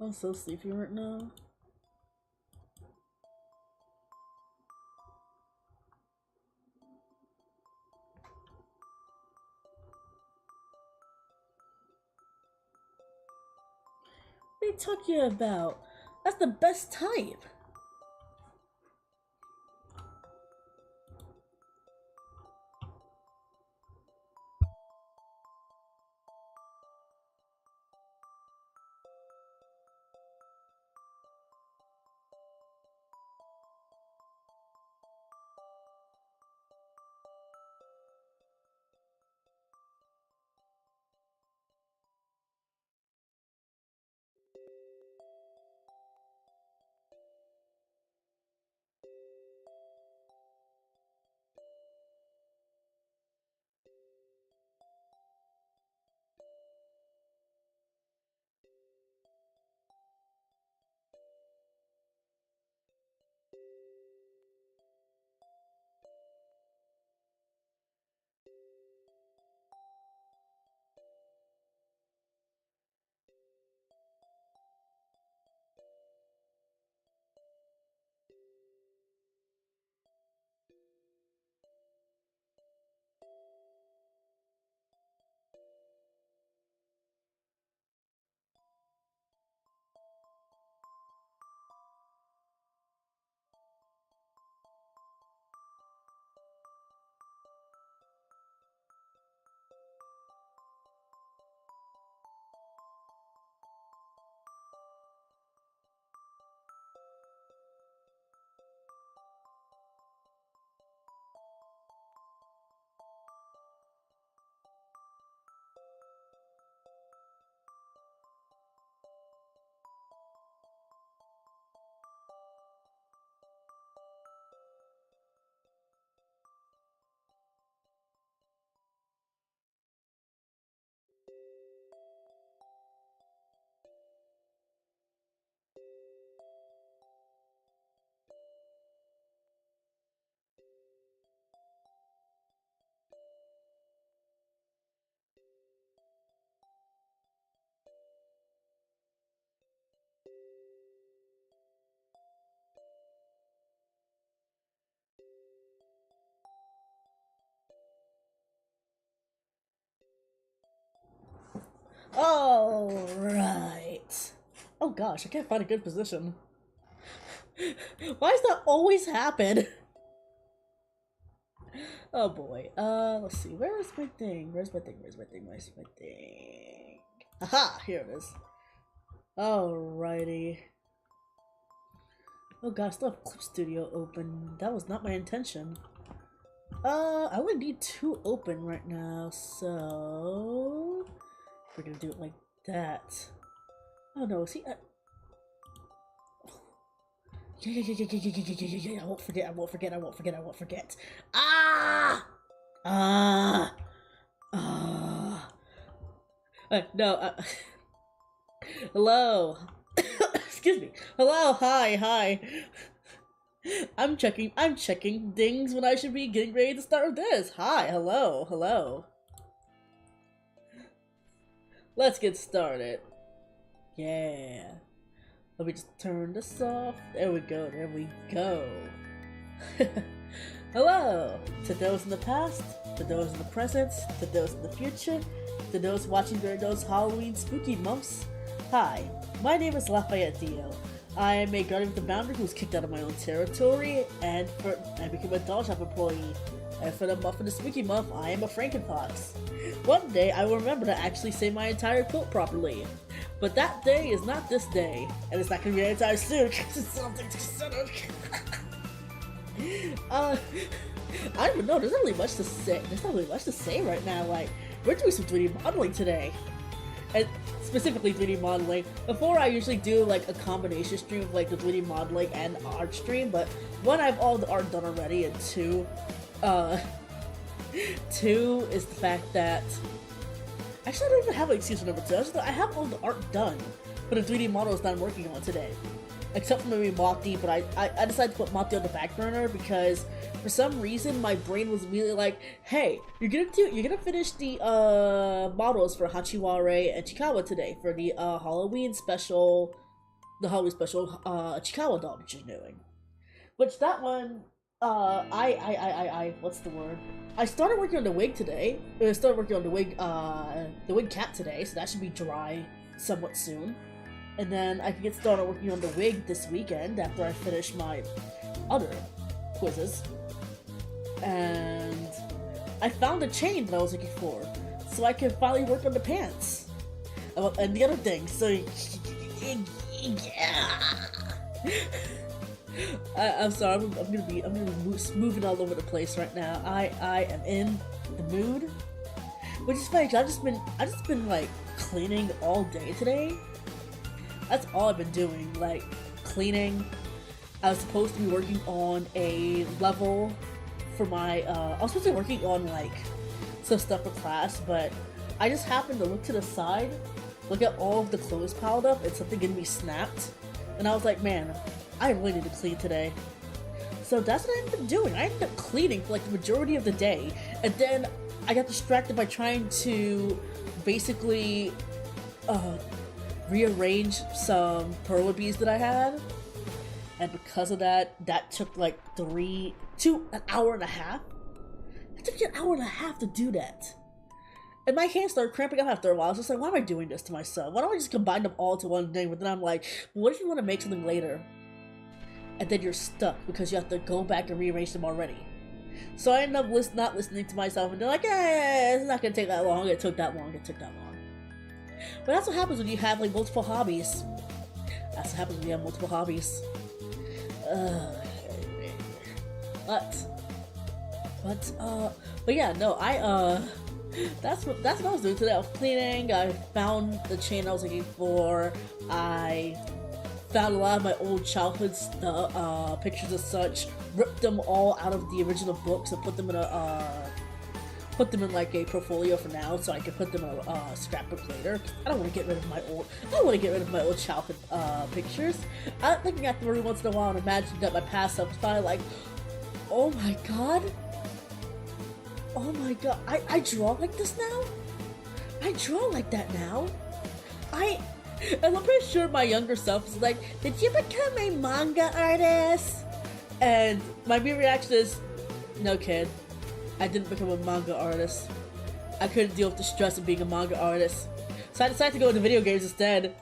I'm so sleepy right now. What are you talking about? That's the best type. All right. Oh gosh, I can't find a good position. Why does that always happen? Oh boy. Let's see. Where is my thing? Where's my thing? Where's my thing? Where's my thing? Aha! Here it is. Alrighty. Oh gosh, I still have Clip Studio open. That was not my intention. I only need 2 open right now, so we're gonna do it like that. Oh no, see, yeah. I won't forget. I won't forget. I won't forget. I won't forget. Ah! Ah! Ah! No. Hello. Excuse me. Hello. Hi. I'm checking things when I should be getting ready to start with this. Hi. Hello. Let's get started. Yeah. Let me just turn this off. There we go. Hello! To those in the past, to those in the present, to those in the future, to those watching during those Halloween spooky months. Hi, my name is Lafayette Dio. I am a Guardian of the Boundary who's kicked out of my own territory, and I became a doll shop employee. And for the month of the spooky month, I am a Frankenfox. One day, I will remember to actually say my entire quote properly. But that day is not this day, and it's not gonna be anytime soon, because it's something to consider. I don't even know, there's not really much to say. Right now, like, we're doing some 3D modeling today. And specifically 3D modeling. Before I usually do like a combination stream of like the 3D modeling and art stream, but one, I have all the art done already, and two is the fact that actually I don't even have an excuse for number 2. I have all the art done for the 3D models that I'm working on today. Except for maybe Mopti, but I decided to put Mopti on the back burner because for some reason my brain was immediately like, hey, you're gonna finish the models for Hachiware and Chikawa today for the Halloween special the Halloween special, Chikawa doll that she's doing. Which that one, what's the word? I started working on the wig today. I started working on the wig cap today, so that should be dry somewhat soon. And then I can get started working on the wig this weekend after I finish my other quizzes. And I found the chain that I was looking for, so I can finally work on the pants. Oh, and the other thing, so I'm sorry, I'm gonna be moving all over the place right now. I am in the mood, which is funny. I've just been like cleaning all day today. That's all I've been doing, like cleaning. I was supposed to be working on a level for my. I was supposed to be working on like some stuff for class, but I just happened to look to the side, look at all of the clothes piled up, and something in me snapped, and I was like, man, I really need to clean today. So that's what I ended up doing. I ended up cleaning for like the majority of the day, and then I got distracted by trying to basically rearrange some perla beads that I had, and because of that, that took like an hour and a half. It took me an hour and a half to do that. And my hands started cramping up after a while. I was just like, why am I doing this to myself? Why don't I just combine them all to one thing? But then I'm like, what if you want to make something later? And then you're stuck because you have to go back and rearrange them already. So I ended up not listening to myself and they're like, it's not going to take that long. It took that long. But that's what happens when you have like multiple hobbies. That's what happens when you have multiple hobbies. But yeah, no, that's what I was doing today. I was cleaning. I found the chain I was looking for. I found a lot of my old childhood pictures and such. Ripped them all out of the original books and put them in like a portfolio for now, so I can put them in a scrapbook later. I don't want to get rid of my old childhood pictures. I'm looking at them every once in a while and imagining that my past self is probably like, oh my god. I draw like this now? I draw like that now? And I'm pretty sure my younger self is like, did you become a manga artist? And my immediate reaction is, no kid, I didn't become a manga artist. I couldn't deal with the stress of being a manga artist. So I decided to go into video games instead.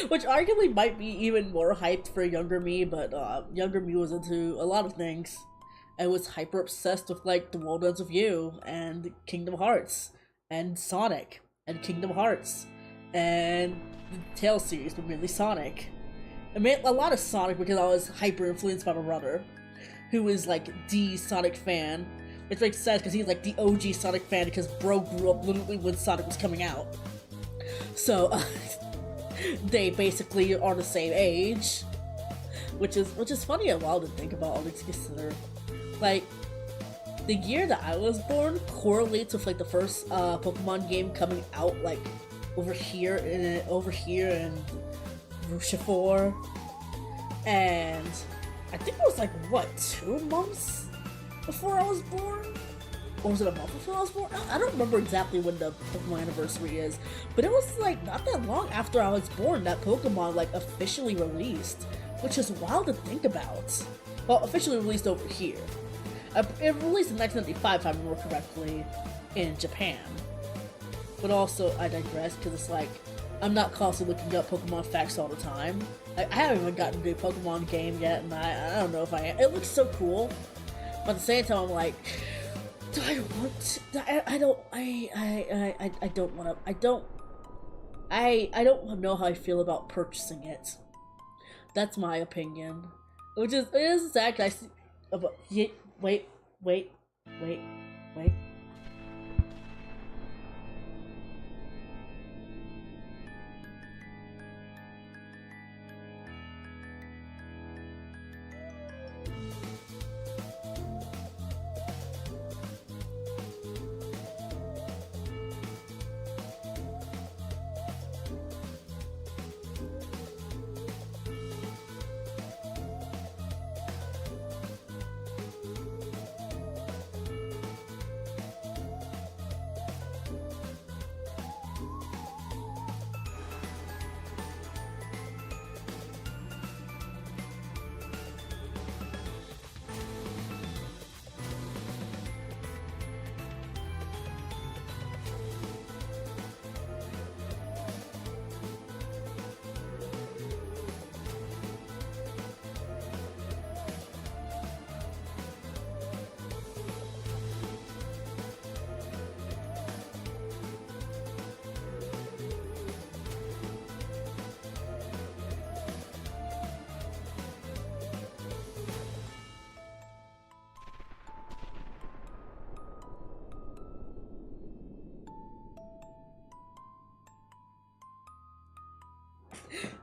Which arguably might be even more hyped for younger me, but younger me was into a lot of things. I was hyper obsessed with like The World Ends With You and Kingdom Hearts and Sonic and Kingdom Hearts and the Tales series, but mainly Sonic. I made a lot of Sonic because I was hyper influenced by my brother, who is like the Sonic fan. Which makes sense because he's like the OG Sonic fan because bro grew up literally when Sonic was coming out. So they basically are the same age, which is funny and wild to think about, all things considered. Like, the year that I was born correlates with like the first Pokemon game coming out like over here in Rushifor, and I think it was like what, 2 months before I was born? Or was it a month before I was born? I don't remember exactly when the Pokemon anniversary is, but it was like not that long after I was born that Pokemon like officially released, which is wild to think about. Well, officially released over here. It released in 1995, if I remember correctly, in Japan. But also, I digress, because it's like, I'm not constantly looking up Pokemon facts all the time. I haven't even gotten to a Pokemon game yet, and I don't know if I am. It looks so cool, but at the same time, I'm like, do I want to? I don't want to. I don't know how I feel about purchasing it. That's my opinion. It is sad, I see. Wait.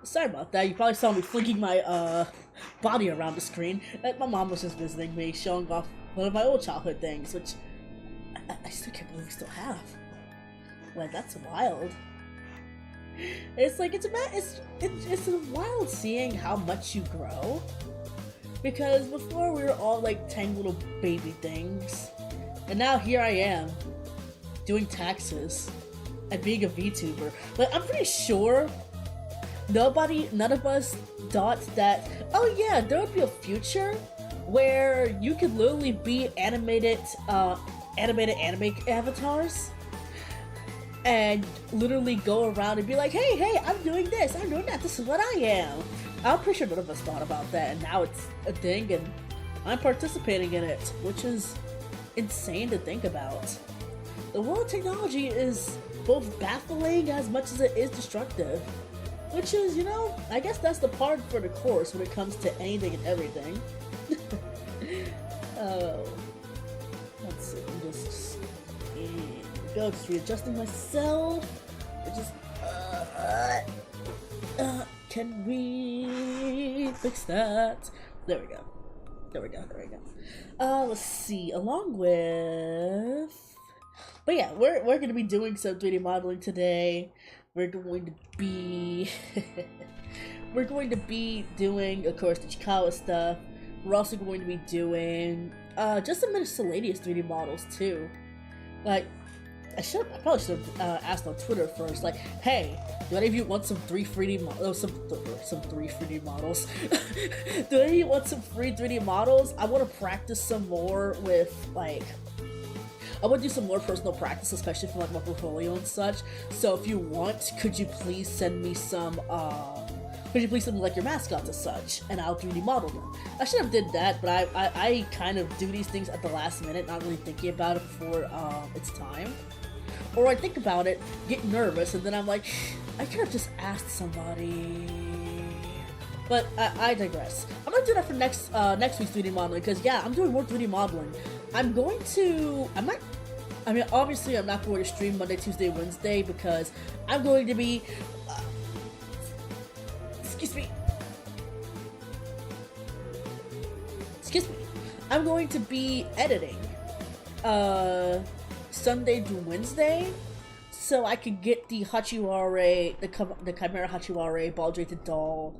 Sorry about that. You probably saw me flinging my body around the screen. My mom was just visiting me, showing off one of my old childhood things, which I still can't believe we still have. Like, that's wild. It's like it's wild seeing how much you grow. Because before we were all like tiny little baby things, and now here I am doing taxes and being a VTuber. But I'm pretty sure none of us thought that, oh yeah, there would be a future where you could literally be animated anime avatars and literally go around and be like, hey, I'm doing this, I'm doing that, this is what I am. I'm pretty sure none of us thought about that, and now it's a thing, and I'm participating in it, which is insane to think about. The world of technology is both baffling as much as it is destructive. Which is, you know, I guess that's the part for the course when it comes to anything and everything. Oh. Let's see, I'm just readjusting myself. Can we fix that? There we go. Let's see, along with... But yeah, we're gonna be doing some 3D modeling today. We're going to be doing, of course, the Isekai'd stuff. We're also going to be doing just some miscellaneous 3D models too. Like, I probably should have asked on Twitter first. Like, hey, do any of you want some 3D models? Some 3D models. Do any of you want some free 3D models? I want to practice some more with like. I want to do some more personal practice, especially for like my portfolio and such. So if you want, could you please send me some like your mascots and such, and I'll 3D model them. I should have did that, but I kind of do these things at the last minute, not really thinking about it before it's time. Or I think about it, get nervous, and then I'm like, I could have just asked somebody. But I digress. I'm gonna do that for next week's 3D modeling, because yeah, I'm doing more 3D modeling. Obviously I'm not going to stream Monday, Tuesday, Wednesday, because I'm going to be, excuse me, I'm going to be editing, Sunday to Wednesday, so I could get the Hachiwara, the Chimera Hachiwara ball-jointed doll,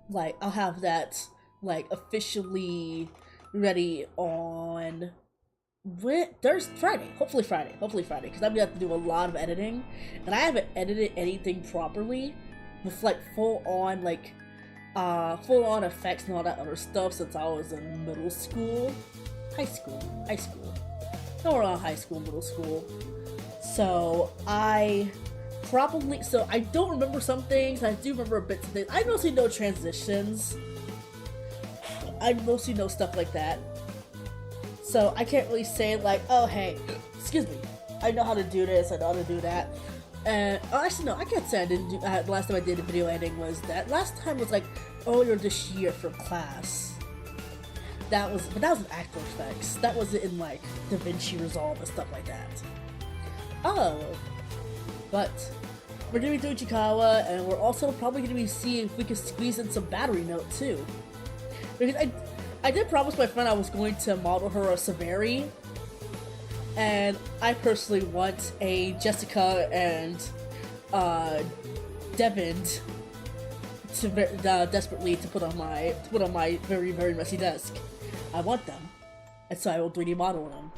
like, I'll have that, like, officially ready on Friday, hopefully Friday, because I'm gonna have to do a lot of editing, and I haven't edited anything properly with like full on effects and all that other stuff since I was in middle school, high school, around high school, middle school. So I don't remember some things. I do remember bits of things. I mostly know transitions. I mostly know stuff like that. So I can't really say like, oh hey, excuse me, I know how to do this, I know how to do that. And actually no, I can't say I didn't do. The last time I did a video editing was that. Last time was like earlier this year for class. But that was in After Effects. That wasn't in like DaVinci Resolve and stuff like that. Oh, but we're gonna be doing Isekai'd, and we're also probably gonna be seeing if we can squeeze in some battery note too. Because I did promise my friend I was going to model her a Severi, and I personally want a Jessica and Devin to desperately to put on my very, very messy desk. I want them, and so I will 3D model them.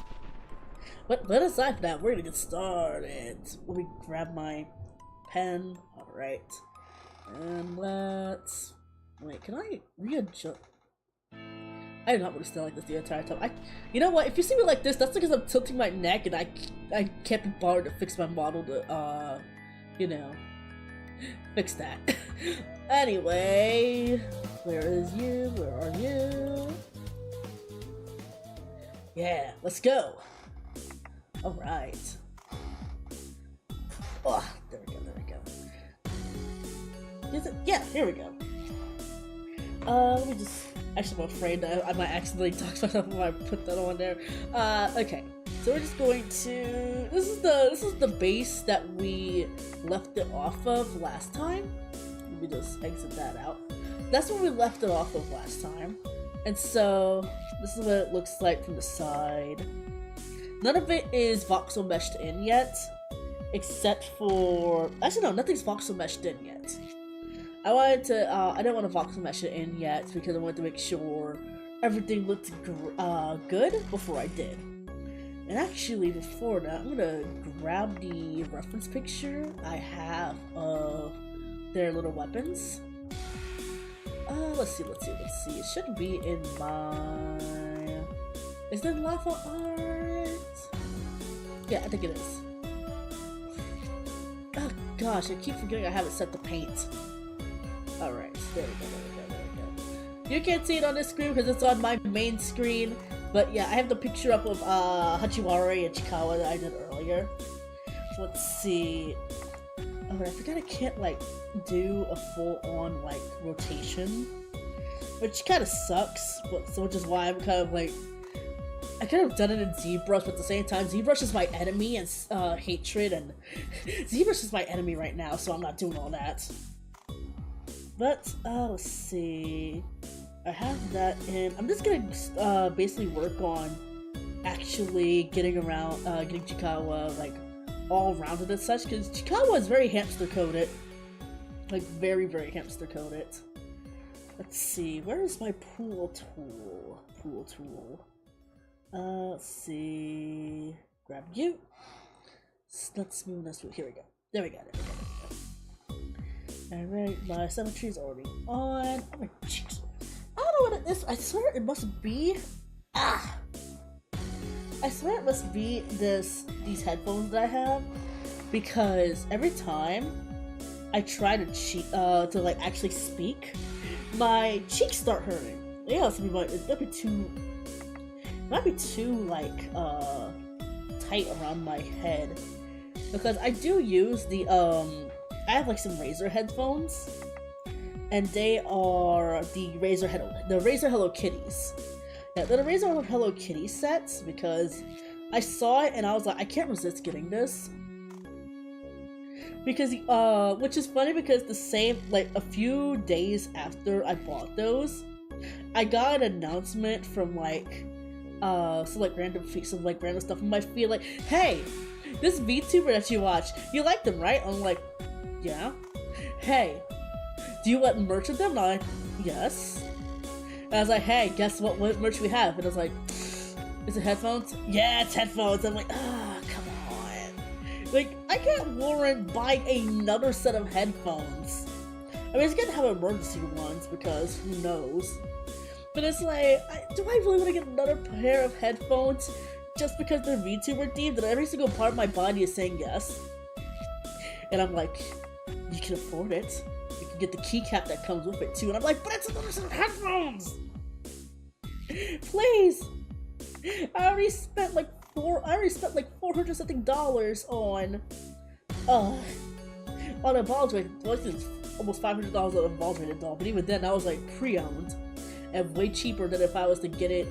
But aside from that, we're gonna get started. Let me grab my pen. All right, and let's wait. Can I readjust? I did not want to stand like this the entire time. You know what? If you see me like this, that's because I'm tilting my neck and I can't be bothered to fix my model to, you know, fix that. Anyway, where is you? Where are you? Yeah, let's go. All right. Oh, there we go. Yeah, here we go. Let me just. Actually, I'm afraid that I might accidentally talk myself when I put that on there. Okay. So we're just going to, this is the base that we left it off of last time. Let me just exit that out. That's where we left it off of last time. And so this is what it looks like from the side. None of it is voxel meshed in yet, except for, actually no, nothing's voxel meshed in yet. I didn't want to voxel mesh it in yet because I wanted to make sure everything looked good before I did. And actually, before that, I'm gonna grab the reference picture I have of their little weapons. Let's see. It should be in my... Is there lava art? Yeah, I think it is. Oh gosh, I keep forgetting I have it set to paint. Alright, there we go. You can't see it on this screen because it's on my main screen. But yeah, I have the picture up of Hachiwara and Chikawa that I did earlier. Let's see. Oh, I forgot I can't like do a full-on like rotation, which kind of sucks. But so which is why I'm kind of like, I could have done it in ZBrush, but at the same time, ZBrush is my enemy and hatred, and ZBrush is my enemy right now, so I'm not doing all that. But let's see. I have that in. I'm just gonna basically work on actually getting around, getting Chikawa like all rounded and such, because Chikawa is very hamster coded, like very hamster coded. Let's see, where is my pool tool? Let's see. Grab you. Let's move this. Here we go. There we go. Alright, my symmetry is already on. Oh my cheeks. I don't know what it is. I swear it must be. I swear it must be these headphones that I have, because every time I try to to like actually speak, my cheeks start hurting. Yeah, it might be too like tight around my head, because I do use the I have like some Razer headphones, and they are the Razer Hello Kitties. Yeah, they're the Razer Hello Kitty sets, because I saw it and I was like, I can't resist getting this. Because which is funny, because the same, like a few days after I bought those, I got an announcement from like some random stuff in my feed, like, hey, this VTuber that you watch, you like them, right? I'm like, yeah. Hey, do you want merch with them? And I'm like, yes. And I was like, hey, guess what merch we have? And I was like, is it headphones? Yeah, it's headphones. I'm like, come on. Like, I can't warrant buying another set of headphones. I mean, it's good to have emergency ones, because who knows? But it's like, do I really want to get another pair of headphones just because they're VTuber themed? And every single part of my body is saying yes. And I'm like, you can afford it. You can get the keycap that comes with it too. And I'm like, but it's another set of headphones! Please! I already spent like $400 something on a Baldwin. It's almost $500 on a Baldwin doll, but even then that was like pre-owned and way cheaper than if I was to get it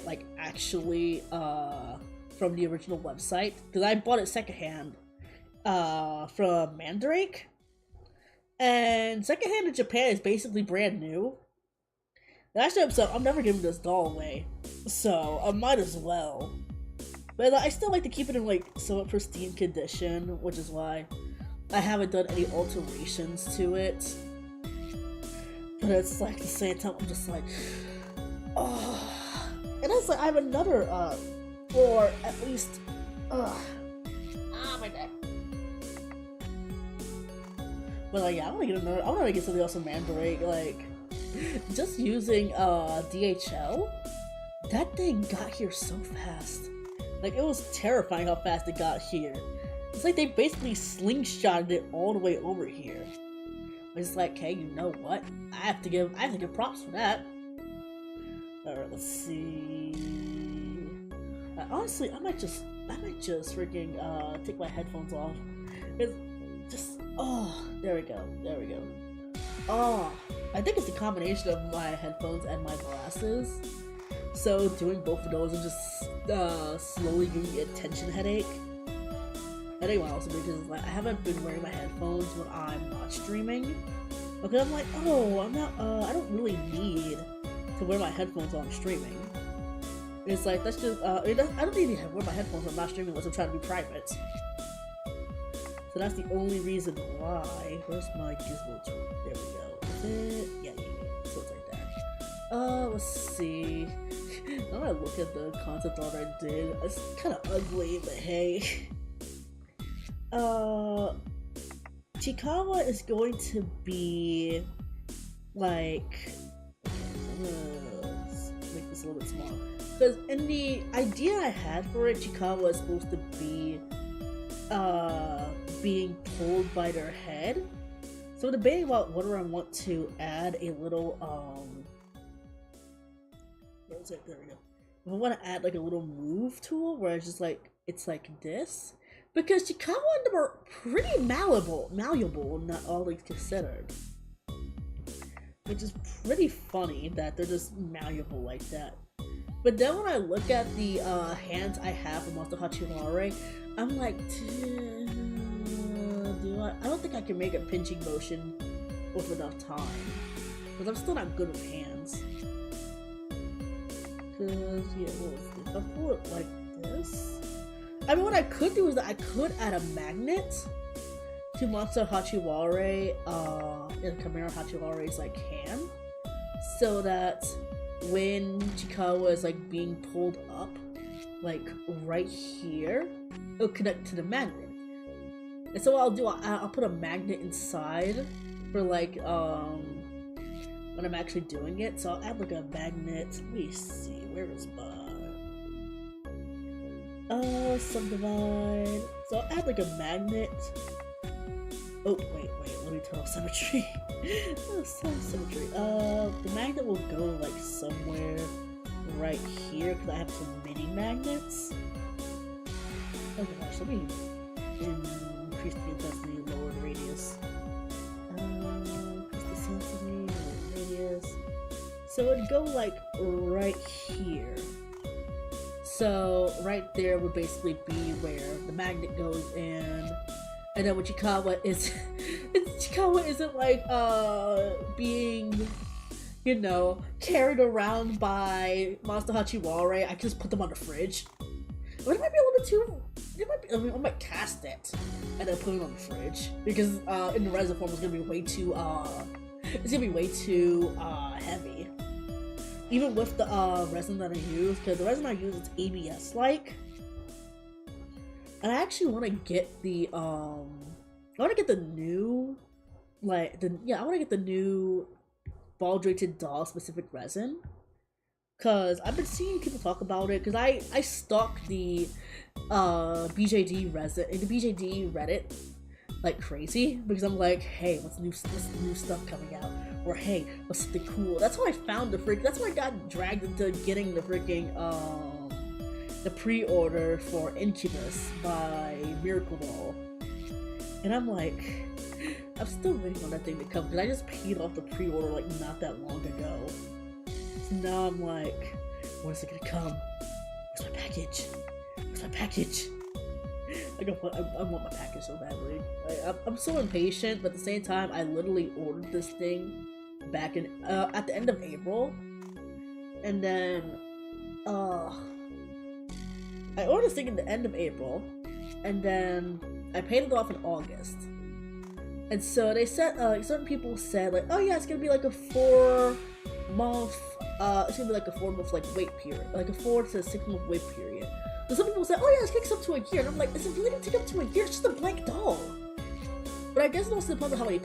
like actually from the original website, because I bought it secondhand from Mandrake, and secondhand in Japan is basically brand new. And actually, I'm never giving this doll away, so I might as well. But I still like to keep it in like somewhat pristine condition, which is why I haven't done any alterations to it. But it's like at the same time, I'm just like, oh. And it's like I have another, or at least, my neck. But like, yeah, I want to get something else from Mandrake. Like, just using DHL, that thing got here so fast. Like, it was terrifying how fast it got here. It's like they basically slingshotted it all the way over here. It's like, hey, you know what? I have to give props for that. Alright, let's see. Honestly, I might just freaking take my headphones off. It's just, there we go. I think it's a combination of my headphones and my glasses. So doing both of those will just slowly give me a tension headache. Headache also because like I haven't been wearing my headphones when I'm not streaming. Because I'm like, oh, I'm not. I don't really need to wear my headphones while I'm streaming. It's like that's just. I don't need to wear my headphones when I'm not streaming unless I'm trying to be private. So that's the only reason why. Where's my gizmo tool? There we go. Is it? Yeah. So it's like that. Let's see. Now that I look at the concept art I did, it's kind of ugly, but hey. Chikawa is going to be like. I'm gonna make this a little bit smaller. Because in the idea I had for it, Chikawa is supposed to be being pulled by their head. So I'm debating about whether I want to add a little there we go. If I want to add like a little move tool where it's just like it's like this. Because Chikawa and them are pretty malleable, not all things considered. Which is pretty funny that they're just malleable like that. But then when I look at the hands I have for Monster Hachiwara, I'm like, I don't think I can make a pinching motion with enough time. Because I'm still not good with hands. Because, yeah, what was this? If I pull it like this... I mean, what I could do is that I could add a magnet to Monster Hachiwara, in Chimera Hachiwara's like hand, so that when Chikawa is like being pulled up, like right here, it'll connect to the magnet. And so what I'll do, I'll put a magnet inside for like when I'm actually doing it. So I'll add like a magnet. Let me see, where is my subdivide. So I'll add like a magnet. Oh, wait, let me turn off symmetry. Oh, symmetry. The magnet will go like somewhere right here because I have some mini magnets. Oh gosh, let me increase the intensity, lower the radius. Increase the sensitivity, lower the radius. So it'd go like right here. So right there would basically be where the magnet goes in. And then when Chikawa isn't like being, you know, carried around by Monster Hachiwara, I can just put them on the fridge. But it might be a little bit too. I might cast it and then put it on the fridge because in the resin form it's gonna be way too heavy. Even with the resin that I use, because the resin I use is ABS like. And I actually want to get the new, I want to get the new ball jointed doll specific resin, cause I've been seeing people talk about it. Cause I stalk the BJD resin in the BJD Reddit like crazy because I'm like, hey, what's new stuff coming out? Or hey, what's something cool? That's how I found that's why I got dragged into getting the freaking the pre-order for Incubus by Miracle Doll. And I'm like, I'm still waiting on that thing to come because I just paid off the pre-order like not that long ago. So now I'm like, when's it gonna come? Where's my package? Where's my package? I want my package so badly. I'm so impatient, but at the same time, I literally ordered this thing back in at the end of April, and then I ordered this thing at the end of April, and then I paid it off in August. And so they said, certain people said like, oh yeah, it's gonna be like a 4-month, it's gonna be like a 4-month like wait period, like a 4 to 6-month wait period. So some people said, oh yeah, it takes up to a year, and I'm like, is it really gonna take up to a year? It's just a blank doll. But I guess it also depends on how many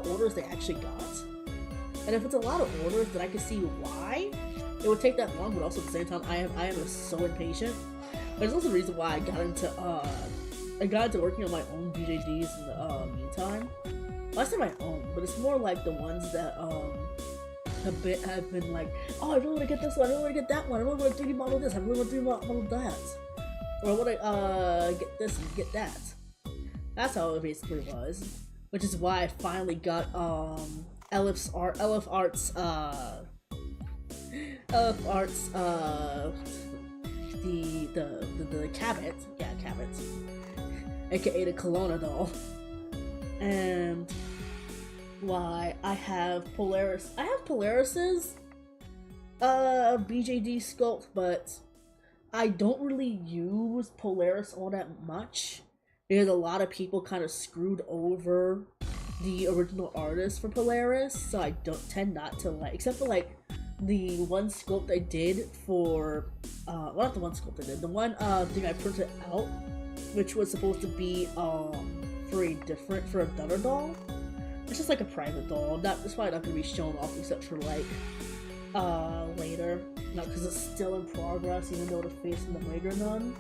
orders they actually got. And if it's a lot of orders, then I can see why it would take that long. But also at the same time, I am so impatient. But it's also the reason why I got into working on my own BJDs in the meantime. Well, I say my own, but it's more like the ones that have been like, oh, I really want to get this one, I really want to get that one, I really want to 3D model this, I really want to 3D model that, or I want to get this and get that. That's how it basically was, which is why I finally got LF Art's of arts, the Cabot, yeah, Cabot, aka the Kelowna doll, and why I have Polaris. I have Polaris's BJD sculpt, but I don't really use Polaris all that much because a lot of people kind of screwed over the original artist for Polaris, so I don't tend not to like, except for like the one sculpt I did for well, not the one sculpt I did, the one thing I printed out, which was supposed to be for another doll. It's just like a private doll. That's why not gonna be shown off except for like later. Not because it's still in progress, even though the face and the leg are done.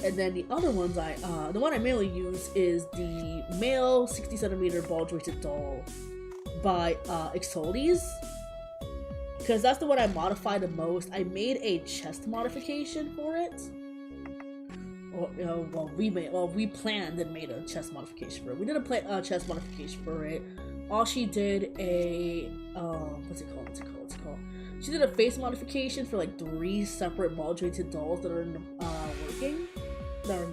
And then the other ones the one I mainly use is the male 60cm ball jointed doll by Exoldes, because that's the one I modified the most. I made a chest modification for it. We planned and made a chest modification for it. We did a chest modification for it. She did a what's it called? She did a face modification for like 3 separate ball jointed dolls that are in the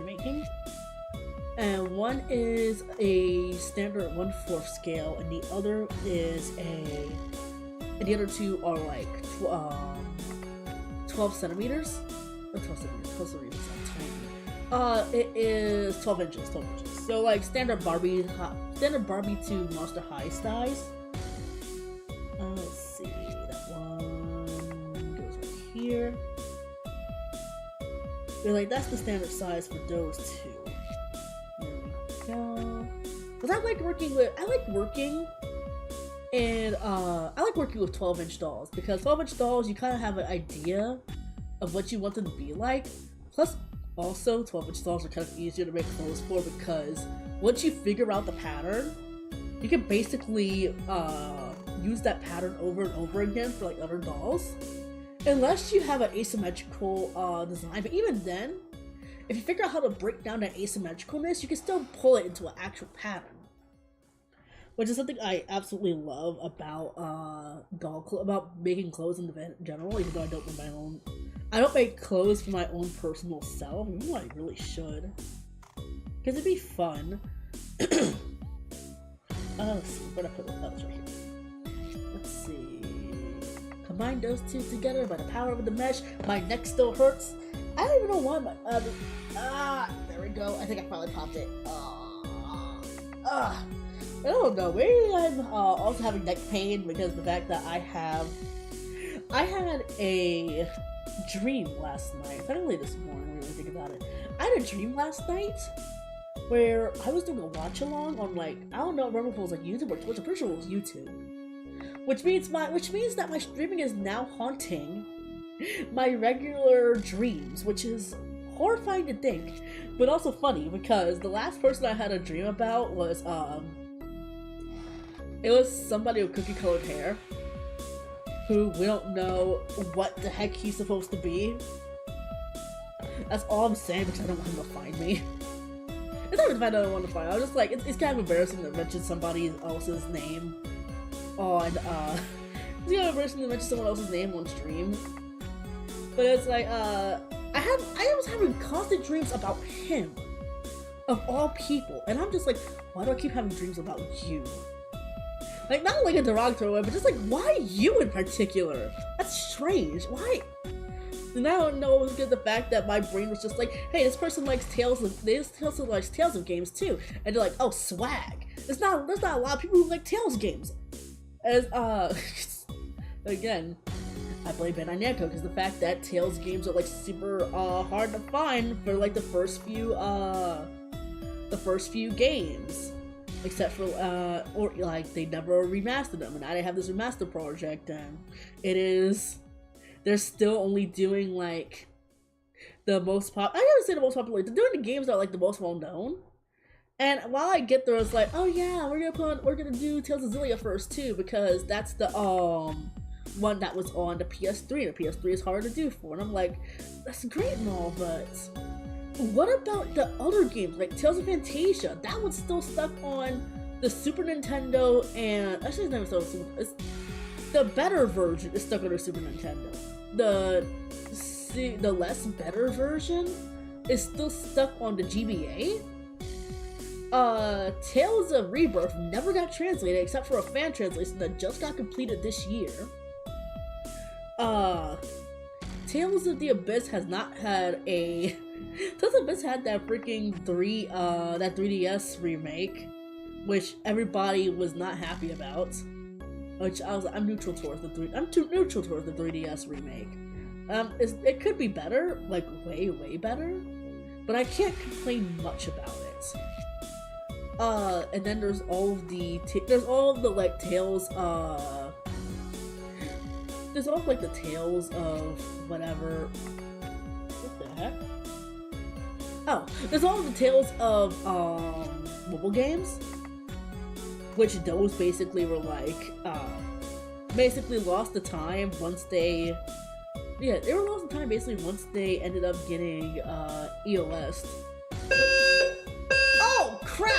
making. And one is a standard 1/4 scale, and the other is and the other two are like 12 centimeters. Or 12 centimeters, tiny. It is 12 inches. So like standard Barbie to Monster High size. Let's see, that one goes right here. But like that's the standard size for those two. There we go. Cause I like working with 12-inch dolls, because 12-inch dolls you kind of have an idea of what you want them to be like. Plus, also 12-inch dolls are kind of easier to make clothes for, because once you figure out the pattern, you can basically use that pattern over and over again for like other dolls, unless you have an asymmetrical design. But even then, if you figure out how to break down that asymmetricalness, you can still pull it into an actual pattern, which is something I absolutely love about about making clothes in general. Even though I don't make my own, I don't make clothes for my own personal self. Even though I really should, because it'd be fun. Let's see, where'd I put the right here? Let's see. Combine those two together by the power of the mesh. My neck still hurts. I don't even know why my there we go. I think I finally popped it. I don't know. Maybe I'm also having neck pain because of the fact that I had a dream last night. Finally this morning, when I really think about it. I had a dream last night where I was doing a watch along on like, I don't know, remember if it was like YouTube or Twitch. I'm pretty sure it was YouTube. Which means that my streaming is now haunting my regular dreams, which is horrifying to think, but also funny, because the last person I had a dream about was it was somebody with cookie colored hair who we don't know what the heck he's supposed to be. That's all I'm saying, because I don't want him to find me. It's not even that I don't want to find. I was just like, it's kind of embarrassing to mention somebody else's name on it's kind of embarrassing to mention someone else's name on stream. But it's like, I was having constant dreams about him, of all people, and I'm just like, why do I keep having dreams about you? Like, not like a derogatory way, but just like, why you in particular? That's strange. Why? And I don't know, it was good the fact that my brain was just like, hey, this person likes Tales of games too, and they're like, oh, swag. There's not a lot of people who like Tales games. As again, I blame Bandai Namco, because the fact that Tales games are like super hard to find for like the first few games, except for or like they never remastered them, and now they have this remaster project, and they're still only doing like the most I gotta say the most popular. They're doing the games that are like the most well known. And while I get there, it's like, oh yeah, we're gonna do Tales of Xillia first too, because that's the one that was on the PS3. The PS3 is hard to do for, and I'm like, that's great and all, but what about the other games like Tales of Fantasia? That one's still stuck on the Super Nintendo, and actually it's never still the better version is stuck on the Super Nintendo. The less better version is still stuck on the GBA. Tales of Rebirth never got translated except for a fan translation that just got completed this year. Tales of the Abyss has not had a... Tales of the Abyss had that freaking 3DS remake, which everybody was not happy about. Which I'm neutral towards the 3DS remake. It could be better, like way better, but I can't complain much about it. And then there's all of the like tales. There's all like the tales of whatever. What the heck? Oh, there's all of the tales of mobile games, which those basically were like basically lost the time once they. Yeah, they were lost in time basically once they ended up getting EOS. Oh crap!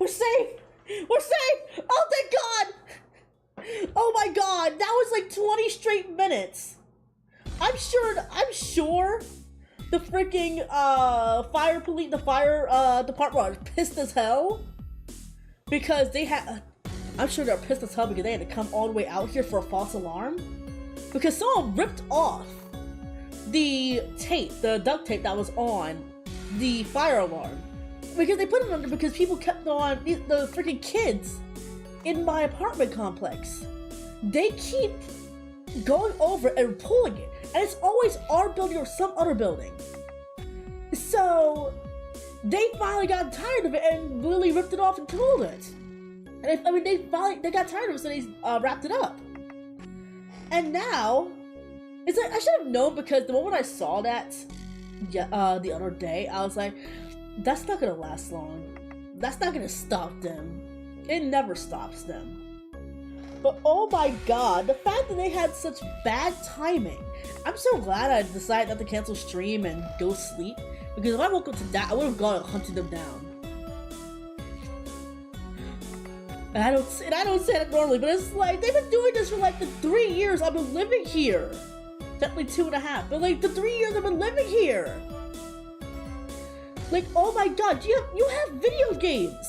We're safe! We're safe! Oh, thank God! Oh my God, that was like 20 straight minutes. I'm sure the freaking the fire department are pissed as hell because they had. I'm sure they're pissed as hell because they had to come all the way out here for a false alarm because someone ripped off the tape, the duct tape that was on the fire alarm because they put it under because people kept on the freaking kids in my apartment complex. They keep going over and pulling it, and it's always our building or some other building. So they finally got tired of it and literally ripped it off and pulled it. And they got tired of it, so they wrapped it up. And now it's like I should have known because the moment I saw that the other day, I was like, that's not gonna last long. That's not gonna stop them. It never stops them. But oh my God, the fact that they had such bad timing. I'm so glad I decided not to cancel stream and go sleep. Because if I woke up to that, I would have gone and hunted them down. And I don't say that normally, but it's like, they've been doing this for like the 3 years I've been living here. Technically 2.5, but like the 3 years I've been living here. Like, oh my God, you have video games.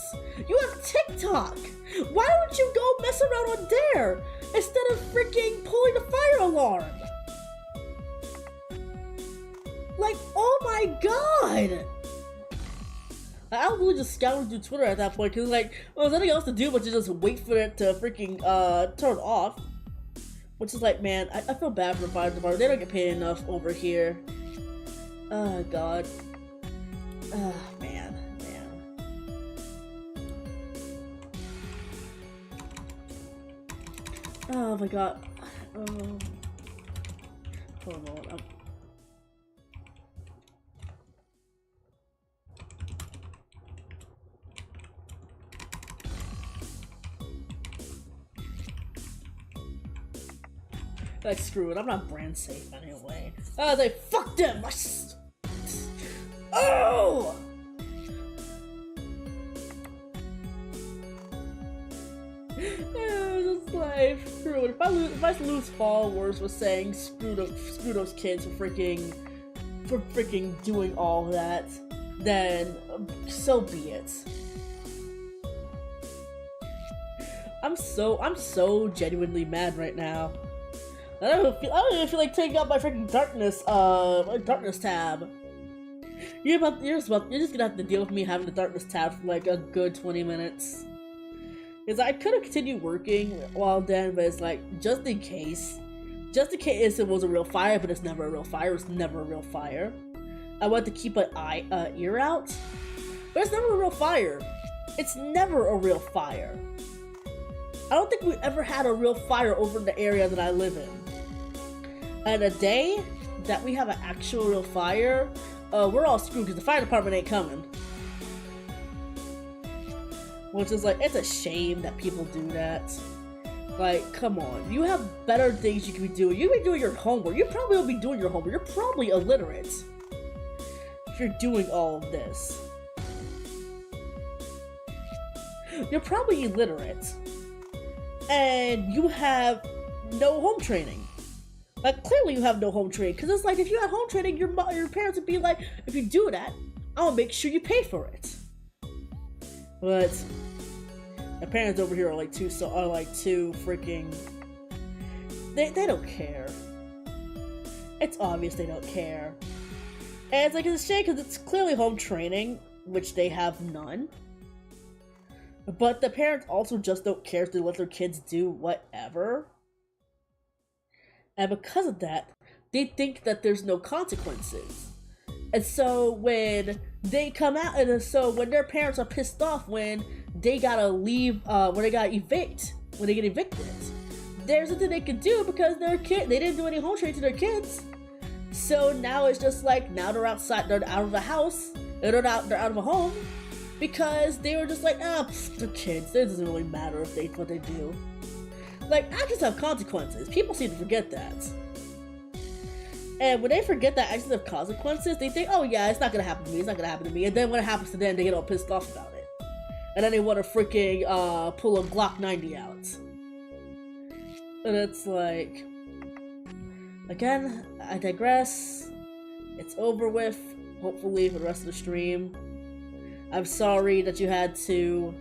You have TikTok. Why don't you go mess around on there instead of freaking pulling the fire alarm? Like, oh my God! I was really just scouring through Twitter at that point because, like, well, there's nothing else to do but to just wait for it to freaking turn off. Which is like, man, I feel bad for the fire department. They don't get paid enough over here. Oh God. Oh man. Oh my God. Hold on. Like, screw it, I'm not brand safe anyway. I was like, fuck them! Oh! It's like, screw it. If I lose followers for saying screw those kids for freaking doing all that, then so be it. I'm so genuinely mad right now. I don't even feel like taking out my freaking darkness tab. You're just gonna have to deal with me having the darkness tab for like a good 20 minutes. Because I could have continued working while then, but it's like, just in case it was a real fire, but it's never a real fire, it's never a real fire. I want to keep an ear out, but it's never a real fire. It's never a real fire. I don't think we ever had a real fire over in the area that I live in. And a day that we have an actual real fire, we're all screwed because the fire department ain't coming. Which is like, it's a shame that people do that. Like, come on. You have better things you can be doing. You can be doing your homework. You probably will be doing your homework. You're probably illiterate if you're doing all of this. You're probably illiterate. And you have no home training. Like, clearly you have no home training, because it's like, if you had home training, your parents would be like, if you do that, I'll make sure you pay for it. But my parents over here are like too freaking. They don't care. It's obvious they don't care, and it's like, it's a shame because it's clearly home training, which they have none. But the parents also just don't care to let their kids do whatever. And because of that, they think that there's no consequences. And so when they come out, and so when their parents are pissed off when they gotta leave, when they get evicted, there's nothing they can do because they didn't do any home training to their kids. So now it's just like, now they're outside, they're out of the house, they're out of a home, because they were just like, they're kids, it doesn't really matter what they do. Like, actions have consequences. People seem to forget that. And when they forget that actions have consequences, they think, oh yeah, it's not gonna happen to me, it's not gonna happen to me. And then when it happens to them, they get all pissed off about it. and then they want to freaking pull a Glock 90 out. And it's like, again, I digress. It's over with, hopefully, for the rest of the stream. I'm sorry that you had to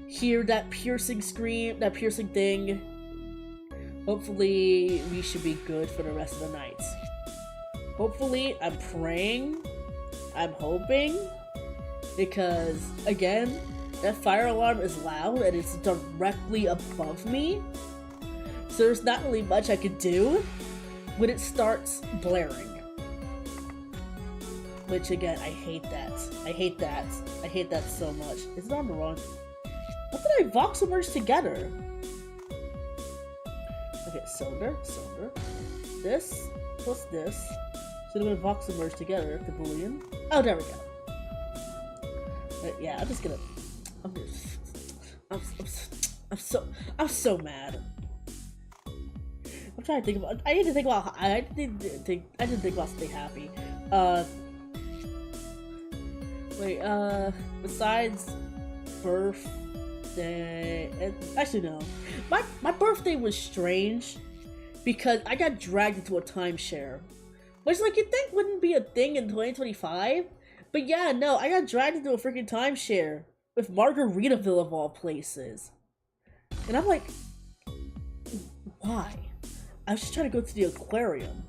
hear that piercing scream, that piercing thing. Hopefully, we should be good for the rest of the night. Hopefully, I'm praying, I'm hoping, because, again, that fire alarm is loud and it's directly above me, so there's not really much I could do when it starts blaring. Which, again, I hate that. I hate that. I hate that so much. Is it on the wrong? What did I voxel merge together? Okay, cylinder. This plus this. So they're gonna voxel merge together, the boolean. Oh, there we go. But yeah, I'm so mad. I'm trying to think about. I didn't think about something happy. Wait. Besides birthday, actually no. My birthday was strange because I got dragged into a timeshare, which, like, you'd think wouldn't be a thing in 2025. But yeah, no, I got dragged into a freaking timeshare with Margaritaville of all places. And I'm like, why? I was just trying to go to the aquarium.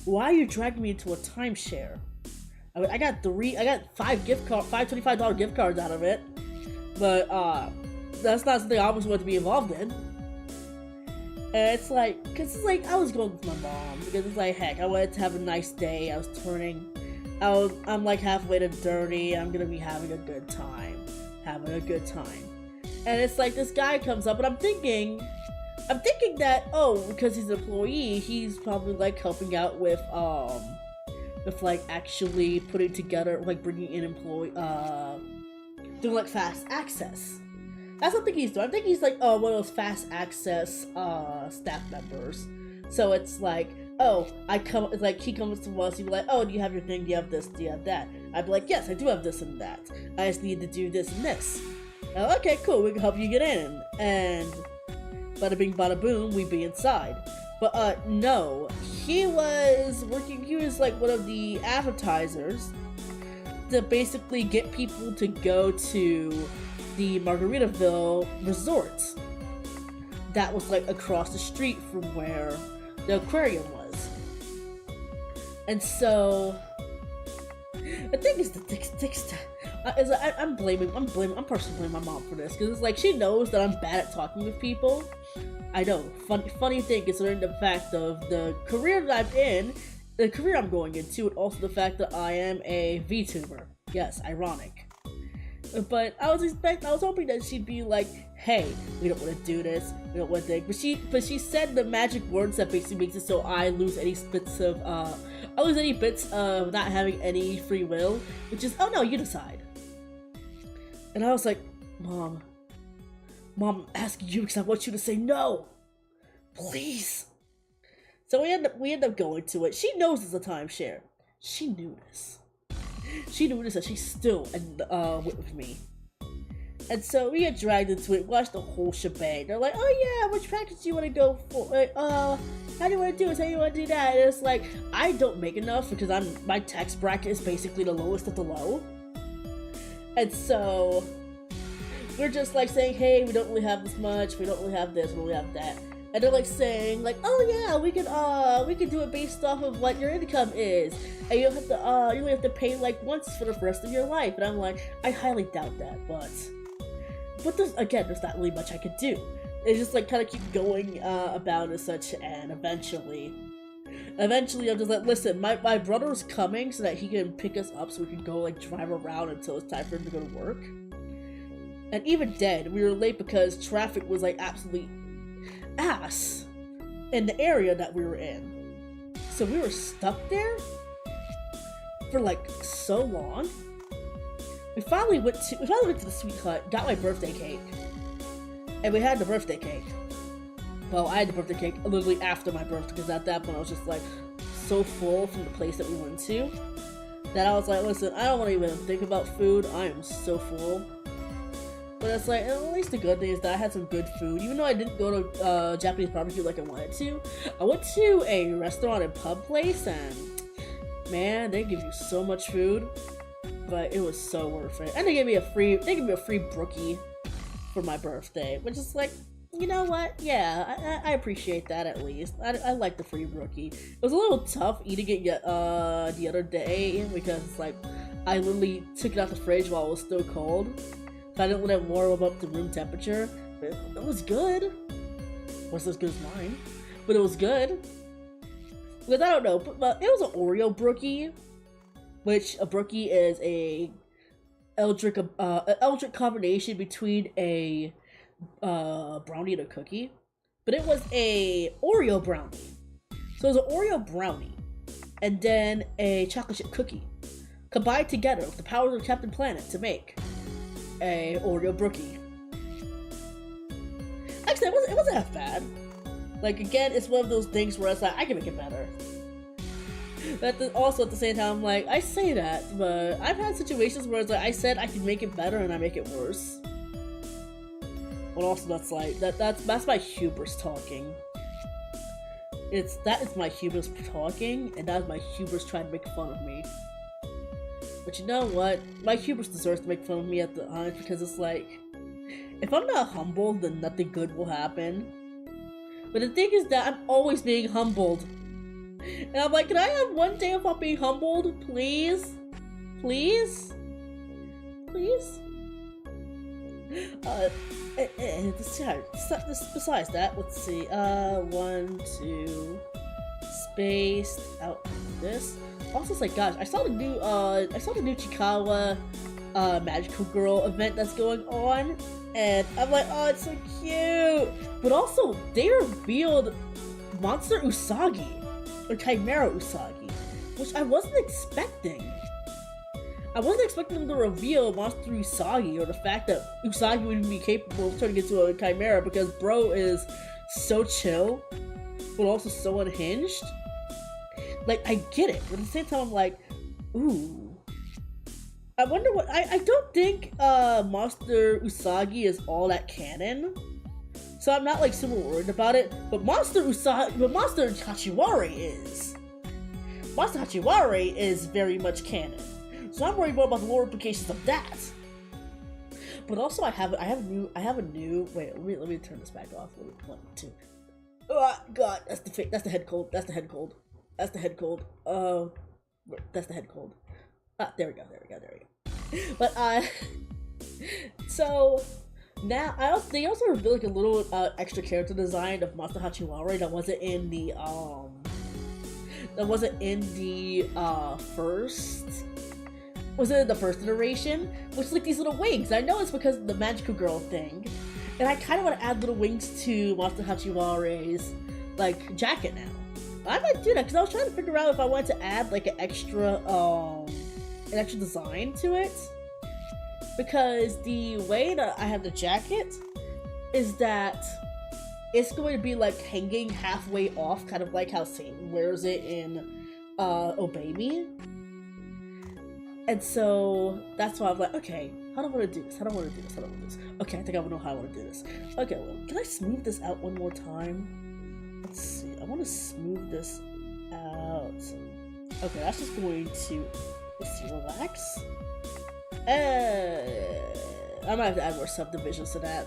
Why are you dragging me into a timeshare? I got five $25 gift cards out of it. But that's not something I always wanted to be involved in. And it's like, cause it's like I was going with my mom because it's like, heck, I wanted to have a nice day. I'm like halfway to dirty. I'm gonna be having a good time. And it's like this guy comes up and I'm thinking that, oh, because he's an employee, he's probably like helping out with like actually putting together, like bringing in doing like fast access. That's what I think he's doing. I think he's like, oh, one of those fast access staff members. So it's like, oh, he comes to us, he'd be like, oh, do you have your thing? Do you have this? Do you have that? I'd be like, yes, I do have this and that. I just need to do this and this. Okay, cool, we can help you get in. And bada bing, bada boom, we'd be inside. But no, he was like one of the advertisers to basically get people to go to the Margaritaville resort that was like across the street from where the aquarium was. And so the thing is, I'm personally blaming my mom for this, because it's like she knows that I'm bad at talking with people. I know, funny thing, considering the fact of the career that I'm in, the career I'm going into, and also the fact that I am a VTuber. Yes, ironic. But I was hoping that she'd be like, hey, we don't want to do this, we don't want to think. But she said the magic words that basically makes it so I lose any bits of not having any free will, which is, oh no, you decide. And I was like, Mom, I'm asking you because I want you to say no, please. So we end up going to it. She knows it's a timeshare. She knew this. And she still went with me. And so we get dragged into it, watched the whole shebang. They're like, oh yeah, which package do you want to go for? Like, how do you want to do this? How do you want to do that? And it's like, I don't make enough because my tax bracket is basically the lowest of the low. And so we're just like saying, hey, we don't really have this much, we don't really have this, we don't really have that. And they're like saying, like, oh yeah, we can do it based off of what your income is, and you only have to pay like once for the rest of your life. And I'm like, I highly doubt that, but there's not really much I could do. They just like kind of keep going about as such, and eventually I'm just like, listen, my brother's coming so that he can pick us up so we can go like drive around until it's time for him to go to work. And even then, we were late because traffic was like absolutely ass in the area that we were in. So we were stuck there for like so long. We finally went to the Sweet Hut, got my birthday cake, and we had the birthday cake. Well, I had the birthday cake literally after my birthday, because at that point I was just like so full from the place that we went to that I was like, listen, I don't want to even think about food. I am so full. But it's like, at least the good thing is that I had some good food. Even though I didn't go to Japanese barbecue like I wanted to, I went to a restaurant and pub place, and man, they give you so much food, but it was so worth it. And they gave me a free brookie for my birthday, which is like, you know what? Yeah, I appreciate that at least. I like the free brookie. It was a little tough eating it the other day because it's like I literally took it out the fridge while it was still cold. So I didn't let it warm up to room temperature. But it was good. Wasn't as good as mine, but it was good. Because I don't know, but it was an Oreo brookie, which a brookie is a eldritch combination between a brownie and a cookie, but it was a Oreo brownie. So it was an Oreo brownie and then a chocolate chip cookie combined together with the powers of Captain Planet to make a Oreo brookie. Actually, it wasn't that bad. Like, again, it's one of those things where it's like, I can make it better. But also at the same time, I'm like, I say that, but I've had situations where it's like, I said I can make it better and I make it worse. But also that's like, that's my hubris talking. That is my hubris talking, and that is my hubris trying to make fun of me. But you know what? My hubris deserves to make fun of me at the times, because it's like, if I'm not humbled, then nothing good will happen. But the thing is that I'm always being humbled. And I'm like, can I have one day without being humbled? Please? Please? Please? Besides that, let's see, 1, 2, spaced out this. Also, it's like, gosh, I saw the new Chikawa, Magical Girl event that's going on, and I'm like, oh, it's so cute! But also, they revealed Monster Usagi, or Chimera Usagi, which I wasn't expecting. I wasn't expecting them to reveal Monster Usagi, or the fact that Usagi would be capable of turning into a Chimera, because bro is so chill, but also so unhinged. Like, I get it, but at the same time, I'm like, ooh. I wonder what, I don't think, Monster Usagi is all that canon, so I'm not, like, super worried about it, but Monster Hachiwari is. Monster Hachiwari is very much canon. So I'm worried more about the lore implications of that. But also, I have a new. Wait, let me turn this back off. 1, 2. Oh God, that's the head cold. That's the head cold. That's the head cold. That's the head cold. Ah, there we go. But so now they also revealed like a little extra character design of Monster Hachiwari that wasn't in the first. Was it the first iteration? Which is like these little wings. I know it's because of the Magical Girl thing. And I kind of want to add little wings to Monster Hachiwari's, like, jacket now. I might do that, because I was trying to figure out if I wanted to add, like, an extra design to it. Because the way that I have the jacket is that it's going to be, like, hanging halfway off, kind of like how Satan wears it in, Obey Me. And so, that's why I'm like, okay, how do I want to do this? Okay, I think I know how I want to do this. Okay, well, can I smooth this out one more time? Let's see, I want to smooth this out. Okay, that's just going to, let's see, relax. I might have to add more subdivisions to that.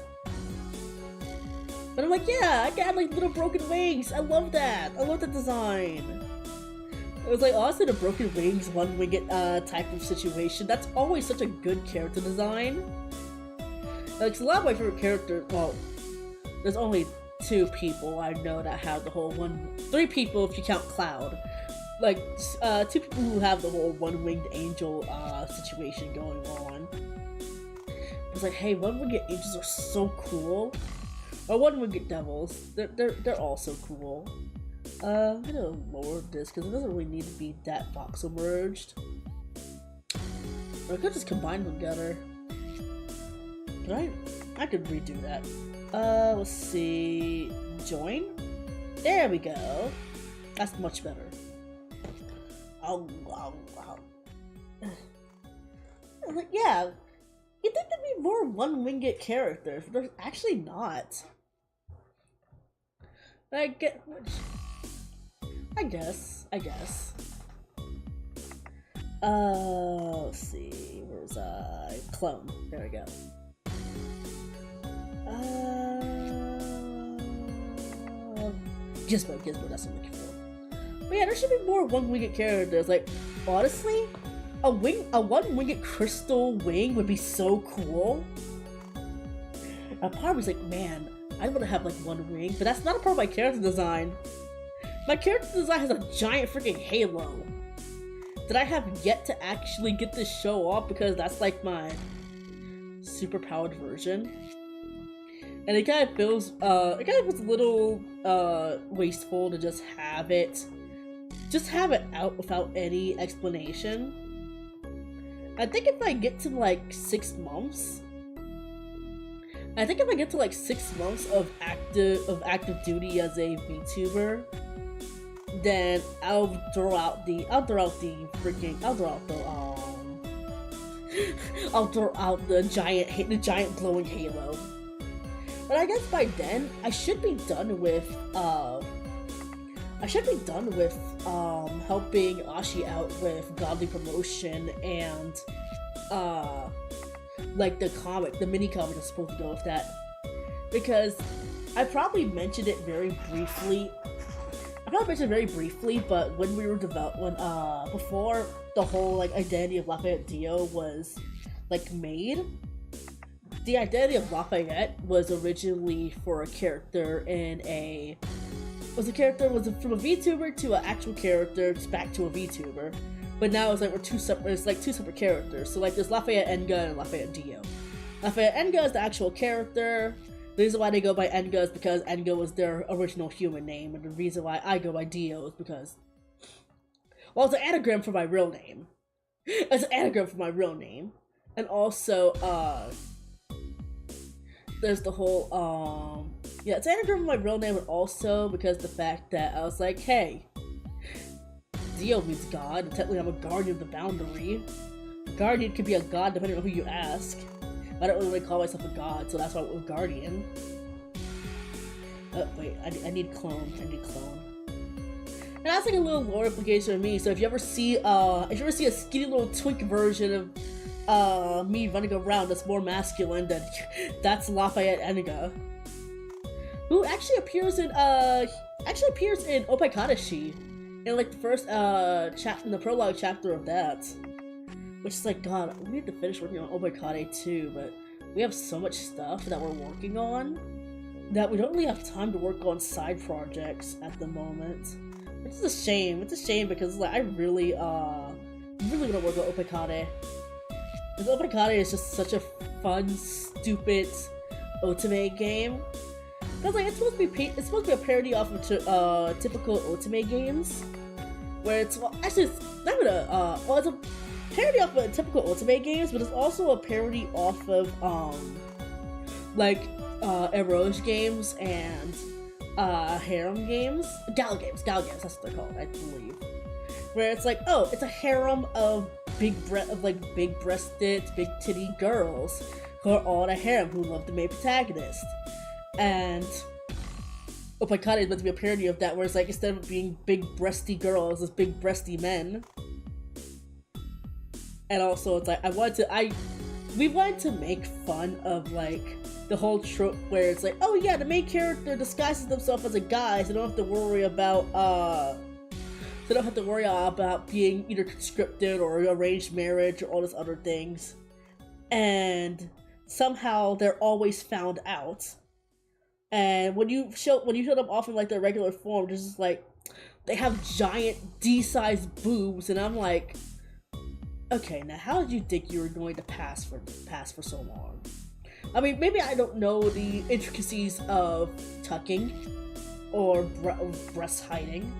But I'm like, yeah, I can add like little broken wings. I love that. I love the design. It was like, honestly, the broken wings, one-winged type of situation. That's always such a good character design. Like, a lot of my favorite characters, well, there's only 2 people I know that have the whole 3 people if you count Cloud. Like, 2 people who have the whole one-winged angel situation going on. It's like, hey, one-winged angels are so cool. Or one-winged devils, they're also cool. I'm gonna lower this because it doesn't really need to be that voxel merged. Or I could just combine them together. I could redo that. Let's see. Join? There we go. That's much better. Oh, wow. I'm like, yeah. You think it'd be be more one-winged characters, but there's actually not. I guess. Let's see, where's clone? There we go. Gizmo, that's what I'm looking for. But yeah, there should be more one-winged characters. Like, honestly, a one-winged crystal wing would be so cool. A part of me's like, man, I want to have like one wing, but that's not a part of my character design. My character design has a giant freaking halo that I have yet to actually get to show off because that's like my super powered version. And it kind of feels a little wasteful to just have it out without any explanation. I think if I get to like 6 months, of active duty as a VTuber, then I'll throw out the giant glowing halo. But I guess by then I should be done with helping Ashi out with godly promotion and like the mini comic that's supposed to go with that. Because I probably mentioned it very briefly, but when we were before the whole like identity of Lafayette Dio was like made, the identity of Lafayette was originally for a character was from a VTuber to an actual character, just back to a VTuber. But now it's like two separate characters. So like there's Lafayette Enga and Lafayette Dio. Lafayette Enga is the actual character. The reason why they go by Enga is because Enga was their original human name, and the reason why I go by Dio is because, well, it's an anagram for my real name. And also, there's the whole, it's an anagram for my real name, and also because the fact that I was like, hey, Dio means God, and technically I'm a guardian of the boundary. A guardian could be a god depending on who you ask. I don't really call myself a god, so that's why I went with guardian. Oh, wait, I need clone. And that's like a little lore implication of me, so if you ever see a skinny little twink version of me running around that's more masculine, then that's Lafayette Enga. Who actually appears in Opai Kadashi. In like the first in the prologue chapter of that. Which is like, god, we need to finish working on Obai too, but we have so much stuff that we're working on that we don't really have time to work on side projects at the moment. Which is a shame. It's a shame because like I really want to work on Opai. Because Opai is just such a fun, stupid otome game. Because like it's supposed to be a parody off of typical otome games, where it's it's a parody off of typical ultimate games, but it's also a parody off of eroge games and harem games, gal games, that's what they're called, I believe. Where it's like, oh, it's a harem of big breasted, big titty girls who are all in a harem who love the main protagonist. And Opai is meant to be a parody of that, where it's like instead of being big breasty girls, it's big breasty men. And also, it's like we wanted to make fun of like the whole trope where it's like, oh yeah, the main character disguises themselves as a guy, so they don't have to worry about being either conscripted or arranged marriage or all these other things. And somehow they're always found out. And when you show them off in like their regular form, it's just like they have giant D-sized boobs, and I'm like, okay, now how did you think you were going to pass for so long? I mean, maybe I don't know the intricacies of tucking or breast hiding,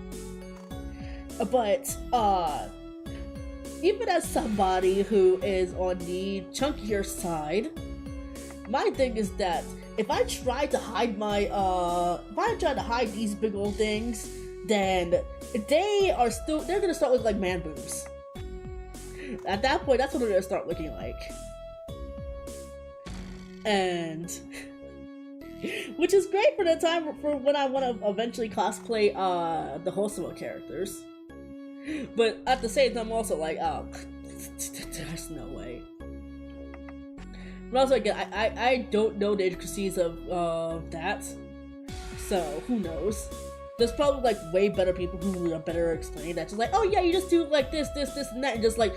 but even as somebody who is on the chunkier side, my thing is that if I try to hide these big old things, then they're gonna start looking like man boobs. At that point, that's what they're gonna start looking like. and which is great for the time for when I want to eventually cosplay the Hosomo characters. But at the same time, I'm also like, oh, there's no way. But also, again, I don't know the intricacies of that, so who knows? There's probably like way better people who are better at explaining that. Just like, oh yeah, you just do like this, and that, and just like,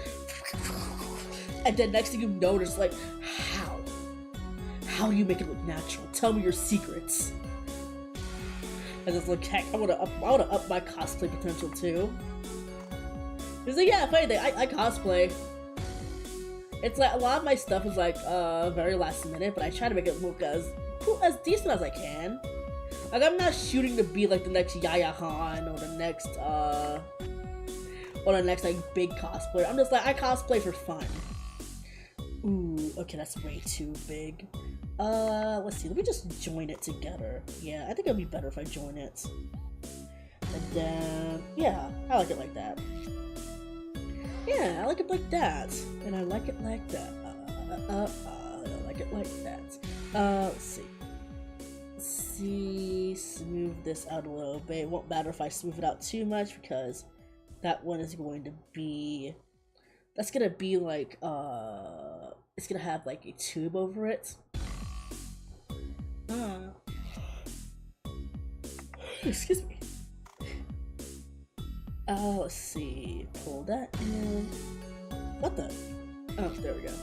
and then next thing you know, there's like, how? How do you make it look natural? Tell me your secrets. I just like, heck, I wanna up my cosplay potential too. He's like, yeah, if anything, I cosplay. It's like a lot of my stuff is like very last minute, but I try to make it look as decent as I can. Like, I'm not shooting to be like the next Yaya Han or the next like big cosplayer. I'm just like, I cosplay for fun. Ooh, okay, that's way too big. Let's see, let me just join it together. Yeah, I think it'd be better if I join it. And then, yeah, I like it like that. Yeah, I like it like that. And I like it like that. I like it like that. Let's see. Smooth this out a little bit. It won't matter if I smooth it out too much because that one is going to be, that's gonna be like it's gonna have like a tube over it. Excuse me. Let's see, pull that in. What the? Oh, there we go.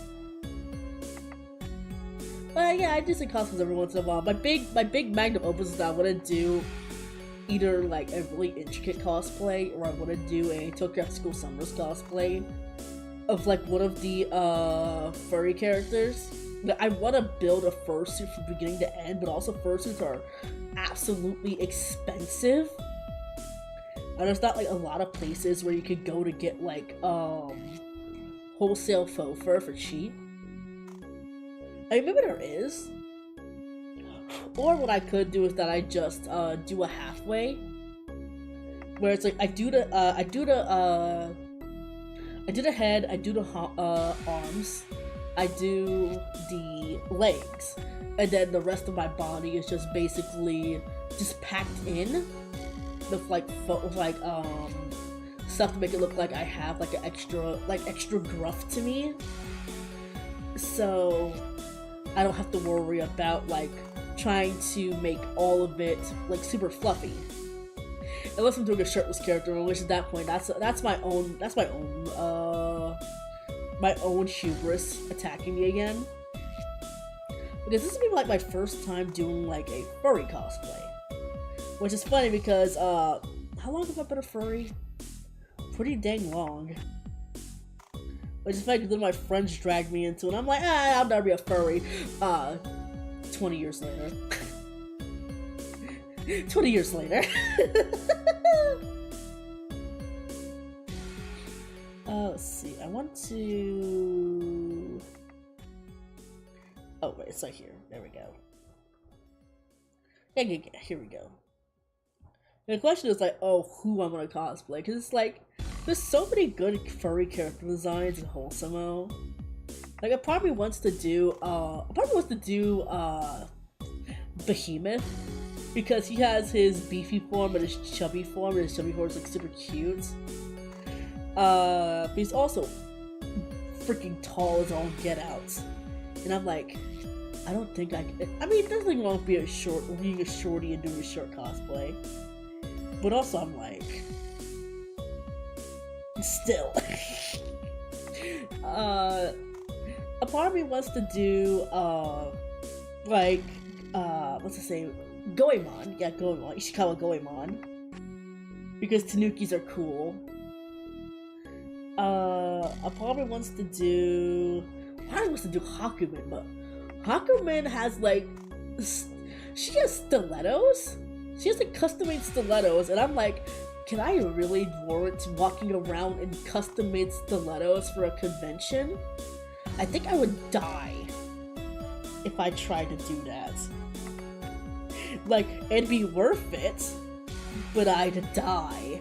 Yeah, I do some cosplays every once in a while. My big magnum opus is that I want to do either like a really intricate cosplay, or I want to do a Tokyo After School Summers cosplay of like one of the furry characters. I want to build a fursuit from beginning to end, but also fursuits are absolutely expensive. And there's not like a lot of places where you could go to get like wholesale faux fur for cheap. I mean, maybe there is. Or what I could do is that I just do a halfway, where it's like I do the head, I do the arms, I do the legs, and then the rest of my body is just basically just packed in with like stuff to make it look like I have like an extra gruff to me, so I don't have to worry about like trying to make all of it like super fluffy. Unless I'm doing a shirtless character, which at that point that's my own hubris attacking me again. Because this is gonna be like my first time doing like a furry cosplay. Which is funny because how long have I been a furry? Pretty dang long. Which is funny because then my friends dragged me into it and I'm like, I'll never be a furry. 20 years later. 20 years later. Let's see, I want to... Oh wait, it's like here. There we go. Yeah, here we go. And the question is like, oh, who I'm gonna cosplay? Because it's like, there's so many good furry character designs in Hosomo. Like, I probably wants to do Behemoth, because he has his beefy form and his chubby form, and his chubby form is like super cute. But he's also freaking tall as all get out, and I'm like, I don't think I mean, there's nothing wrong with being a shorty and doing a short cosplay, but also I'm like, still. A part of me wants to do what's it say, Goemon. Yeah, Goemon. Ishikawa Goemon, because Tanukis are cool. A part of me wants to do Hakumen, but Hakumen has like, she has stilettos. She has like custom-made stilettos, and I'm like, can I really warrant walking around in custom-made stilettos for a convention? I think I would die if I tried to do that. Like, it'd be worth it, but I'd die.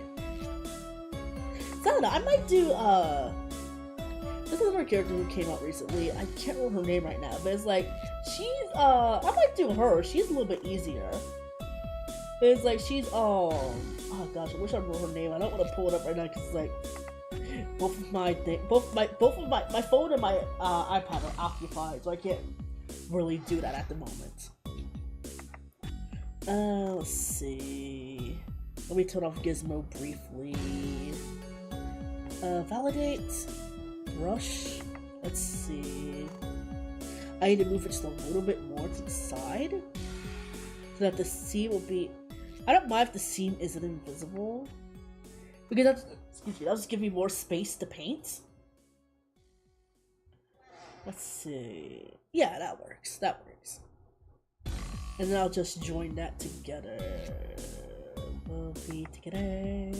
So I don't know, I might do, this is another character who came out recently. I can't remember her name right now, but it's like, She's, I might do her. She's a little bit easier. It's like, she's, oh gosh, I wish I remember her name. I don't want to pull it up right now because it's like, both of my phone and my iPad are occupied, so I can't really do that at the moment. Let's see. Let me turn off Gizmo briefly. Validate. Brush. Let's see. I need to move it just a little bit more to the side so that the seam will be. I don't mind if the seam isn't invisible because that'll just give me more space to paint. Let's see. Yeah, that works. That works. And then I'll just join that together. We'll be together.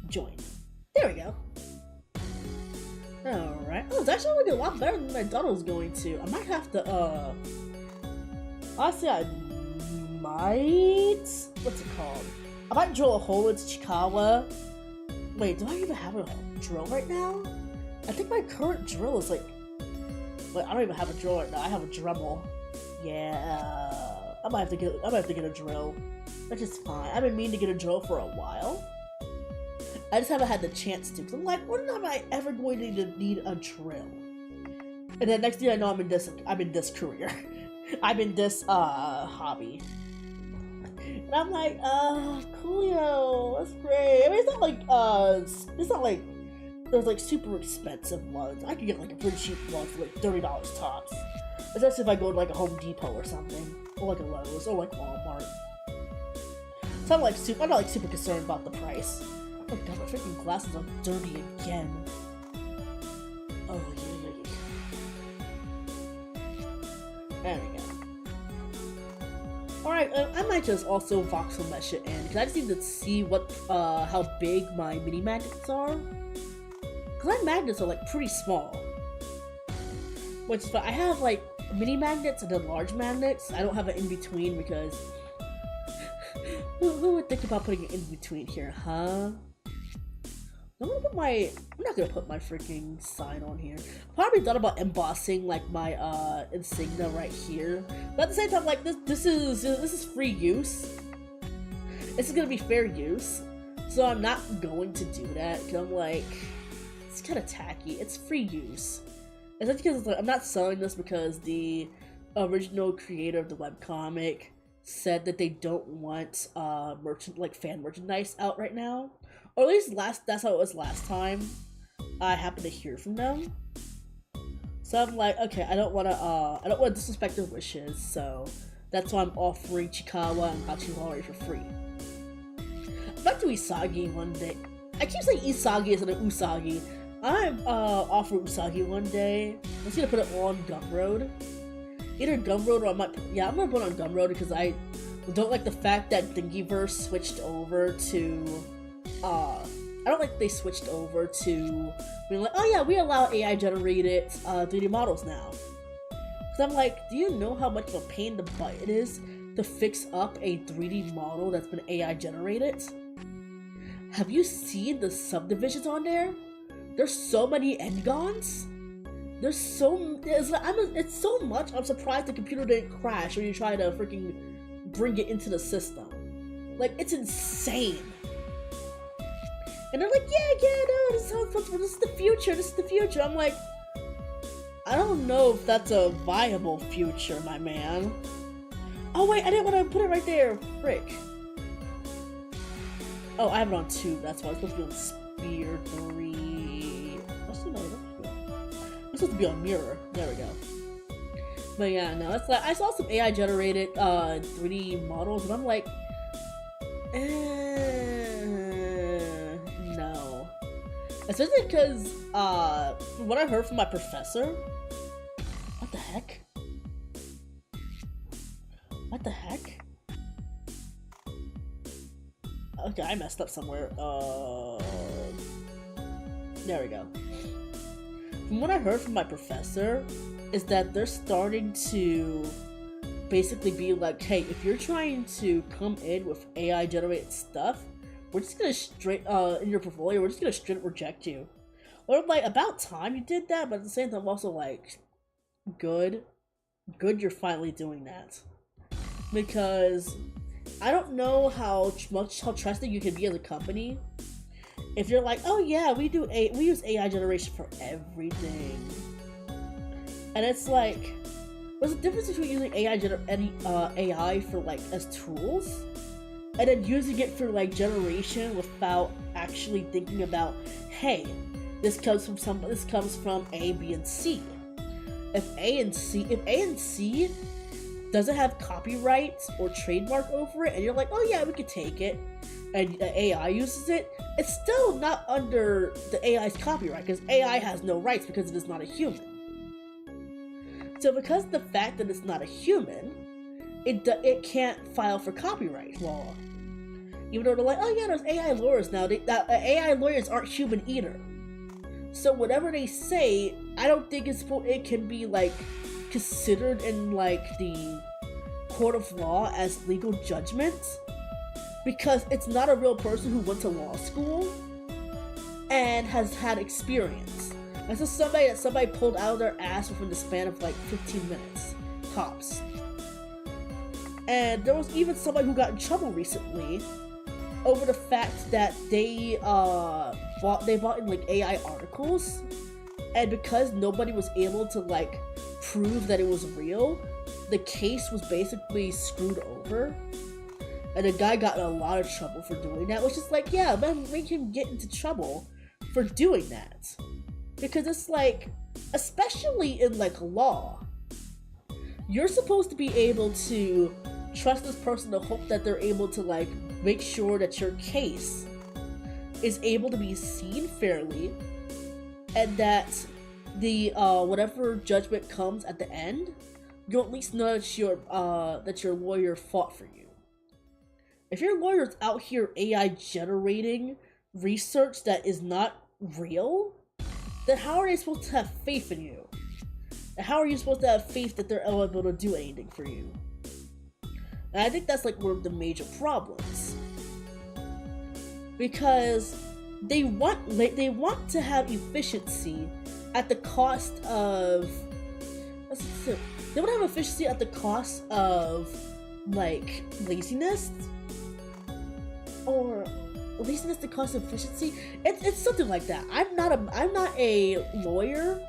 Join. There we go. Alright. Oh, it's actually looking a lot better than I thought it was going to. I might have to, honestly, I might... What's it called? I might drill a hole into Chikawa. Wait, do I even have a drill right now? I think my current drill is like... Wait, I don't even have a drill right now. I have a Dremel. Yeah, I might have to get a drill, which is fine. I've been meaning to get a drill for a while. I just haven't had the chance to. Cause I'm like, when am I ever going to need a drill? And then next thing I know, I'm in this career. I'm in this hobby. And I'm like, coolio, that's great. I mean, it's not like there's like super expensive ones. I could get like a pretty cheap one for like $30 tops. Especially if I go to like a Home Depot or something, or like a Lowe's, or like Walmart. So I'm not like super concerned about the price. Oh god, my freaking glasses are dirty again. Oh yeah. There we go. Alright, I might just also voxel mesh it in, because I just need to see what, how big my mini magnets are. Because my magnets are like pretty small. Which is fine. I have like mini magnets and then large magnets. I don't have an in-between because who would think about putting an in-between here, huh? I'm not gonna put my freaking sign on here. I probably thought about embossing like my insignia right here. But at the same time, like this is free use. This is gonna be fair use. So I'm not going to do that because I'm like, it's kinda tacky. It's free use. It's not because I'm not selling this because the original creator of the webcomic said that they don't want fan merchandise out right now. Or at least that's how it was last time I happened to hear from them. So I'm like, okay, I don't wanna disrespect their wishes, so that's why I'm offering Chikawa and Hachiwari for free. I might do Isagi one day. I keep saying Isagi instead of Usagi. I'm offer Usagi one day. I'm just gonna put it on Gumroad. Either Gumroad or I'm gonna put it on Gumroad because I don't like the fact that Thingiverse switched over to I don't like they switched over to being like, oh yeah, we allow AI generated 3D models now. Cause I'm like, do you know how much of a pain in the butt it is to fix up a 3D model that's been AI generated? Have you seen the subdivisions on there? There's so many endgons. It's so much. I'm surprised the computer didn't crash when you try to freaking bring it into the system. Like, it's insane. And they're like, yeah, no, this is the future. I'm like, I don't know if that's a viable future, my man. Oh wait, I didn't want to put it right there. Frick. Oh, I have it on 2. That's why I was supposed to be on Spear 3. Actually, no, I'm supposed to be on Mirror. There we go. But yeah, no, it's like I saw some AI generated 3D models, and I'm like, no. Especially because from what I heard from my professor. What the heck? What the heck? Okay, I messed up somewhere. There we go. From what I heard from my professor, is that they're starting to basically be like, hey, if you're trying to come in with AI generated stuff, we're just gonna in your portfolio, we're just gonna straight reject you. Or I'm like, about time you did that, but at the same time, I'm also like, good. Good you're finally doing that. Because I don't know how trusting you can be as a company if you're like, oh yeah, we use AI generation for everything. And it's like, what's the difference between using AI for like as tools and then using it for like generation without actually thinking about, hey, this comes from A, B, and C. If A and C doesn't have copyrights or trademark over it, and you're like, oh yeah, we could take it, and the AI uses it, it's still not under the AI's copyright, because AI has no rights because it is not a human. So because of the fact that it's not a human, it can't file for copyright law. Even though they're like, oh yeah, there's AI lawyers now. AI lawyers aren't human either. So whatever they say, I don't think it can be like considered in like the court of law as legal judgment, because it's not a real person who went to law school and has had experience. This is somebody that somebody pulled out of their ass within the span of like 15 minutes, tops. And there was even somebody who got in trouble recently over the fact that they bought in like AI articles, and because nobody was able to like prove that it was real, the case was basically screwed over, and the guy got in a lot of trouble for doing that, which is like, yeah, man, make him get into trouble for doing that, because it's like, especially in like law, you're supposed to be able to trust this person to hope that they're able to like make sure that your case is able to be seen fairly, and that the whatever judgment comes at the end, you at least know that your lawyer fought for you. If your lawyer's out here AI generating research that is not real, then how are they supposed to have faith in you? And how are you supposed to have faith that they're able to do anything for you? And I think that's like one of the major problems, because they want to have efficiency at the cost of, they want to have efficiency at the cost of like laziness, or laziness the cost of efficiency. It's something like that. I'm not a lawyer.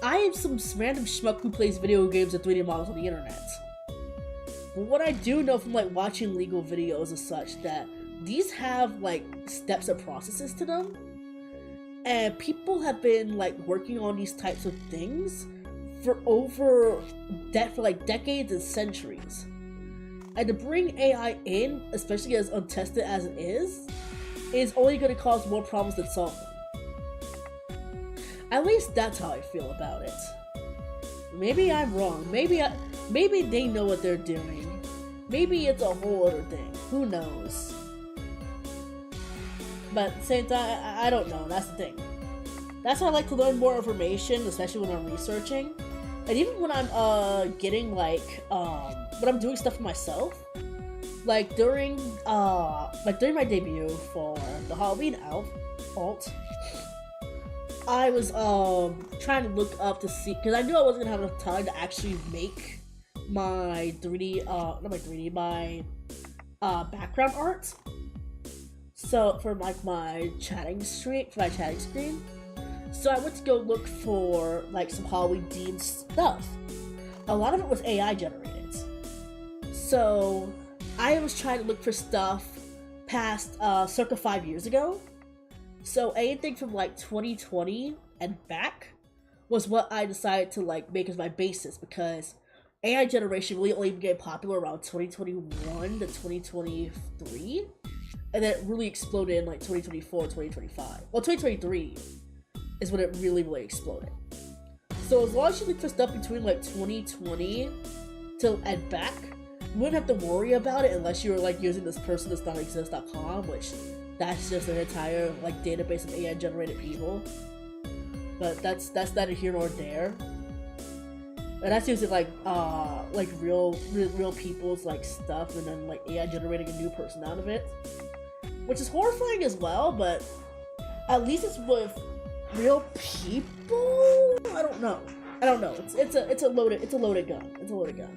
I am some random schmuck who plays video games and 3D models on the internet. But what I do know from like watching legal videos is such that these have like steps and processes to them, and people have been like working on these types of things for like decades and centuries. And to bring AI in, especially as untested as it is only going to cause more problems than solve them. At least that's how I feel about it. Maybe I'm wrong. Maybe they know what they're doing. Maybe it's a whole other thing. Who knows? But at the same time, I don't know. That's the thing. That's why I like to learn more information, especially when I'm researching. And even when I'm getting like when I'm doing stuff for myself. Like during my debut for the Halloween alt, I was trying to look up to see, because I knew I wasn't gonna have enough time to actually make my 3D my background art. So for like my chatting screen, so I went to go look for like some Halloween themed stuff. A lot of it was AI generated. So I was trying to look for stuff past circa 5 years ago. So anything from like 2020 and back was what I decided to like make as my basis, because AI generation really only became popular around 2021 to 2023, and then it really exploded in like 2024, 2025. Well, 2023 is when it really exploded. So as long as you look for stuff between like 2020 till and back, you wouldn't have to worry about it unless you were like using this person.exist.com, which that's just an entire like database of AI generated people. But that's neither here nor there. And that's using like real people's like stuff, and then like AI generating a new person out of it, which is horrifying as well. But at least it's with real people. I don't know. I don't know. It's a loaded gun. It's a loaded gun.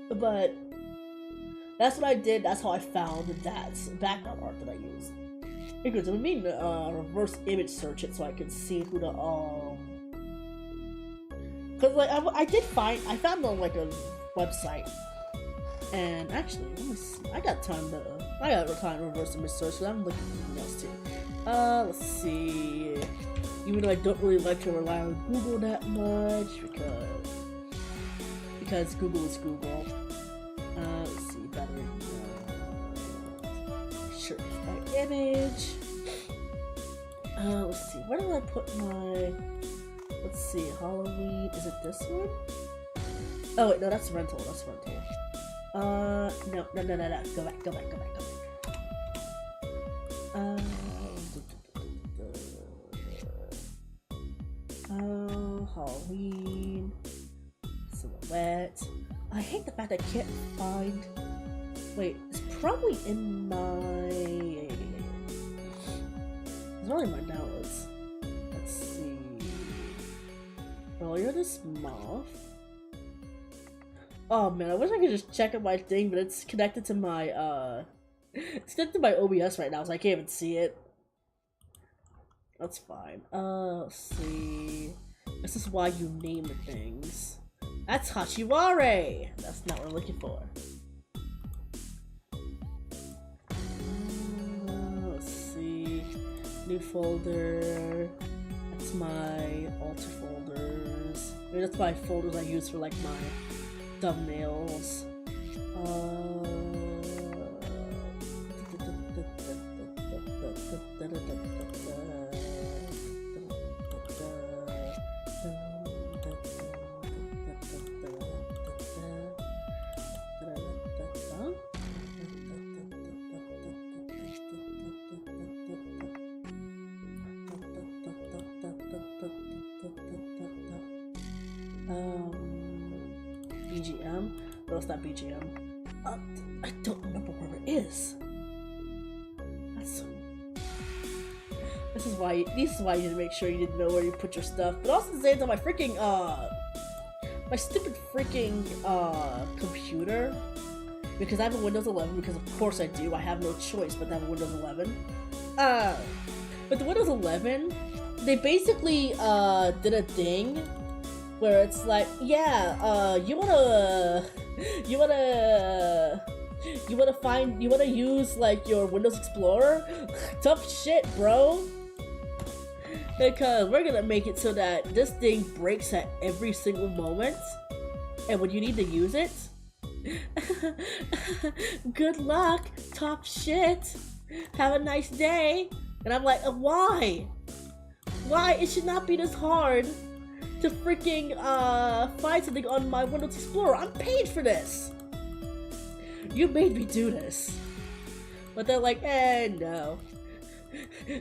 But that's what I did. That's how I found that background art that I used. Because I mean, reverse image search it so I could see who the Cause like I found on like a website, and actually, let me see. I got time to reverse image search. So I'm looking for something else too. Let's see. Even though I don't really like to rely on Google that much because Google is Google. Let's see, battery. Search by image. Let's see. Where did I put my? Let's see. Halloween. Is it this one? Oh wait, no, that's rental. That's rental. No. Go back. Halloween. Silhouette. I hate the fact I can't find. Wait, it's probably in my. It's probably in my downloads. Let's see. Earlier this month. Oh man, I wish I could just check out my thing, but it's connected to my it's connected to my OBS right now, so I can't even see it. That's fine. Let's see. This is why you name the things. That's Hachiware! That's not what I'm looking for. Let's see. New folder. That's my alter folders. I mean, that's my folders I use for like my thumbnails. BGM? No, it's not BGM. I don't remember where it is. That's so... This is why you need to make sure you didn't know where you put your stuff. But also at the same time, my freaking, my stupid freaking, computer. Because I have a Windows 11, because of course I do. I have no choice but to have a Windows 11. But the Windows 11, they basically, did a thing where it's like, yeah, you wanna use like your Windows Explorer? Tough shit, bro. Because we're gonna make it so that this thing breaks at every single moment, and when you need to use it, good luck, tough shit, have a nice day. And I'm like, why? Why? It should not be this hard to freaking find something on my Windows Explorer. I'm paid for this. You made me do this. But they're like, no.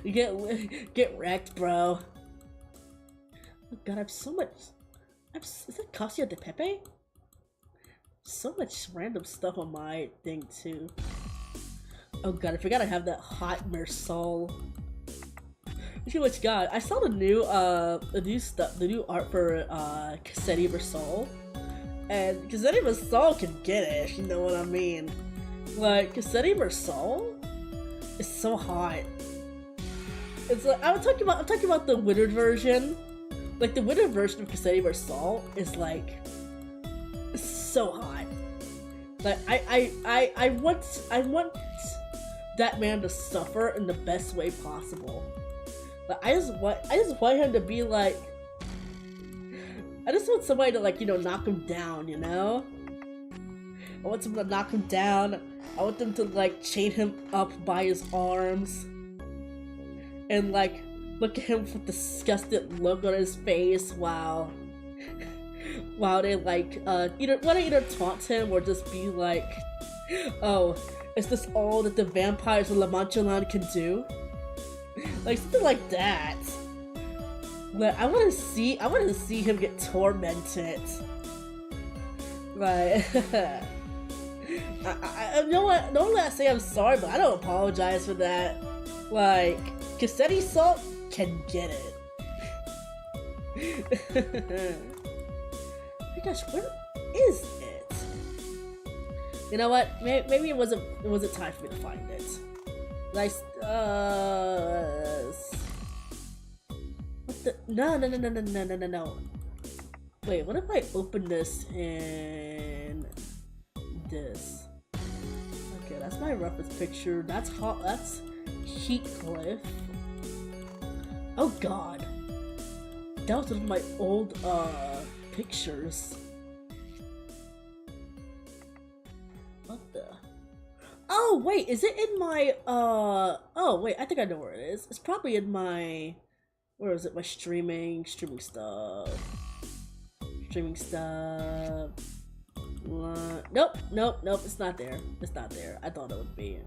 You get wrecked, bro. Oh god, I have so much. Is that Casio de Pepe? So much random stuff on my thing too. Oh god, I forgot I have that hot Mersol. Actually, which god, I saw the new art for Cassetti Mersol. And Cassetti Mersol can get it, if you know what I mean. Like, Cassetti Mersol is so hot. It's like, I'm talking about the wintered version. Like, the wintered version of Cassetti Mersol is like, it's so hot. Like, I want that man to suffer in the best way possible. Like, I just want him to be like, I just want somebody to, like, you know, knock him down, you know? I want someone to knock him down. I want them to, like, chain him up by his arms. And, like, look at him with a disgusted look on his face while they, like, either taunt him or just be like, oh, is this all that the vampires of La Mancha Land can do? Like, something like that. But I want to see him get tormented. Like, I know what? Don't let say I'm sorry, but I don't apologize for that. Like, Cassetti Salt can get it. my gosh, where is it? You know what? Maybe it wasn't time for me to find it. Nice. What the? No. Wait, what if I open this in this? Okay, that's my reference picture. That's hot. That's Heathcliff. Oh God, that was one of my old pictures. What the? Oh wait, is it in my oh wait, I think I know where it is. It's probably in my, where is it? My streaming stuff. Nope, it's not there. It's not there. I thought it would be.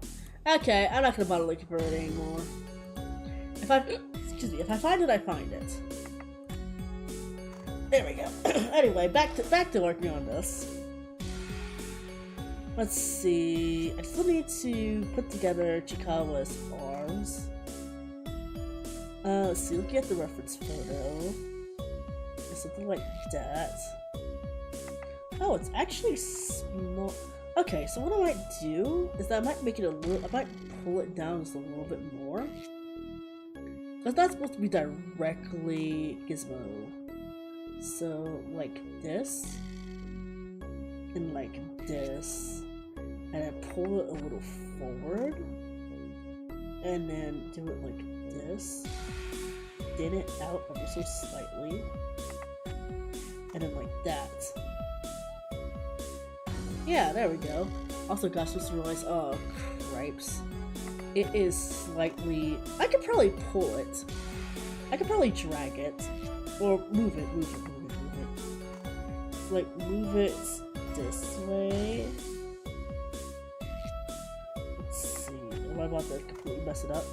Okay, I'm not gonna bother looking for it anymore. If I find it, I find it. There we go. Anyway, back to working on this. Let's see. I still need to put together Chikawa's arms. Let's see. Looking at the reference photo, it's something like that. Oh, it's actually small. Okay, so what I might do is that I might make it a little. I might pull it down just a little bit more. Because that's supposed to be directly Gizmo. So, like this. And like this. And then pull it a little forward. And then do it like this. Thin it out ever so slightly. And then like that. Yeah, there we go. Also, gosh, just realized, oh, cripes. It is slightly... I could probably pull it. I could probably drag it. Or move it. Like, move it this way. Let's see. Am I about to completely mess it up?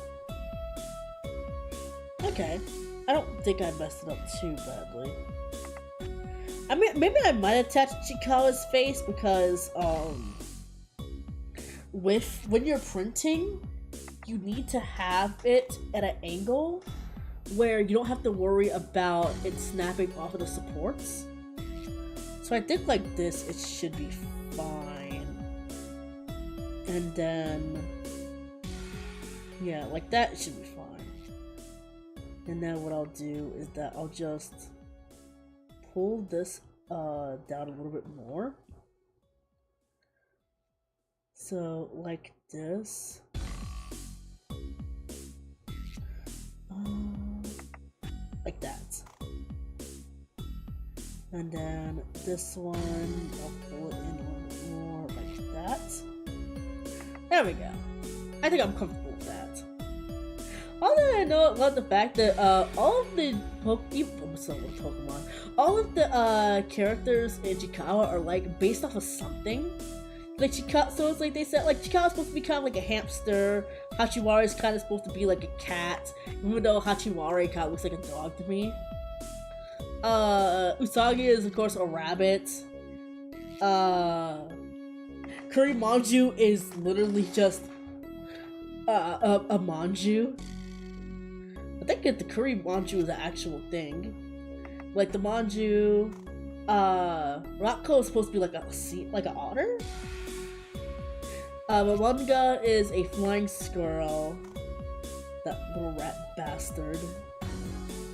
Okay. I don't think I messed it up too badly. I mean, maybe I might attach Chikawa's face because, when you're printing, you need to have it at an angle where you don't have to worry about it snapping off of the supports. So I think like this, it should be fine. And then, yeah, like that should be fine. And then what I'll do is that I'll just pull this down a little bit more. So like this. Like that. And then this one, I'll pull it in a little bit more like that. There we go. I think I'm comfortable with that. Although I know about the fact that all of the Pokemon, all of the characters in Chikawa are like based off of something. Like Chikawa, so it's like they said like Chikawa's supposed to be kind of like a hamster. Hachiwara is kind of supposed to be like a cat, even though Hachiwara kind of looks like a dog to me. Usagi is of course a rabbit. Kurimanju is literally just a manju. I think that the Kurimanju is the actual thing. Like the manju, Rocco is supposed to be like an otter. Malunga is a flying squirrel. That little rat bastard.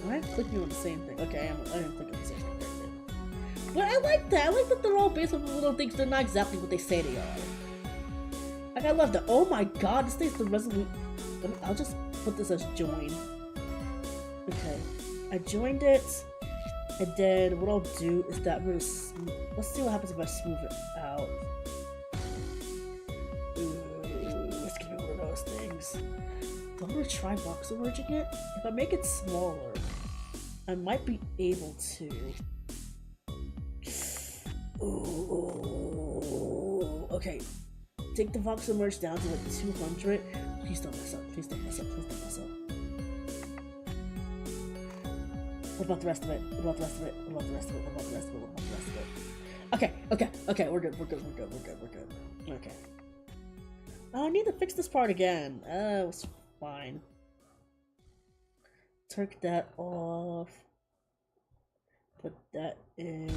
Am I clicking on the same thing? Okay, I am clicking on the same thing. But I like that. I like that they're all based on the little things. They're not exactly what they say they are. Like, I love that. Oh my god, this thing's the resolute. I'll just put this as join. Okay. I joined it. And then what I'll do is that we're gonna let's see what happens if I smooth it out. It's gonna be one of those things. I'm gonna try voxel merging it. If I make it smaller, I might be able to. Ooh, okay. Take the voxel merge down to like 200. Please don't mess up. Please don't mess up. Please don't mess up. What about the rest of it? What about the rest of it? What about the rest of it? What about the rest of it? What about the rest of it? Okay, we're good. Okay. Oh, I need to fix this part again. It's fine. Turk that off. put that in.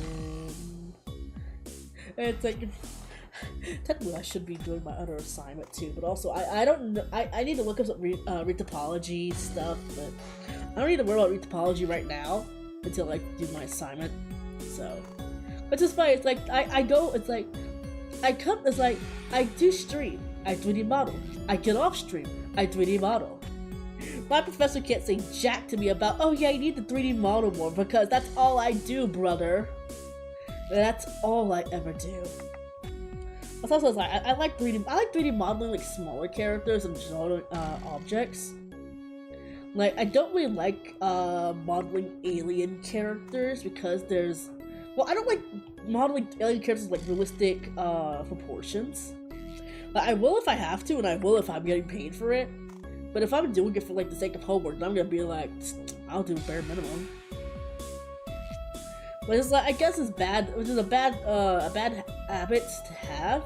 And it's like, technically I should be doing my other assignment too, but also I don't know, I need to look up some retopology stuff, but I don't need to worry about retopology right now until I do my assignment. So, which is fine. It's like I go. It's like I come. It's like I do stream. I 3D model. I get off stream. I 3D model. My professor can't say jack to me about, oh yeah, you need to 3D model more, because that's all I do, brother. That's all I ever do. It's also like I like 3D. I like 3D modeling like smaller characters and smaller objects. Like I don't really like modeling alien characters because there's, well, I don't like modeling alien characters like realistic proportions. Like, I will if I have to, and I will if I'm getting paid for it. But if I'm doing it for like the sake of homework, then I'm gonna be like, I'll do bare minimum. But it's like, I guess it's bad, which is a bad habit to have,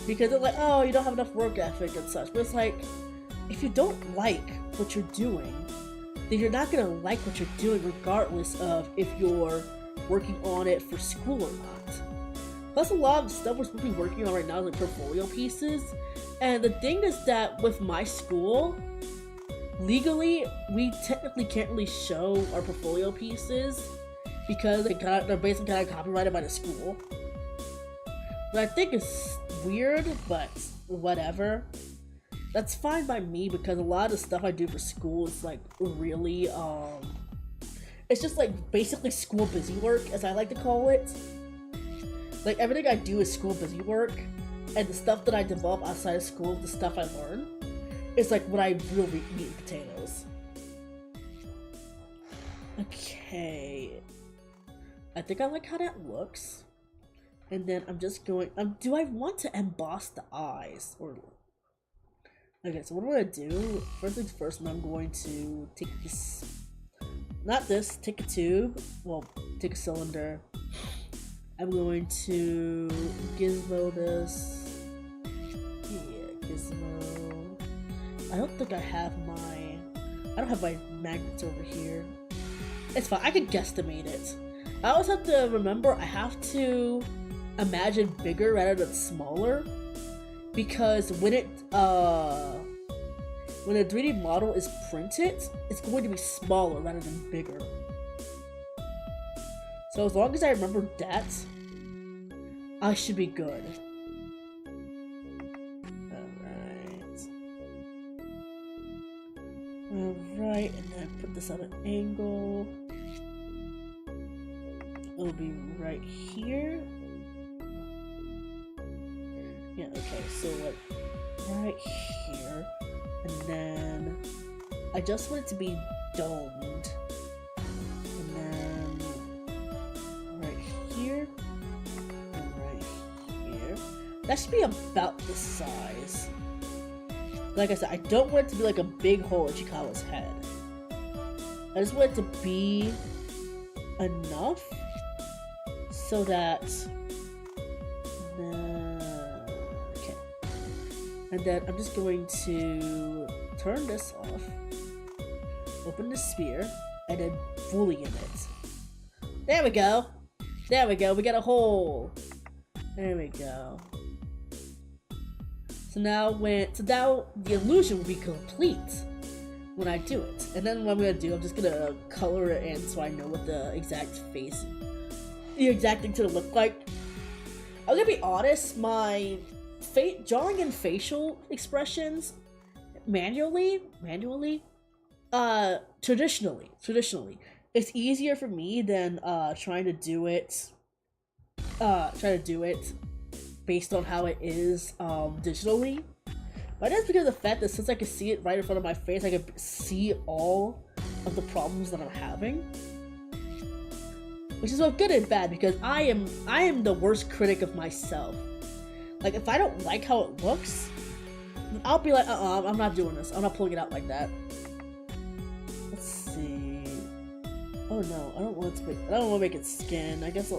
because it's like, oh, you don't have enough work ethic and such. But it's like, if you don't like what you're doing, then you're not gonna like what you're doing, regardless of if you're working on it for school or not. Plus, a lot of stuff we're supposed to be working on right now is like portfolio pieces. And the thing is that with my school, legally, we technically can't really show our portfolio pieces because they're basically kind of copyrighted by the school. But I think it's weird, but whatever. That's fine by me because a lot of the stuff I do for school is like really, it's just like basically school busy work, as I like to call it. Like everything I do is school busy work. And the stuff that I develop outside of school, the stuff I learn, is like what I really meat and potatoes. Okay. I think I like how that looks. And then I'm just going, do I want to emboss the eyes? Or okay, so what I'm gonna do, first things first, I'm going to take this, take a tube, well, take a cylinder. I'm going to gizmo this. Yeah, gizmo. I don't think I have my magnets over here. It's fine, I can guesstimate it. I always have to remember I have to imagine bigger rather than smaller, because when a 3D model is printed, it's going to be smaller rather than bigger. So as long as I remember that, I should be good. Alright, and then put this on an angle. It'll be right here. Yeah, okay, so like right here. And then I just want it to be domed. And then right here. And right here. That should be about this size. Like I said, I don't want it to be like a big hole in Chikawa's head. I just want it to be enough so that okay. And then I'm just going to turn this off, open the sphere, and then boolean it. There we go. There we go. We got a hole. There we go. So now the illusion will be complete when I do it. And then what I'm gonna do, I'm just gonna color it in so I know what the exact thing to look like. I'm gonna be honest, my drawing in facial expressions manually, traditionally, it's easier for me than trying to do it based on how it is digitally. But that's because of the fact that since I can see it right in front of my face, I can see all of the problems that I'm having. Which is both good and bad, because I am the worst critic of myself. Like, if I don't like how it looks, I'll be like, I'm not doing this. I'm not pulling it out like that. Let's see. Oh no, I don't want to make it skin. I guess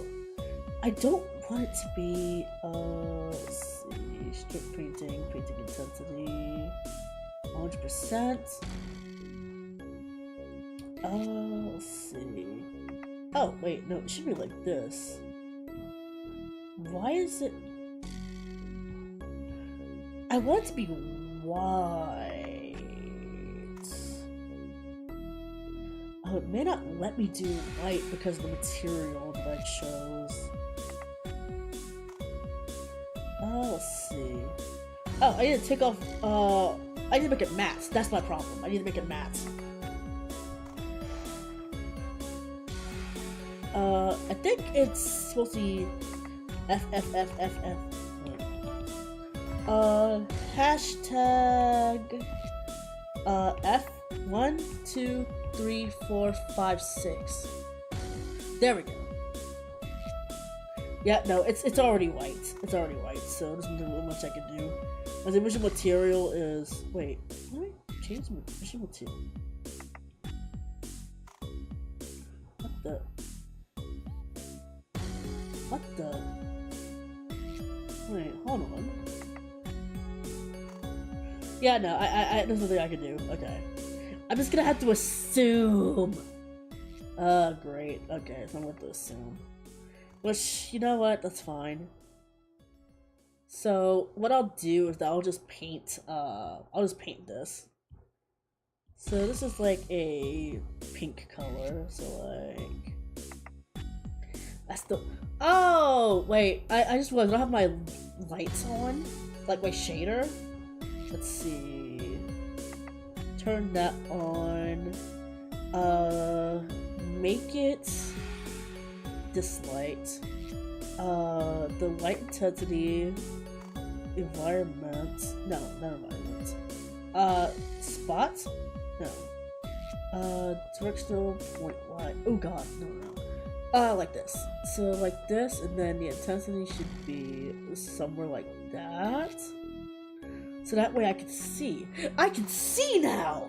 I don't want it to be, let's see, strip painting intensity, 100%. Let's see. Oh, wait, no, it should be like this. Why is it... I want it to be white. Oh, it may not let me do white because of the material that I chose. Let's see. Oh, I need to take off, I need to make it matte. That's my problem. I need to make it matte. I think it's supposed to be FFFFF. Hashtag, F1, 2, 3, 4, 5, 6. There we go. Yeah, no, it's already white. It's already white, so there's not much I can do. As the original material is... Wait, let me change the original material. What the... What the... Wait, hold on. Yeah, no, there's nothing I can do. Okay. I'm just gonna have to assume. Great. Okay, so I'm going to assume. Which, you know what? That's fine. So, what I'll do is that I'll just paint this. So this is like a pink color, so like... That's the... Oh! Wait, I just realized I don't have my lights on. Like my shader. Let's see... Turn that on. Make it... this light. The light intensity... Environment... No, not environment. Spot? No. Directional point light. Oh god, no. Like this. So like this, and then the intensity should be somewhere like that. So that way I can see. I can see now!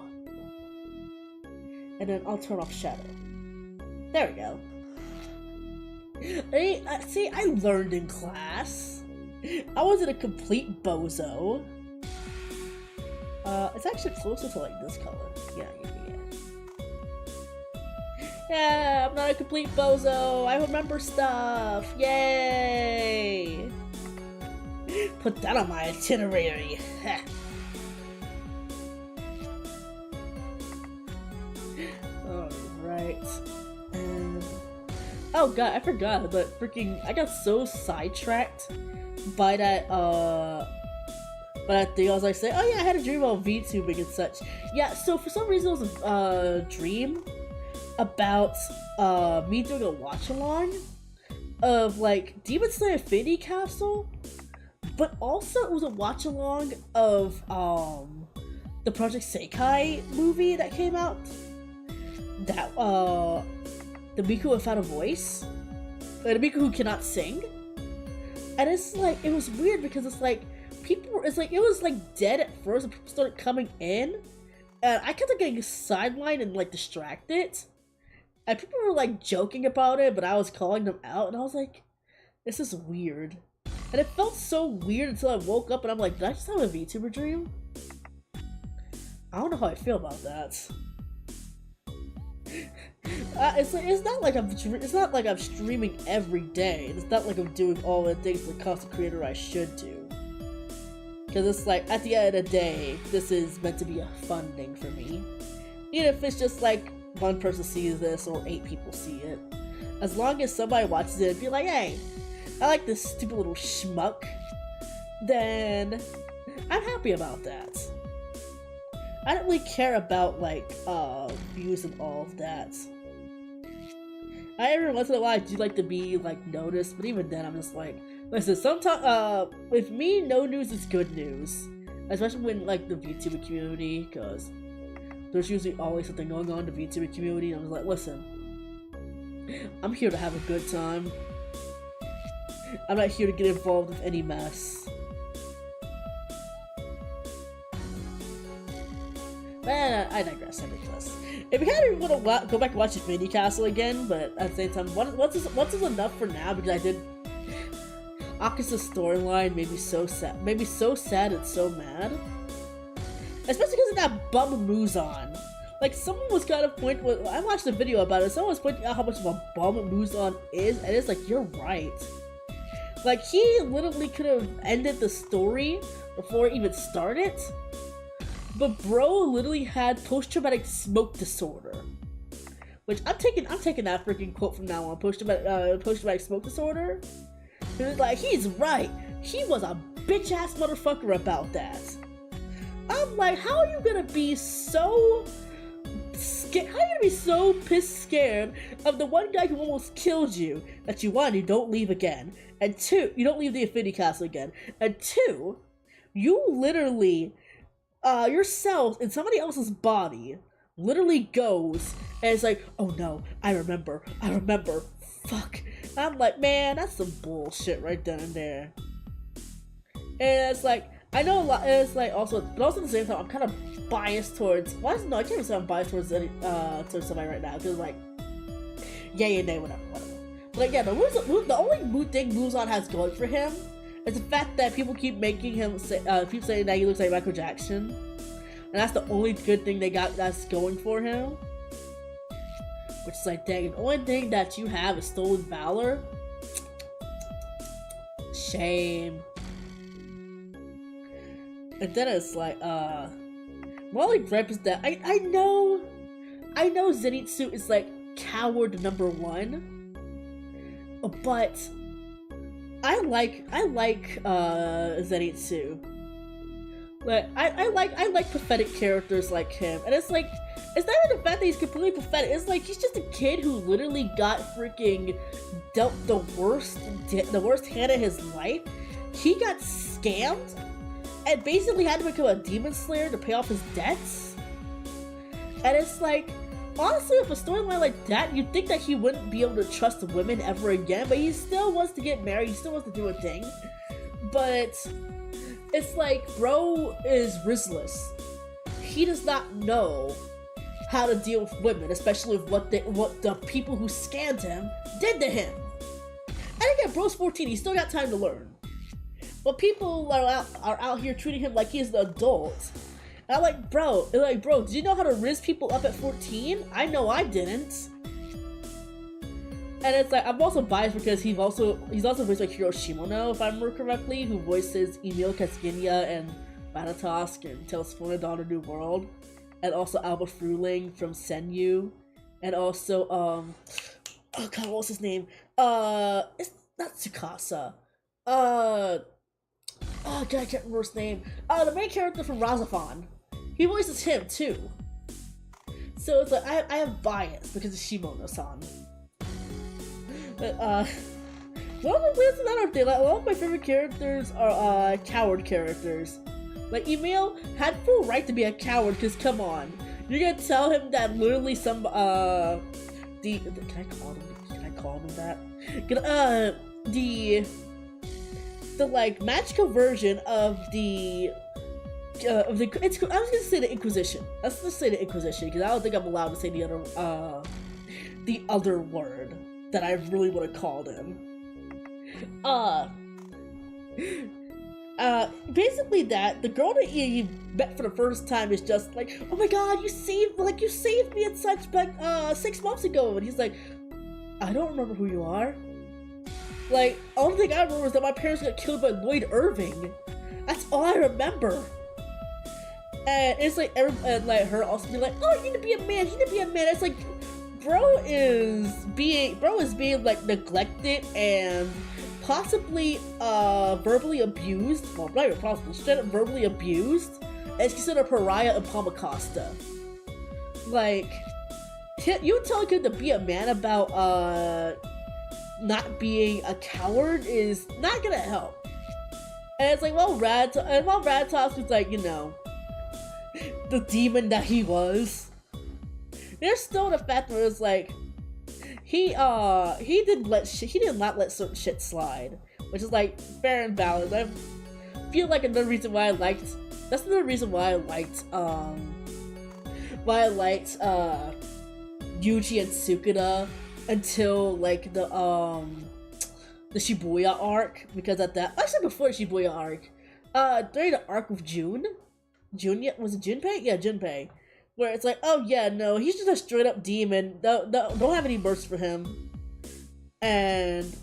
And then I'll turn off shadow. There we go. See, I learned in class. I wasn't a complete bozo. It's actually closer to like this color. Yeah. Yeah, I'm not a complete bozo. I remember stuff. Yay! Put that on my itinerary. Alright. Oh god, I forgot, but freaking, I got so sidetracked by that thing. I was like saying, oh yeah, I had a dream about VTubing and such. Yeah, so for some reason it was a dream about me doing a watch-along of like Demon Slayer Infinity Castle, but also it was a watch-along of the Project Sekai movie that came out. That the Miku without a voice, like the Miku who cannot sing, and it's like it was weird because it's like people, it's like it was like dead at first, and people started coming in, and I kept like getting sidelined and like distracted, and people were like joking about it, but I was calling them out, and I was like, this is weird, and it felt so weird until I woke up, and I'm like, did I just have a VTuber dream? I don't know how I feel about that. It's not like I'm streaming every day. It's not like I'm doing all the things the content creator I should do. Because it's like, at the end of the day, this is meant to be a fun thing for me. Even if it's just like one person sees this or 8 people see it. As long as somebody watches it and be like, hey, I like this stupid little schmuck, then I'm happy about that. I don't really care about like views and all of that. Every once in a while I do like to be like noticed, but even then I'm just like, listen, sometimes with me, no news is good news, especially when like the VTuber community, because there's usually always something going on in the VTuber community. And I'm just like, listen, I'm here to have a good time. I'm not here to get involved with any mess. But I digress. If you kind of want to go back and watch Infinity Castle again, but at the same time, once is enough for now, because I did. Akasa's storyline made me so sad. Made me so sad and so mad. Especially because of that bum Muzan. Like, someone was kind of pointing, I watched a video about it, someone was pointing out how much of a bum Wozwald is, and it's like, you're right. Like, he literally could have ended the story before it even started, but bro literally had post-traumatic smoke disorder. Which, I'm taking that freaking quote from now on, post-traumatic smoke disorder. It's like, he's right, he was a bitch-ass motherfucker about that. I'm like, how are you gonna be so scared? How are you gonna be so pissed scared of the one guy who almost killed you that you, one, you don't leave again, and two, you don't leave the Infinity Castle again, and two, you literally, yourself in somebody else's body literally goes and it's like, oh no, I remember, fuck. I'm like, man, that's some bullshit right then and there. And it's like, I know a lot, it's like also, but also at the same time, I'm kind of biased towards, well, no, I can't even say I'm biased towards somebody right now, because like, yay and nay, whatever. But like, yeah, the only thing Wozwald has going for him is the fact that people keep making him say, keep saying that he looks like Michael Jackson. And that's the only good thing they got that's going for him. Which is like, dang, the only thing that you have is stolen valor. Shame. And then it's like, my only gripe is that I know Zenitsu is like coward #1, but I like Zenitsu. Like I like pathetic characters like him, and it's like, it's not even the fact that he's completely pathetic. It's like he's just a kid who literally got freaking dealt the worst hand of his life. He got scammed and basically had to become a demon slayer to pay off his debts. And it's like, honestly, with a storyline like that, you'd think that he wouldn't be able to trust women ever again, but he still wants to get married, he still wants to do a thing. But it's like, bro is riskless. He does not know how to deal with women, especially with what the people who scammed him did to him. And again, bro's 14, he's still got time to learn. But people are out here treating him like he's an adult. And I'm like, bro, did you know how to riz people up at 14? I know I didn't. And it's like, I'm also biased because he's also voiced by Hiro Shimono, if I remember correctly, who voices Emil Katsugaya and Vanatosk and Telesphona Dawn of New World. And also Alba Fruling from Senyu. And also, oh god, what's his name? It's not Tsukasa. Oh god, I can't remember his name. The main character from Razafon. He voices him too. So it's like, I have bias because of Shimono-san. There's another thing, like, a lot of my favorite characters are, coward characters. Like, Emil had full right to be a coward, cause come on. You're gonna tell him that literally some, can I call him that? The like magical version of I was gonna say the Inquisition. Let's just say the Inquisition, because I don't think I'm allowed to say the other word that I really would have called him. Basically that the girl that you met for the first time is just like, oh my god, you saved me and such, but 6 months ago, and he's like, I don't remember who you are. Like, only thing I remember is that my parents got killed by Lloyd Irving. That's all I remember. And it's like, and like her also be like, oh, you need to be a man, It's like, bro is being like neglected and possibly verbally abused. Well, not even possibly, straight up verbally abused. And it's considered a pariah in Palmacosta. Like, you telling him to be a man about not being a coward is not gonna help. And it's like, well, Radtosk was like, you know, the demon that he was. There's still the fact that it was like, he did not let certain shit slide, which is like fair and valid. I feel like another reason why I liked Yuji and Sukuna until like the Shibuya arc, because at that, actually before the Shibuya arc, during the arc with was it Junpei? Yeah, Junpei. where it's like, oh yeah, no, he's just a straight up demon. Don't have any mercy for him. And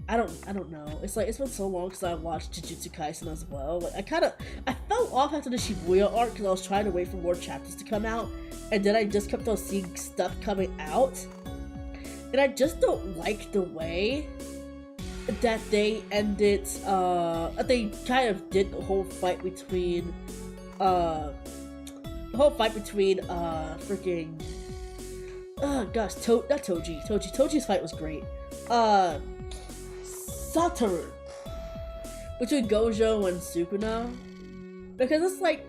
I don't know. It's like, it's been so long since I watched Jujutsu Kaisen as well. Like, I fell off after the Shibuya arc because I was trying to wait for more chapters to come out, and then I just kept on seeing stuff coming out, and I just don't like the way that they ended. They kind of did the whole fight between, freaking, oh gosh, not Toji. Toji's fight was great. Satoru between Gojo and Sukuna, because it's like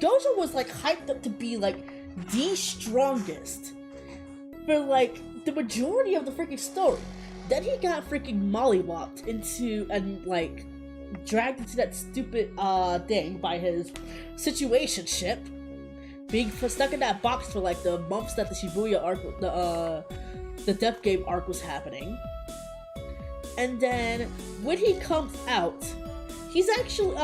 Gojo was like hyped up to be like the strongest for like the majority of the freaking story. Then he got freaking mollywopped into and like dragged into that stupid thing by his situationship, being stuck in that box for like the months that the Shibuya arc, the Death Game arc was happening. And then when he comes out, he's actually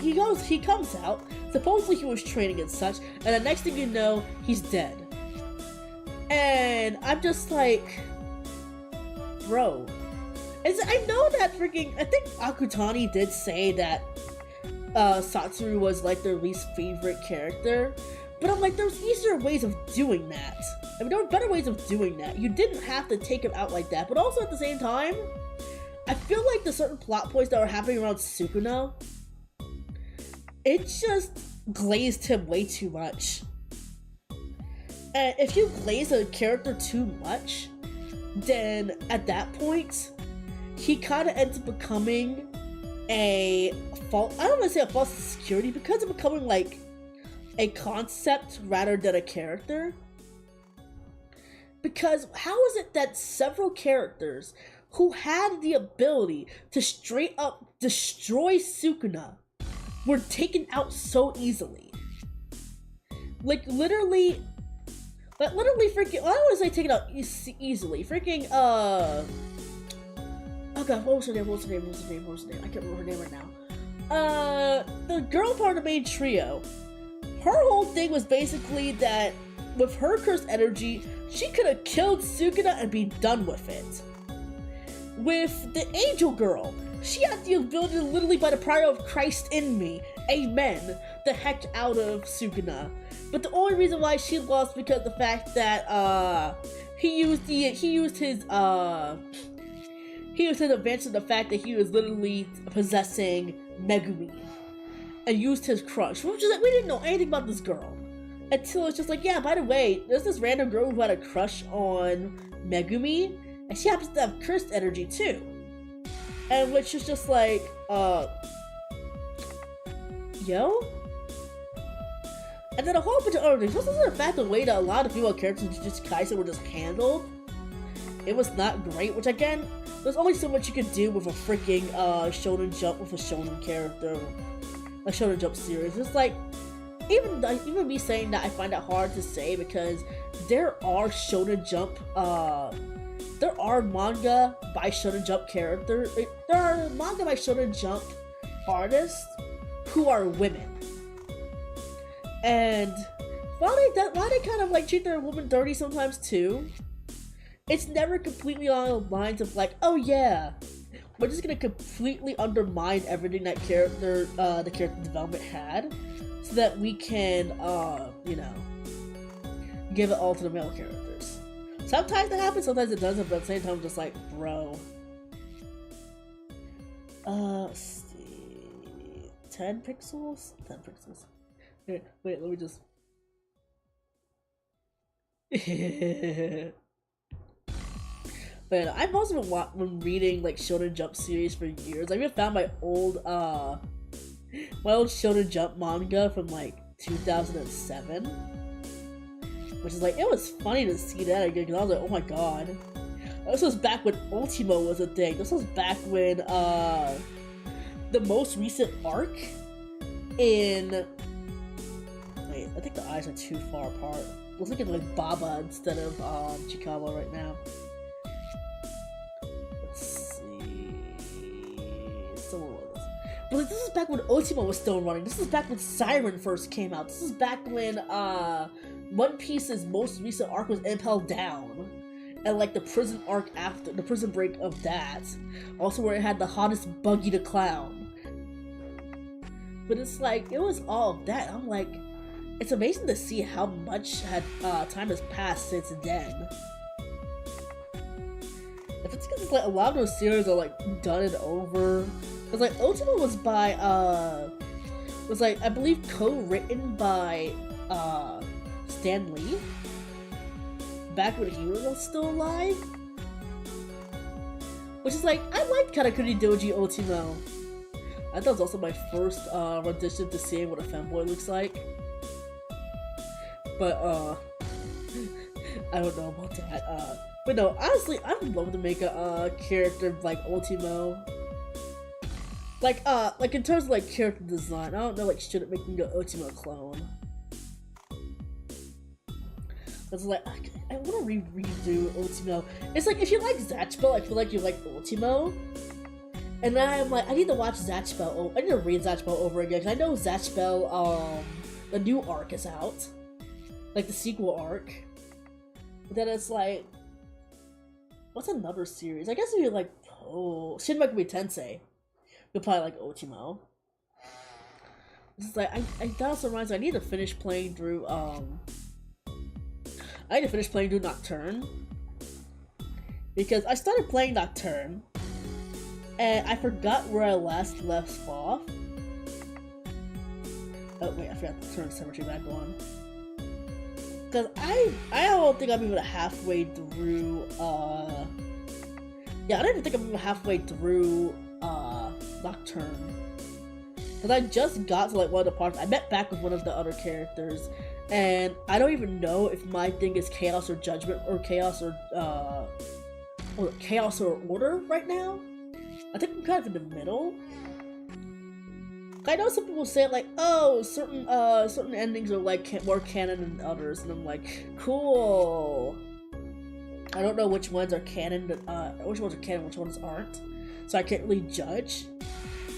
he comes out. Supposedly he was training and such, and the next thing you know, he's dead. And I'm just like, bro. I know that freaking, I think Akutani did say that Satoru was like their least favorite character, but I'm like, there's easier ways of doing that. I mean, there were better ways of doing that. You didn't have to take him out like that, but also at the same time, I feel like the certain plot points that were happening around Sukuna, it just glazed him way too much. And if you glaze a character too much, then at that point, he kind of ends up becoming I don't want to say a false security, because of becoming like a concept rather than a character. Because how is it that several characters who had the ability to straight up destroy Sukuna were taken out so easily? Like literally freaking, I don't want to say taken out easily. Freaking, oh god, what was her name? I can't remember her name right now. The girl part of the main trio, her whole thing was basically that with her cursed energy, she could have killed Sukuna and be done with it. With the angel girl, she had the ability to literally, by the power of Christ in me, amen, the heck out of Sukuna. But the only reason why she lost because of the fact that he used his advantage of the fact that he was literally possessing Megumi, and used his crush, which is like, we didn't know anything about this girl until it's just like, yeah, by the way, there's this random girl who had a crush on Megumi, and she happens to have cursed energy too. And which is just like, yo? And then a whole bunch of other things. This is the fact the way that a lot of female characters in Jujutsu Kaisen were just handled. It was not great, which again, there's only so much you can do with a freaking Shonen Jump with a Shonen character, a Shonen Jump series. It's like, even me saying that, I find that hard to say, because there are Shonen Jump, there are manga by Shonen Jump characters, there are manga by Shonen Jump artists who are women. And while they kind of like treat their women dirty sometimes too, it's never completely on the lines of like, oh yeah, we're just gonna completely undermine everything that character, the character development had, so that we can, you know, give it all to the male characters. Sometimes that happens, sometimes it doesn't, but at the same time, I'm just like, bro. Let's see, 10 pixels? 10 pixels. Wait, let me just... But I've also been reading like Shonen Jump series for years. I even found my old Shonen Jump manga from like 2007, which is like, it was funny to see that again, because I was like, oh my god. This was back when Ultimo was a thing. This was back when the most recent arc in... Wait, I think the eyes are too far apart. I was looking like Baba instead of Chikawa right now. Let's see. But like, this is back when Ultimo was still running. This is back when Siren first came out. This is back when One Piece's most recent arc was Impel Down. And like the prison arc after, the prison break of that. Also where it had the hottest Buggy the Clown. But it's like, it was all of that. I'm like, it's amazing to see how much time has passed since then. If it's because like a lot of those series are like done and over. Cause like Ultima was by I believe co-written by Stan Lee. Back when he was still alive. Which is like, I liked Karakuri Doji Ultimo. I thought it was also my first rendition to seeing what a femboy looks like. But I don't know about that. But no, honestly, I would love to make a character like Ultimo. Like in terms of like character design, I don't know, like should it make me an Ultimo clone? It's like I want to redo Ultimo. It's like if you like Zatchbell, I feel like you like Ultimo. And then I'm like, I need to watch Zatchbell. I need to read Zatchbell over again because I know Zatchbell. The new arc is out, like the sequel arc. But then it's like, what's another series? I guess if you like Shin Megami Tensei, you'll probably like Ultimo. It's like that also reminds me, I need to finish playing through Nocturne. Because I started playing Nocturne and I forgot where I last left off. Oh wait, I forgot to turn Cemetery back on. Cause I don't think I'm even halfway through yeah, I don't even think I'm even halfway through Nocturne. Cause I just got to like one of the parts. I met back with one of the other characters, and I don't even know if my thing is chaos or judgment or chaos or order right now. I think I'm kind of in the middle. I know some people say like, oh, certain endings are like more canon than others, and I'm like, cool. I don't know which ones are canon, which ones are canon, which ones aren't, so I can't really judge.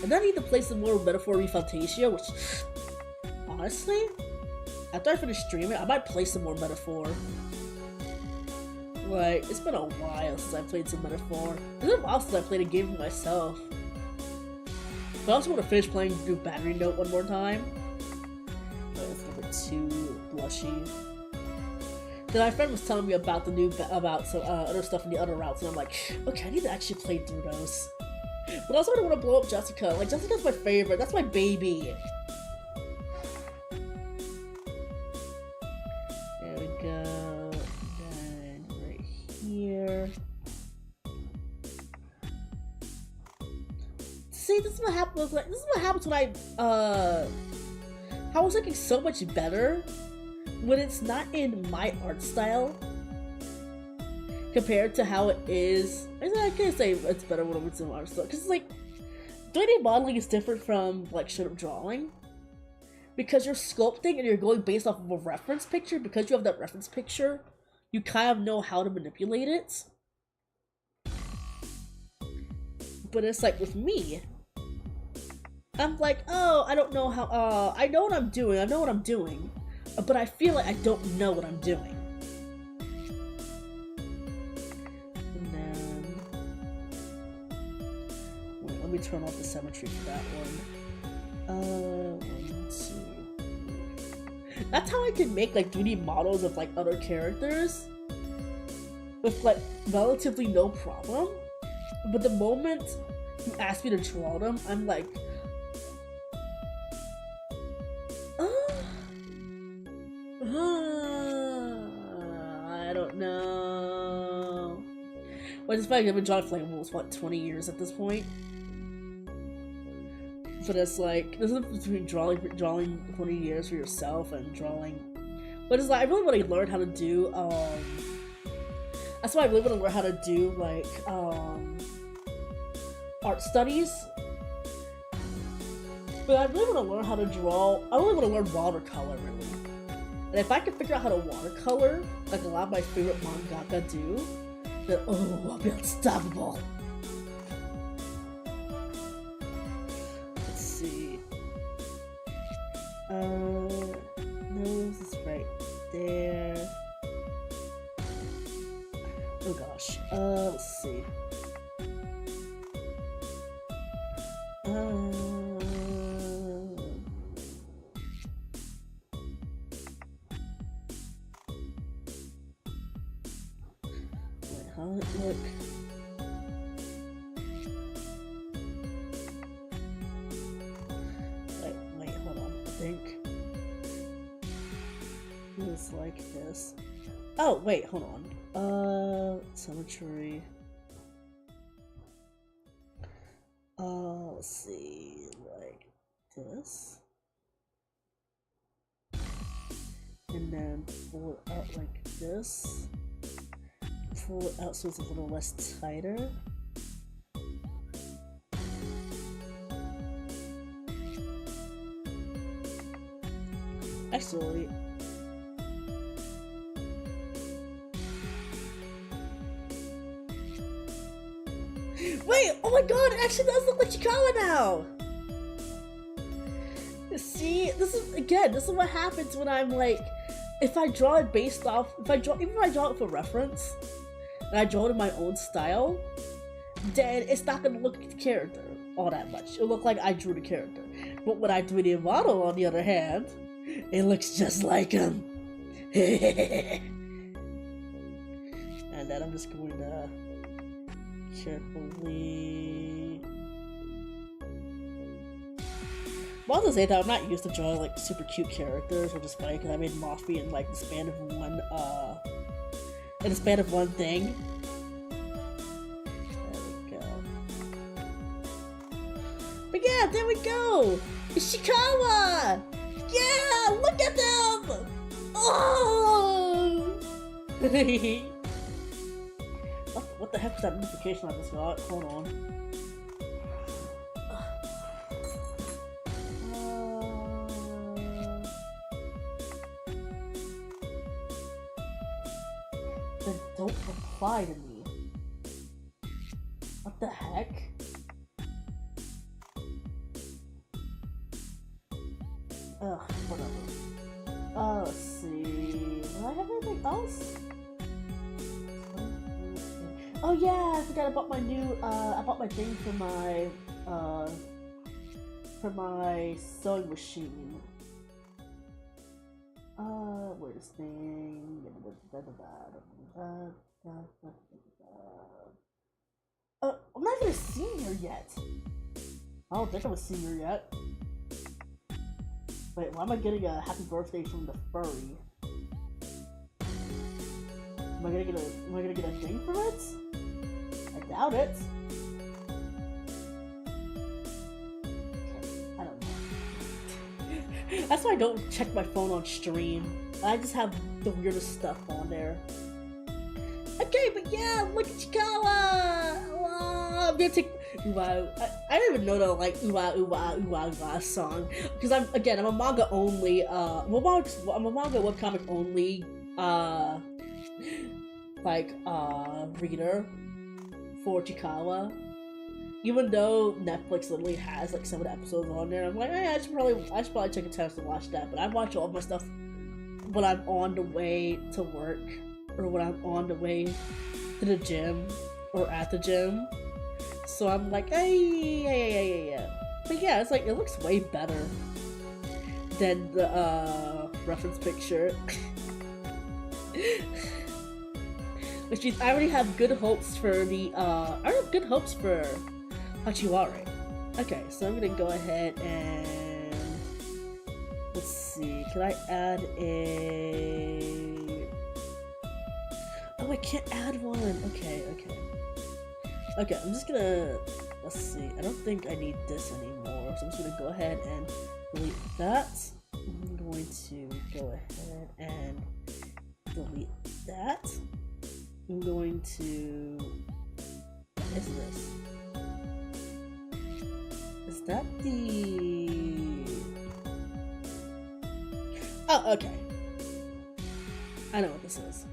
And then I need to play some more Metaphor Refutatio, which, honestly, after I finish streaming, I might play some more Metaphor. Like, it's been a while since I played some Metaphor. It's been a while since I played a game for myself. But I also want to finish playing through Battery Note one more time. But it's a little bit too blushy. Then my friend was telling me about some other stuff in the other routes, and I'm like, okay, I need to actually play through those. But also I don't want to blow up Jessica. Like, Jessica's my favorite. That's my baby. There we go. And right here. See, this is what happens. Like, this is what happens when I was looking so much better when it's not in my art style compared to how it is. I can't say it's better when it's in my art style because it's like 3D modeling is different from like straight up drawing because you're sculpting and you're going based off of a reference picture. Because you have that reference picture, you kind of know how to manipulate it. But it's like with me, I'm like, oh, I don't know how, I know what I'm doing, but I feel like I don't know what I'm doing. And then, wait, let me turn off the symmetry for that one. 1, 2. That's how I can make like 3D models of like other characters with like relatively no problem. But the moment you ask me to draw them, I'm like, I don't know. Well, it's funny, I've been drawing Flame Wolves, what, 20 years at this point? But it's like, there's a difference between drawing 20 years for yourself and drawing. But it's like, I really want to learn how to do, that's why I really want to learn how to do, like, art studies. But I really want to learn how to draw, I really want to learn watercolor, really. And if I can figure out how to watercolor, like a lot of my favorite mangaka do, then oh, I'll be unstoppable. Let's Wait, how does it look? Wait, hold on. I think it's like this. Oh, wait, hold on. Symmetry. Let's see, like this. And then pull it out like this. Pull it out so it's a little less tighter. Actually, wait! Oh my god, it actually does look like Chikawa now! See, this is what happens when I'm like, if I draw it based off, even if I draw it for reference, and I draw it in my own style, then it's not gonna look like the character all that much. It'll look like I drew the character. But when I do the model, on the other hand, it looks just like him. And then I'm just going to carefully. Well, I'll just say that I'm not used to drawing like super cute characters, which is funny because I made Moffy in like the span of one thing. There we go. But yeah, there we go! It's Ishikawa! Yeah! Look at them! Oh! What the heck was that notification I just got? Hold on. Then don't reply to me. What the heck? Ugh, whatever. Let's see. Do I have anything else? Oh yeah, I forgot about my new, I bought my thing for my sewing machine. Where's this thing? I'm not even a senior yet. I don't think I'm a senior yet. Wait, why am I getting a happy birthday from the furry? Am I gonna get a thing for it? I doubt it. Okay, I don't know. That's why I don't check my phone on stream. I just have the weirdest stuff on there. Okay, but yeah, look at Chikawa! Oh, I'm gonna take wow. I don't even know the like ooh song because I'm a manga only. I'm a manga webcomic only. Reader for Chikawa. Even though Netflix literally has like some of the episodes on there, I'm like, hey, I should probably take a chance to watch that. But I watch all my stuff when I'm on the way to work or when I'm on the way to the gym or at the gym. So I'm like, hey. But yeah, it's like it looks way better than the reference picture. Which means I already have good hopes for the Hachiware. Okay, so I'm gonna go ahead and let's see, can I add a oh, I can't add one. Okay, I'm just gonna let's see, I don't think I need this anymore, so I'm just gonna go ahead and delete that. I'm going to go ahead and delete that. I'm going to... What is this? Is that the... Oh, okay. I know what this is.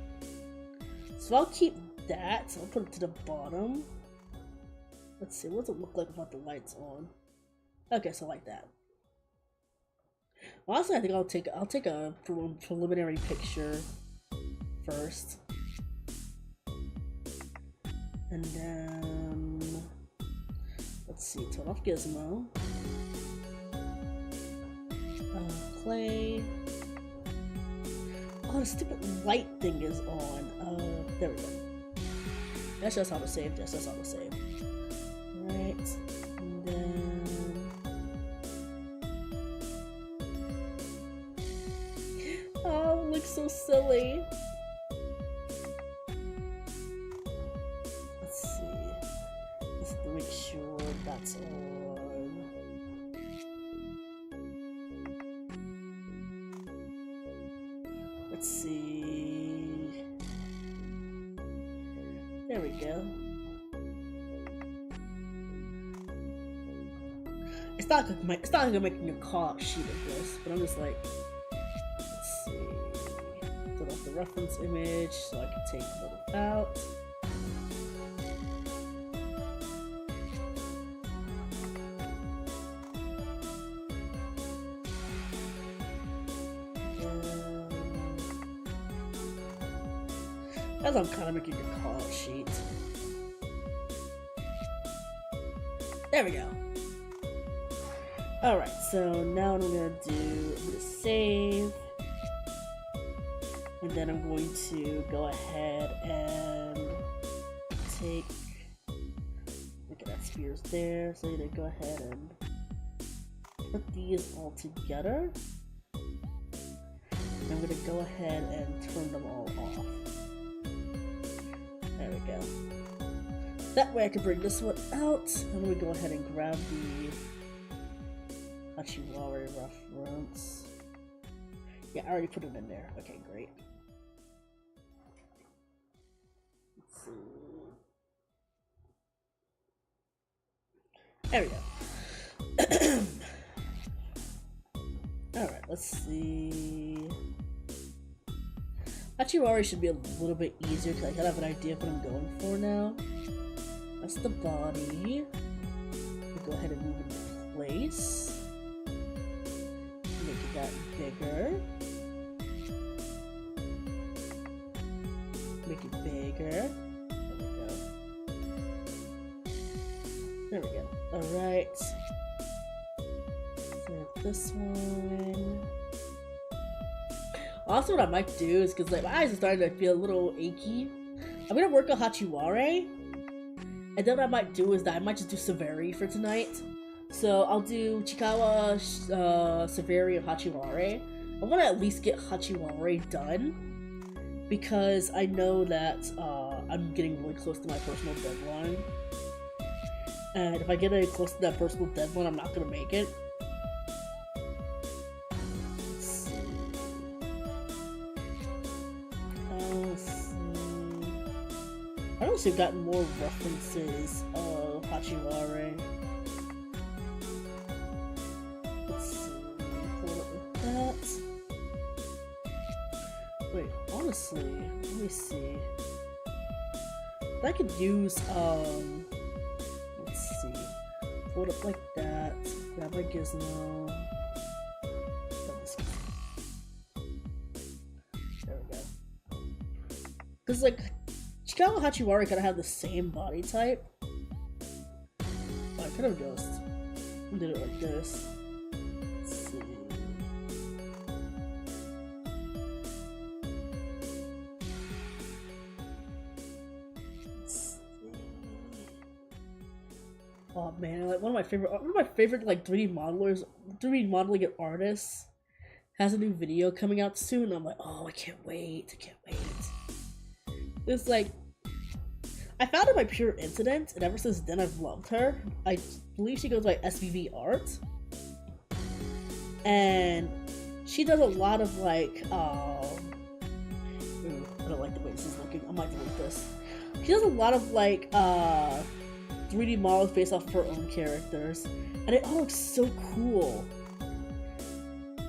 So I'll keep that. So I'll put it to the bottom. Let's see, what does it look like without the lights on? Okay, so like that. Honestly, I think I'll take a preliminary picture first. And then Let's see, turn off Gizmo. Play. Oh, the stupid light thing is on. There we go. That's just how to save. That's how to save. Right. And then. Oh, it looks so silly. Let's see. Just to make sure that's on. Let's see. There we go. It's not like I'm making a call sheet of this, but I'm just like, let's see. Put off the reference image so I can take it out. As I'm kind of making a call sheet. There we go. Alright, so now what I'm gonna do, I'm gonna save. And then I'm going to go ahead and take, look at that spears there. So I'm gonna go ahead and put these all together. And I'm gonna go ahead and turn them all off. There we go. That way I can bring this one out. I'm gonna go ahead and grab the Hachiwari reference. Yeah, I already put it in there. Okay, great. Let's see. There we go. Alright, let's see. Hachiwari should be a little bit easier because I kind of have an idea of what I'm going for now. That's the body. We'll go ahead and move it into place. Make that bigger. Make it bigger. There we go. Alright. So this one. Also, what I might do is because like my eyes are starting to feel a little achy. I'm gonna work on Hachiwari, and then what I might do is that I might just do Severi for tonight. So I'll do Chikawa, Severi, and Hachiwari. I want to at least get Hachiwari done because I know that I'm getting really close to my personal deadline. And if I get any close to that personal deadline, I'm not gonna make it. I also got more references of Hachiwari. Let's see, pull it up with that. Wait, honestly, let me see. I could use, let's see, pull it up like that, grab my gizmo. There we go. Because, like, Chikawa and Hachiwari kind of have the same body type. I could have just did it like this. Let's see. Oh man, like one of my favorite like 3D modelers, 3D modeling artists has a new video coming out soon. I'm like, oh, I can't wait. It's like, I found her by pure incident, and ever since then I've loved her. I believe she goes by SVV Art. And she does a lot of like, ooh, I don't like the way this is looking. I might delete this. She does a lot of like, 3D models based off of her own characters. And it all looks so cool.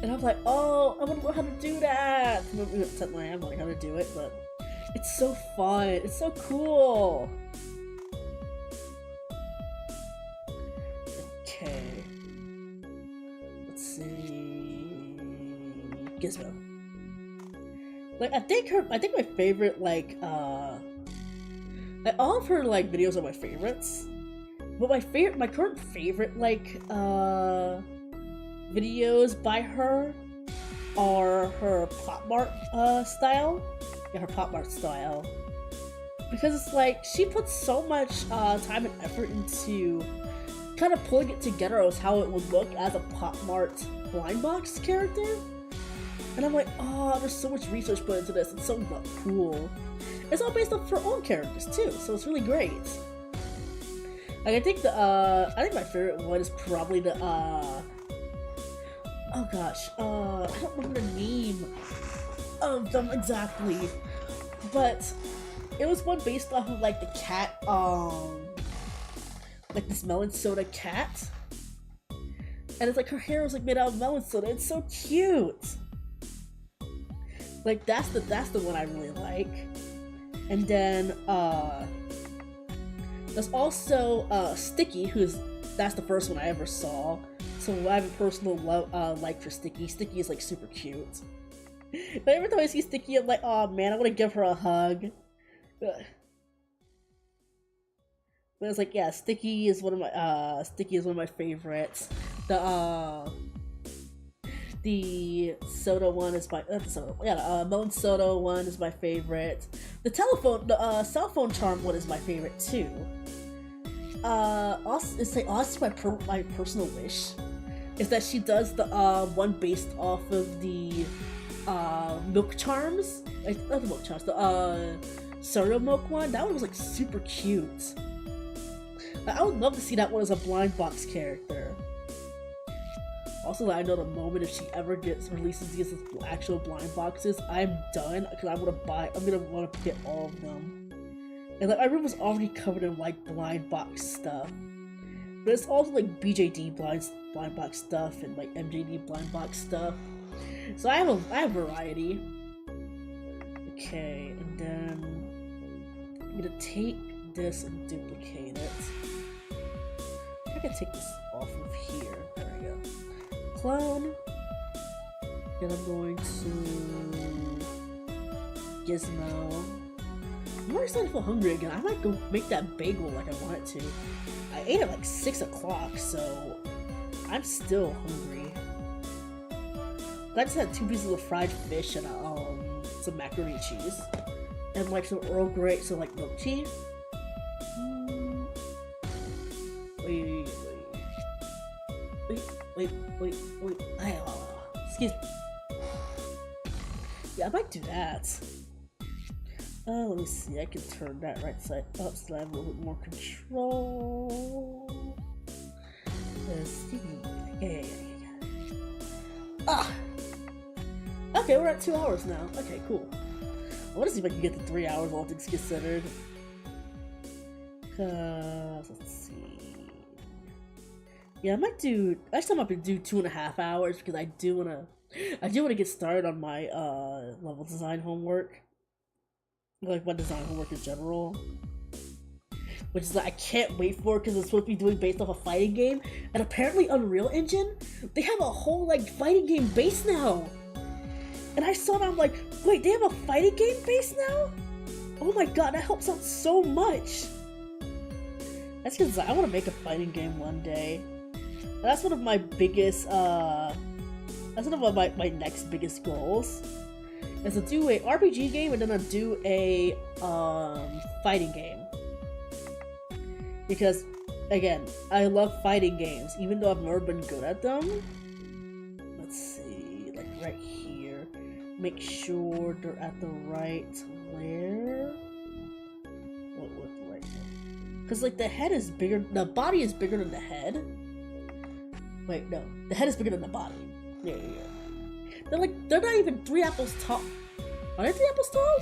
And I'm like, oh, I want to learn how to do that! Technically, I am learning how to do it, but it's so fun. It's so cool. Okay. Let's see. Gizmo. Like I think my favorite like all of her like videos are my favorites. But my current favorite, like, videos by her are her pop art, style. Yeah, her pop art style. Because it's like, she puts so much, time and effort into kind of pulling it together as how it would look as a pop art blind box character. And I'm like, oh, there's so much research put into this, it's so cool. It's all based off her own characters too, so it's really great. Like, I think my favorite one is probably the, oh gosh, I don't remember the name of them exactly, but it was one based off of, like, the cat, like this melon soda cat, and it's like her hair was like made out of melon soda. It's so cute. Like, that's the one I really like. And then there's also Sticky, that's the first one I ever saw. So I have a personal like for Sticky. Sticky is like super cute. But every time I see Sticky, I'm like, oh man, I want to give her a hug. But it's like, yeah, Sticky is one of my favorites. The soda one is melon soda one is my favorite. The cell phone charm one is my favorite too. Also, it's like, honestly, my personal wish is that she does the one based off of the milk charms, like not the milk charms, the cereal milk one. That one was like super cute. Like, I would love to see that one as a blind box character. Also, I know the moment if she ever releases these as actual blind boxes, I'm done, because I'm gonna want to get all of them. And like, my room was already covered in like blind box stuff, but it's also like BJD blind box stuff and like MJD blind box stuff. So I have variety. Okay, and then I'm gonna take this and duplicate it. I can take this off of here. There we go. Clown. Then I'm going to Gizmo. I'm already starting to feel hungry again. I might go make that bagel like I wanted to. I ate at like 6 o'clock, so I'm still hungry. I just had 2 pieces of fried fish and some macaroni and cheese, and like some Earl Grey, so like milk tea. Wait. Excuse me. Yeah, I might do that. Let me see. I can turn that right side up so I have a little bit more control. Let's see. Yeah. Ah! Okay, we're at 2 hours now. Okay, cool. I want to see if I can get to 3 hours, all things considered. Let's see. Yeah, I might do. Actually, I'm gonna do 2.5 hours because I do wanna get started on my level design homework, like my design homework in general, which is like I can't wait for because it's supposed to be doing based off a fighting game, and apparently Unreal Engine, they have a whole like fighting game base now. And I saw that, I'm like, wait, they have a fighting game base now? Oh my god, that helps out so much. That's because I want to make a fighting game one day. That's one of my biggest, that's one of my next biggest goals, is to do a RPG game and then to do a, fighting game. Because, again, I love fighting games, even though I've never been good at them. Let's see, like right here. Make sure they're at the right where? What right there? Because, like, the head is bigger, the body is bigger than the head. Wait, no. The head is bigger than the body. Yeah. They're not even 3 apples tall. Are they 3 apples tall?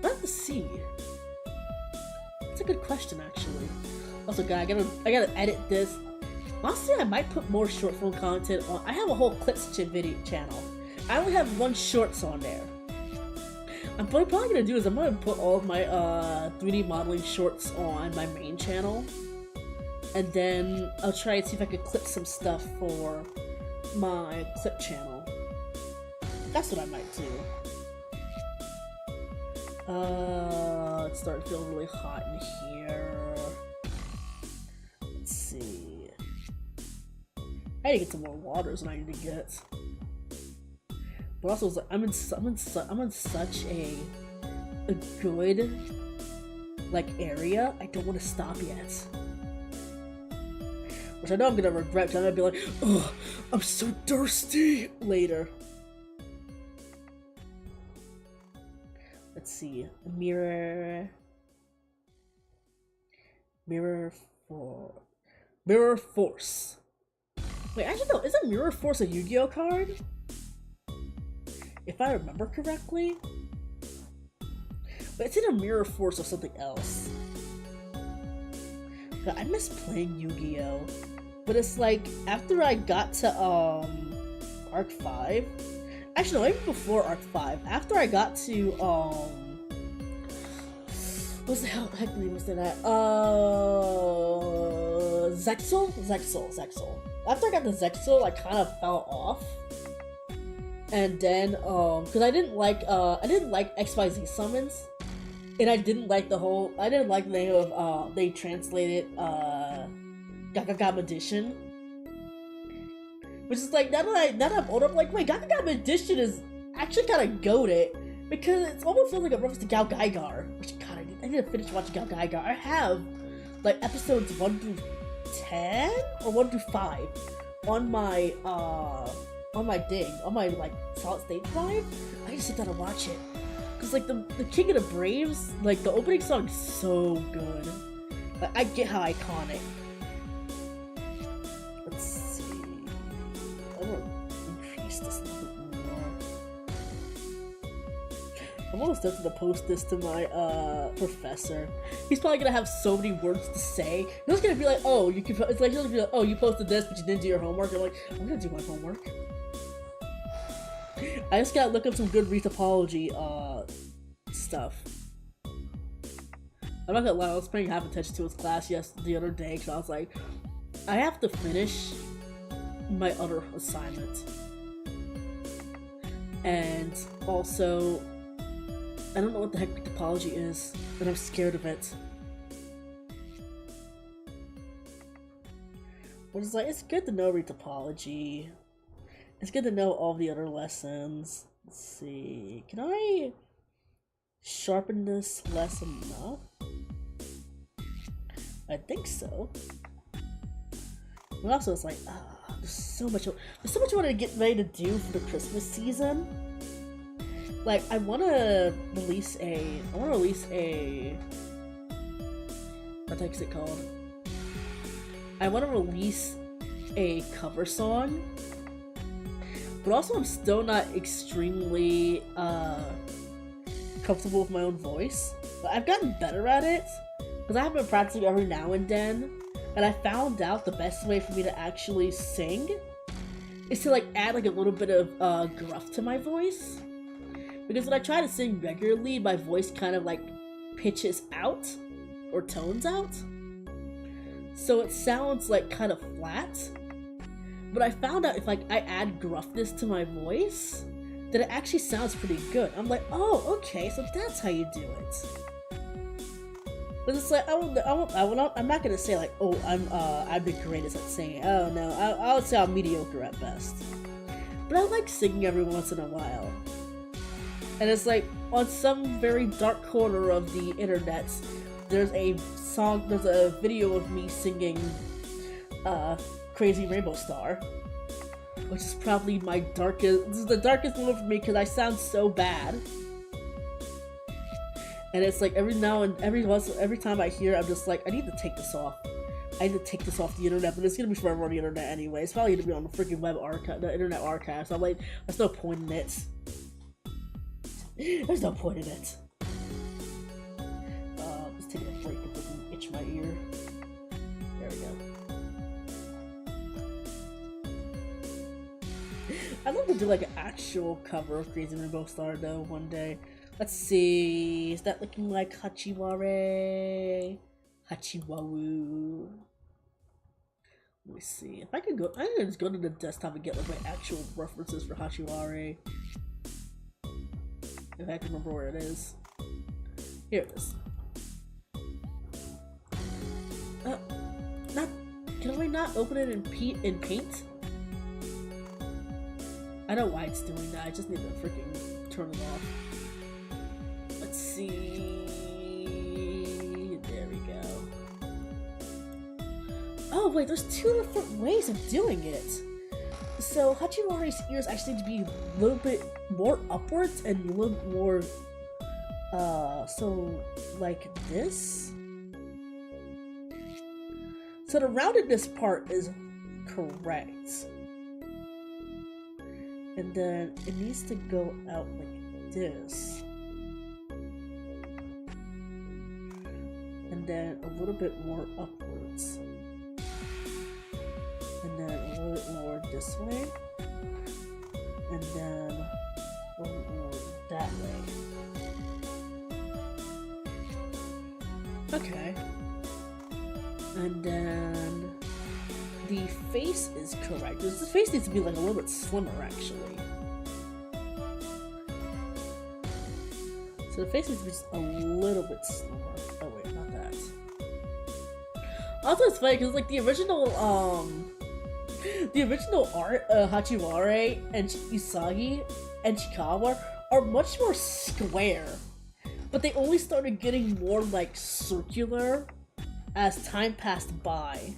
I have to see. That's a good question, actually. Also, guys, I gotta edit this. Honestly, I might put more short film content on. I have a whole clips video channel. I only have 1 shorts on there. I'm probably gonna do is I'm gonna put all of my 3D modeling shorts on my main channel. And then I'll try and see if I could clip some stuff for my clip channel. That's what I might do. It's starting to feel really hot in here. I need to get some more waters than I need to get. But also, it's like, I'm in such a good, like, area. I don't want to stop yet. Which I know I'm gonna regret, because I'm gonna be like, ugh, I'm so thirsty later. Let's see. Mirror Force. Wait, actually no, isn't Mirror Force a Yu-Gi-Oh card? If I remember correctly. But it's either Mirror Force or something else. But I miss playing Yu-Gi-Oh! But it's like, after I got to, Arc 5... Actually, no, even before Arc 5. After I got to, what's the heck name was that? Zexal? Zexal. After I got to Zexal, I kind of fell off. And then, because I didn't like XYZ summons. And I didn't like the name of, they translated, Gaga Magician. Which is like, now that I'm older, I'm like, wait, Gaga Magician is actually kind of goated. Because it almost feels like a reference to Gao Gaigar. Which, God, I need to finish watching Gao Gaigar. I have, like, episodes 1 through 10? Or 1 through 5 on my like, solid state drive. I just sit down and watch it. Cause like the King of the Braves, like the opening song is so good. Like, I get how iconic. Let's see. I'm gonna increase this a little bit more. I'm almost tempted to post this to my professor. He's probably gonna have so many words to say. He's gonna be like, oh, you can. It's like he's gonna be like, oh, you posted this, but you didn't do your homework. I'm like, I'm gonna do my homework. I just gotta look up some good retopology stuff. I'm not gonna lie, I was paying half attention to his class the other day because I was like, I have to finish my other assignment. And also, I don't know what the heck retopology is, and I'm scared of it. But it's like, it's good to know retopology. It's good to know all the other lessons. Let's see. Can I sharpen this less enough? I think so. But also, it's like, there's so much I want to get ready to do for the Christmas season. Like, I want to release a. What the heck is it called? I want to release a cover song. But also, I'm still not extremely comfortable with my own voice. But I've gotten better at it because I have been practicing every now and then. And I found out the best way for me to actually sing is to like add like a little bit of gruff to my voice. Because when I try to sing regularly, my voice kind of like pitches out or tones out. So it sounds like kind of flat. But I found out if like I add gruffness to my voice, that it actually sounds pretty good. I'm like, oh, okay, so that's how you do it. But it's like I'm not gonna say like, oh, I'm the greatest at singing. Oh no, I would say I'm mediocre at best. But I like singing every once in a while. And it's like on some very dark corner of the internet, there's a video of me singing Crazy Rainbow Star, which is probably my darkest. This is the darkest moment for me because I sound so bad. And it's like every time I hear it, I'm just like, I need to take this off. I need to take this off the internet, but it's gonna be forever on the internet anyway. It's probably gonna be on the freaking web archive, the internet archive. So I'm like, there's no point in it. There's no point in it. Just taking a break if it doesn't itch my ear. There we go. I'd love to do like an actual cover of Crazy Rainbow Star though one day. Let's see. Is that looking like Hachiware? Hachiwawu. Let me see. If I could go, I can just go to the desktop and get like my actual references for Hachiware. If I can remember where it is. Here it is. Can I not open it in Paint? I know why it's doing that, I just need to freaking turn it off. Let's see... There we go. Oh wait, there's two different ways of doing it! So Hachimari's ears actually need to be a little bit more upwards and a little bit more... so... like this? So the roundedness part is correct. And then it needs to go out like this. And then a little bit more upwards. And then a little bit more this way. And then a little bit more that way. Okay. And then the face is correct. The face needs to be like a little bit slimmer actually. So the face needs to be just a little bit slimmer. Oh wait, not that. Also it's funny because like the original art, Hachimare and Usagi and Chikawa are much more square. But they only started getting more like circular as time passed by.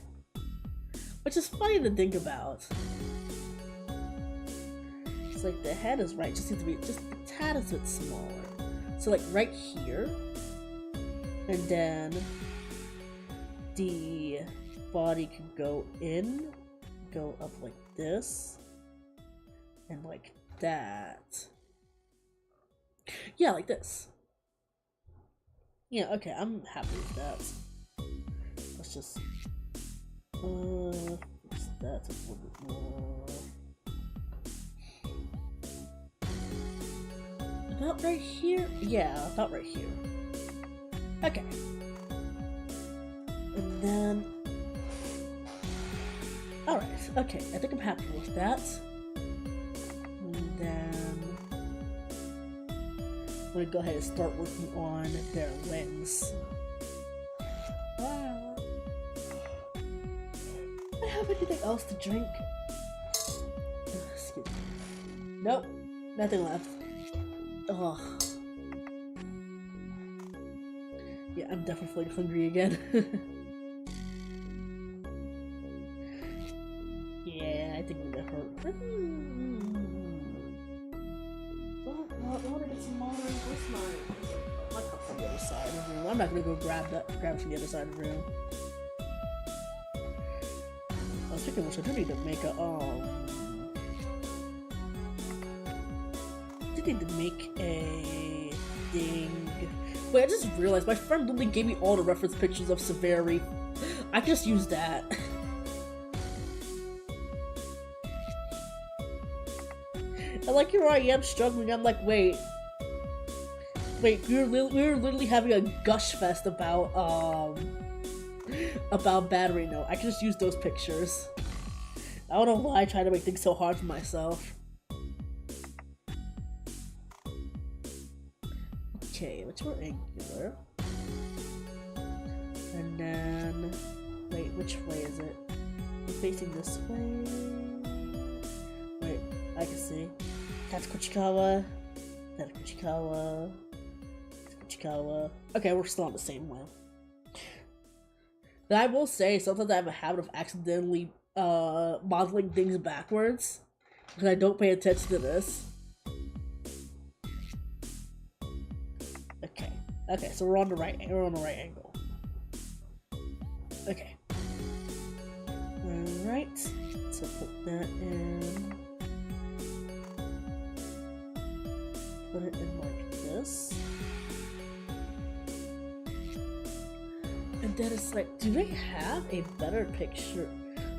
Which is funny to think about. It's like the head is right, just needs to be just a tad a bit smaller. So like right here. And then the body can go in, go up like this, and like that. Yeah, like this. Yeah, okay, I'm happy with that. Let's just fix that a little bit more. About right here? Yeah, about right here. Okay. And then... Alright, okay, I think I'm happy with that. And then... I'm gonna go ahead and start working on their limbs. Wow. I have anything else to drink? Excuse me. Nope, nothing left. Ugh. Yeah, I'm definitely hungry again. Yeah, I think we're gonna hurt. I want to get some water. Where's my cup's on the other side of the room? I'm not gonna go grab it from the other side of the room. Speaking of which, I do need to make a, thing. Wait, I just realized my friend literally gave me all the reference pictures of Severi. I can just use that. And like here I am struggling, I'm like, wait, we were literally having a gush fest about battery note. I can just use those pictures. I don't know why I try to make things so hard for myself. Okay, let's go angular. And then... Wait, which way is it? It's facing this way... Wait, I can see. That's Kuchikawa. That's Kuchikawa. That's Kuchikawa. Okay, we're still on the same way. Then I will say, sometimes I have a habit of accidentally modeling things backwards. Because I don't pay attention to this. Okay, so we're on the right angle. Okay. Alright. So put that in. Put it in like this. And then it's like, do they have a better picture?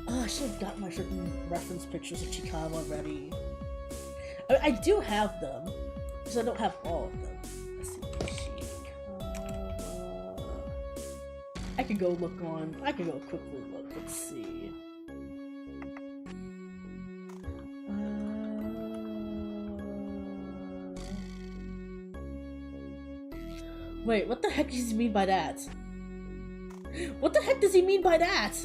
Oh, I should have got my certain reference pictures of Chikawa ready. I do have them, because I don't have all of them. Let's see, I could go quickly look, let's see. Wait, what the heck does he mean by that? What the heck does he mean by that?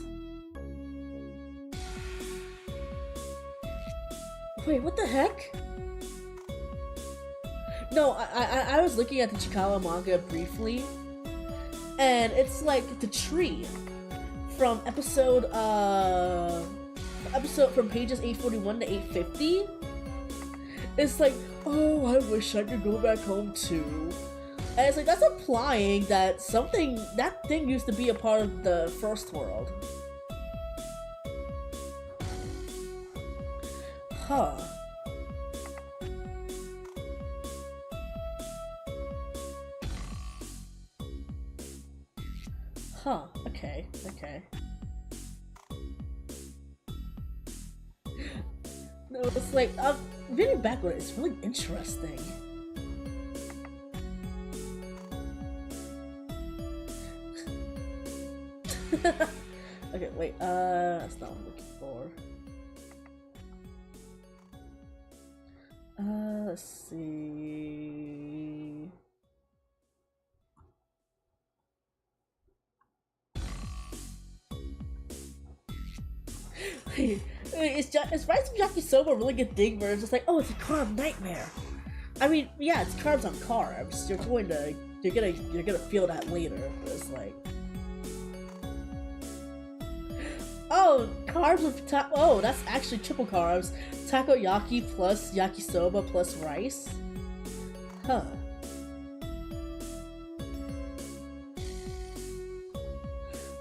Wait, what the heck? No, I was looking at the Chikawa manga briefly, and it's like the tree from episode from pages 841 to 850. It's like, oh, I wish I could go back home too. And it's like, that's implying that that thing used to be a part of the first world. Huh. Huh, okay. No, it's like, reading backward, it's really interesting. Okay, wait, that's not what I'm looking for. Let's see... Is Rise of Yakisoba a really good thing where it's just like, oh, it's a carb nightmare? I mean, yeah, it's carbs on carbs. You're gonna feel that later. But it's like, oh, carbs with oh, that's actually triple carbs. Takoyaki plus yakisoba plus rice. Huh.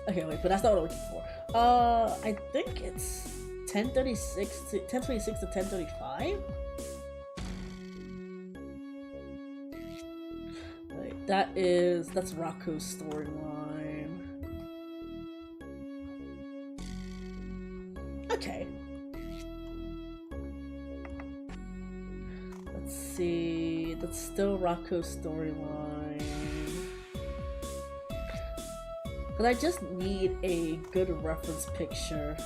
Okay, wait, but that's not what I'm looking for. I think it's 1026 to 1035. Wait, that's Raku's storyline. Okay. Let's see. That's still Raku's storyline. But I just need a good reference picture.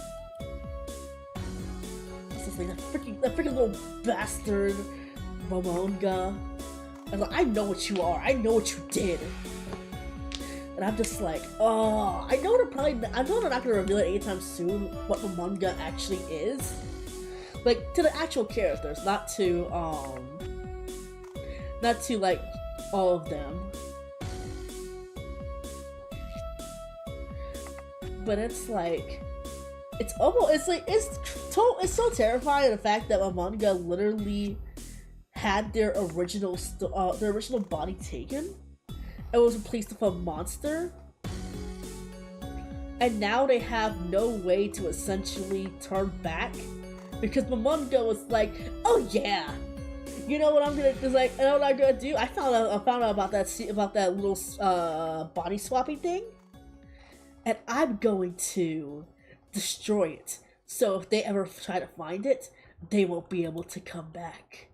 This is like that freaking little bastard Momonga. And like, I know what you are. I know what you did. And I'm just like, oh, I know they're not gonna reveal it anytime soon what Momonga actually is. Like, to the actual characters, not to like all of them. But it's like, it's so terrifying, the fact that Momonga literally had their original body taken and was replaced with a monster, and now they have no way to essentially turn back because Momonga was like, oh yeah, you know what I'm gonna do? Like, you know what I'm gonna do? I found out about that little body swapping thing. And I'm going to destroy it. So if they ever try to find it, they won't be able to come back.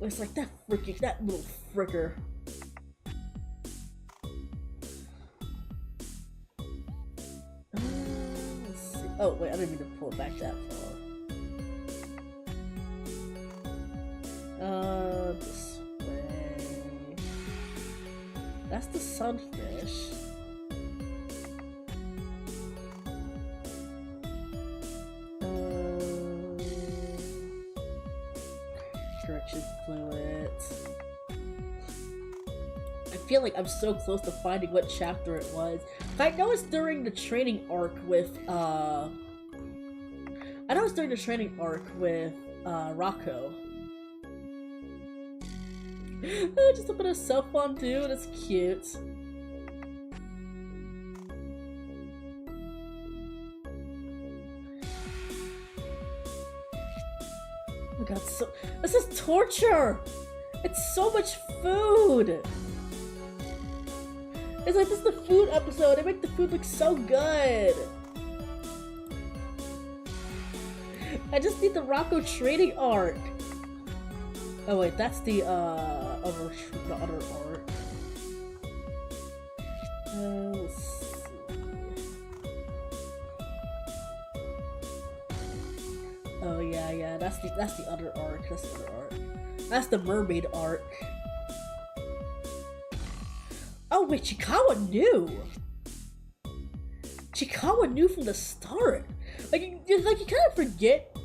It's like that little fricker. Let's see. Oh wait, I didn't mean to pull it back that far. This way. That's the sunfish. Correction fluid. I feel like I'm so close to finding what chapter it was. I know it's during the training arc with Rako. Just a bit of self-fondue, that's cute. Oh my god, this is torture! It's so much food! It's like, this is the food episode, they make the food look so good! I just need the Rako trading arc! Oh wait, that's the other arc. Let's see. Oh yeah, that's the other arc. That's the mermaid arc. Oh wait, Chikawa knew. Chikawa knew from the start. Like you kind of forget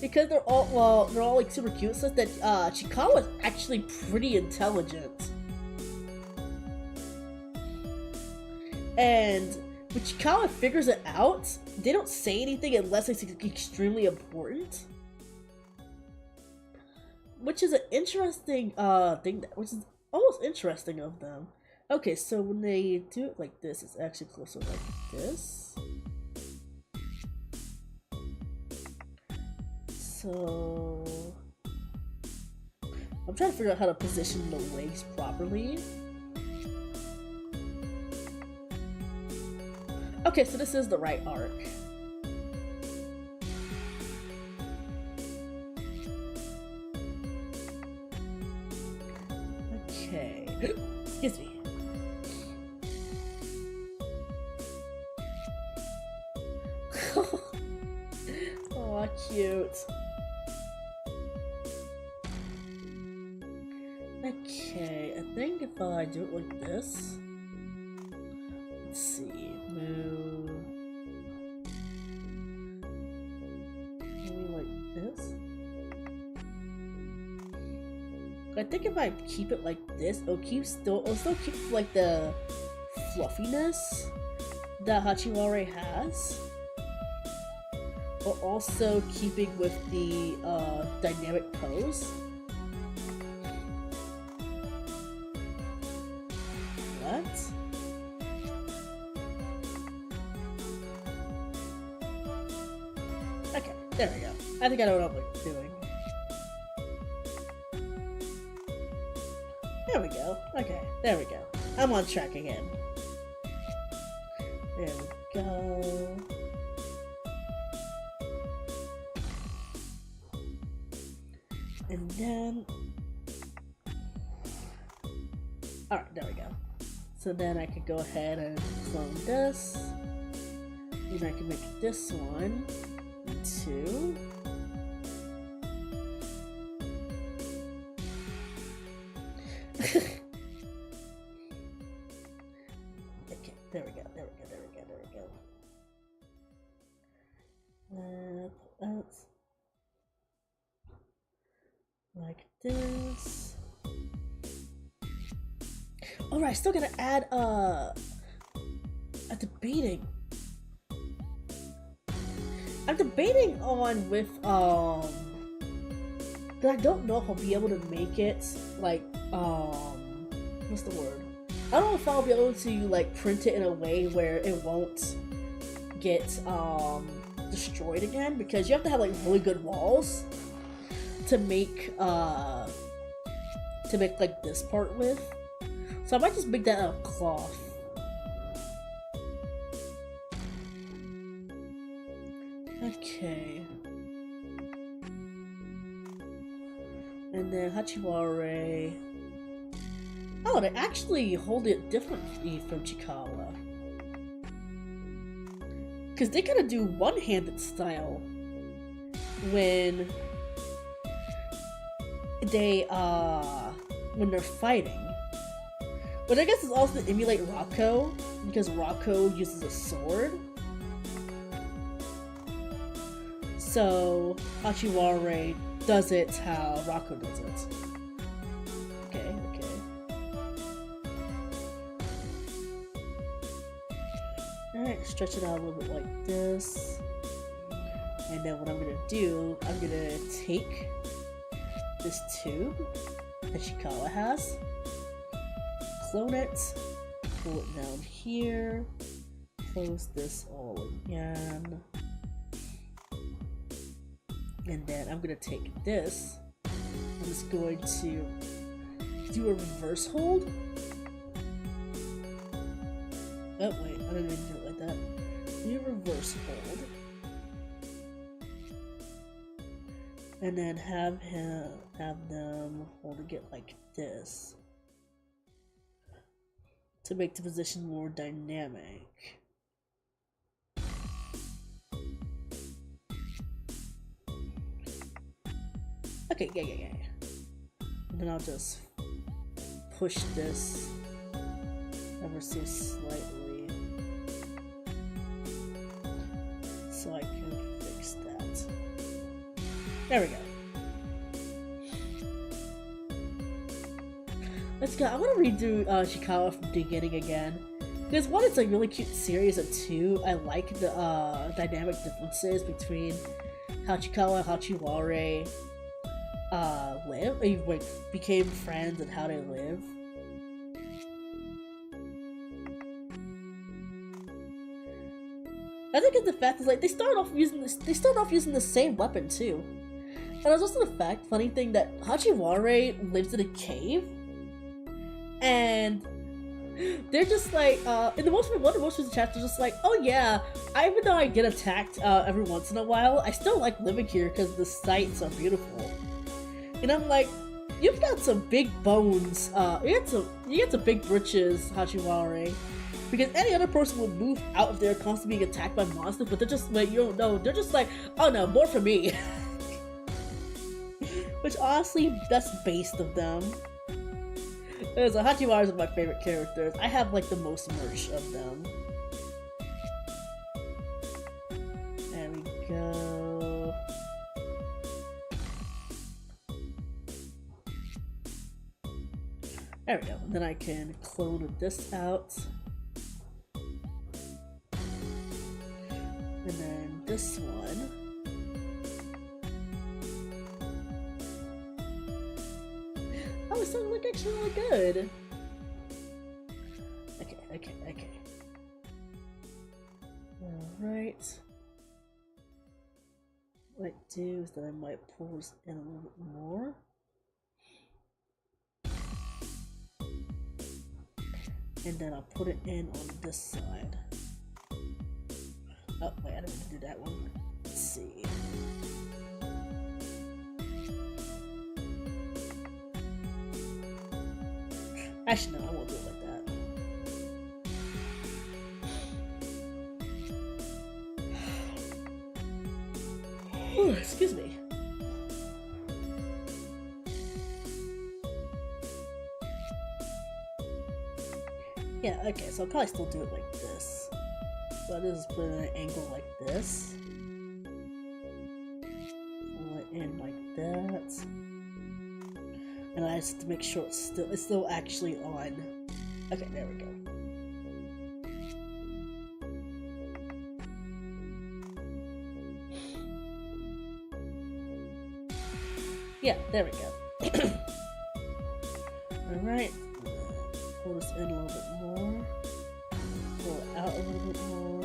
because they're all like super cute, says that Chikawa is actually pretty intelligent. And when Chikawa figures it out, they don't say anything unless it's extremely important. Which is an interesting thing, which is almost interesting of them. Okay, so when they do it like this, it's actually closer like this. So I'm trying to figure out how to position the legs properly. Okay, so this is the right arc. Okay. Excuse me. Oh, cute. Okay, I think if I do it like this, let's see, move, maybe like this. I think if I keep it like this, it'll still keep like the fluffiness that Hachiwara has, but also keeping with the dynamic pose. What? Okay, there we go. I think I know what I'm doing. There we go. Okay, there we go. I'm on track again. There we go. And then... Alright, there we go. So then I could go ahead and clone this. And I can make this one into... Okay, there we go, there we go, there we go, there we go. That's like this. Alright, I still gotta add a debating. I'm debating on with but I don't know if I'll be able to make it like what's the word? I don't know if I'll be able to like print it in a way where it won't get destroyed again, because you have to have like really good walls to make like this part with. So I might just make that out of cloth. Okay. And then Hachiwara. Oh, they actually hold it differently from Chikawa. Because they kind of do one-handed style when they're fighting. But I guess it's also to emulate Rocco, because Rocco uses a sword. So Hachiwara does it how Rocco does it. Okay, okay. Alright, stretch it out a little bit like this. And then what I'm gonna do, I'm gonna take this tube that Chikawa has, clone it, pull it down here, close this all again. And then I'm gonna take this, I'm just going to do a reverse hold. Oh wait, I didn't even do it like that. Do a reverse hold. And then have them holding it like this to make the position more dynamic. Okay, yeah. And then I'll just push this ever so slightly so I can fix that. There we go. Let's go. I want to redo Ishikawa from the beginning again. Because one, it's a really cute series, and two, I like the dynamic differences between how Chikawa and how Hachiwara live, like, became friends and how they live. I think it's the fact is like they started off using the same weapon too. And there's also the funny thing that Hachiwara lives in a cave, and they're just like in one of the most recent chapters, just like, oh yeah, even though I get attacked every once in a while, I still like living here because the sights are beautiful. And I'm like, you've got some big bones. You got some big britches, Hachiwara. Because any other person would move out if they're constantly being attacked by monsters, but they're just like, you don't know, they're just like, oh no, more for me. Which honestly, that's based of them. So Hachiwara is my favorite characters. I have like the most merch of them. There we go. There we go. Then I can clone this out. And then this one. Oh, it's starting to look actually really good. Okay. Alright. What I do is that I might pull this in a little bit more. And then I'll put it in on this side. Oh, wait, I didn't want to do that one. Let's see. Actually, no, I won't do it like that. Ooh, excuse me. Yeah, okay, so I'll probably still do it like this. So I just put it at an angle like this. Pull it in like that. And I just to make sure it's still actually on. Okay, there we go. Yeah, there we go. Alright. Pull this in a little bit more. Pull it out a little bit more.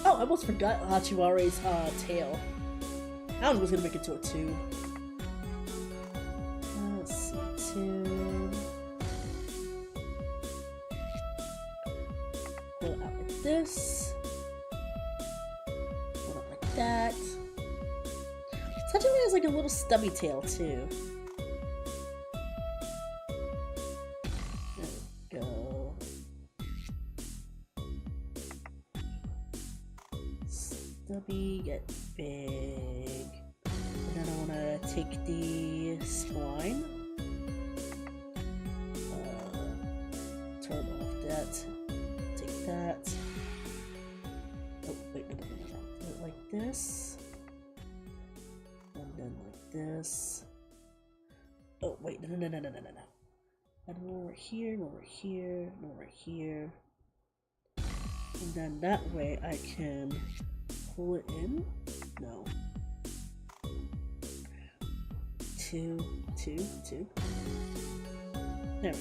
Oh, I almost forgot Hachiwara's tail. I don't know what's gonna make it to a tube. Let's see, tube. Pull it out like this. Pull it out like that. Hachiwara has like a little stubby tail too. There we go. Stubby, get big. And then I want to take the spine, turn off that, take that. Oh, wait, no. Do it like this, and then like this. Oh, wait, no. And one over here, one over here, one over here. And then that way I can pull it in. No. Two. There we go.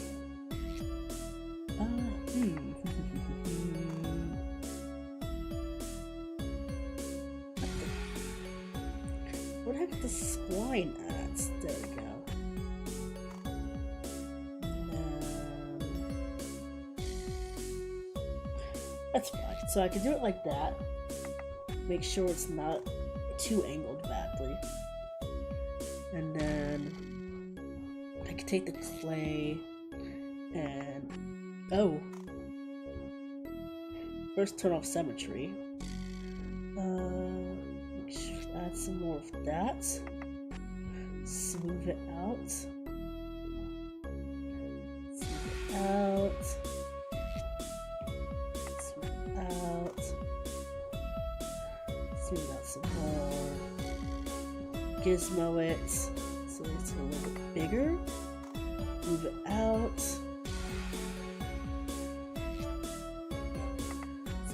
Where the heck is the spline at? There we go. That's fine. So I can do it like that. Make sure it's not too angled badly. And then I can take the clay and first turn off symmetry. Add some more of that. Smooth it out. Smooth it out. Smooth it out. Smooth out some more. Gizmo it so it's a little bit bigger. Move it out. So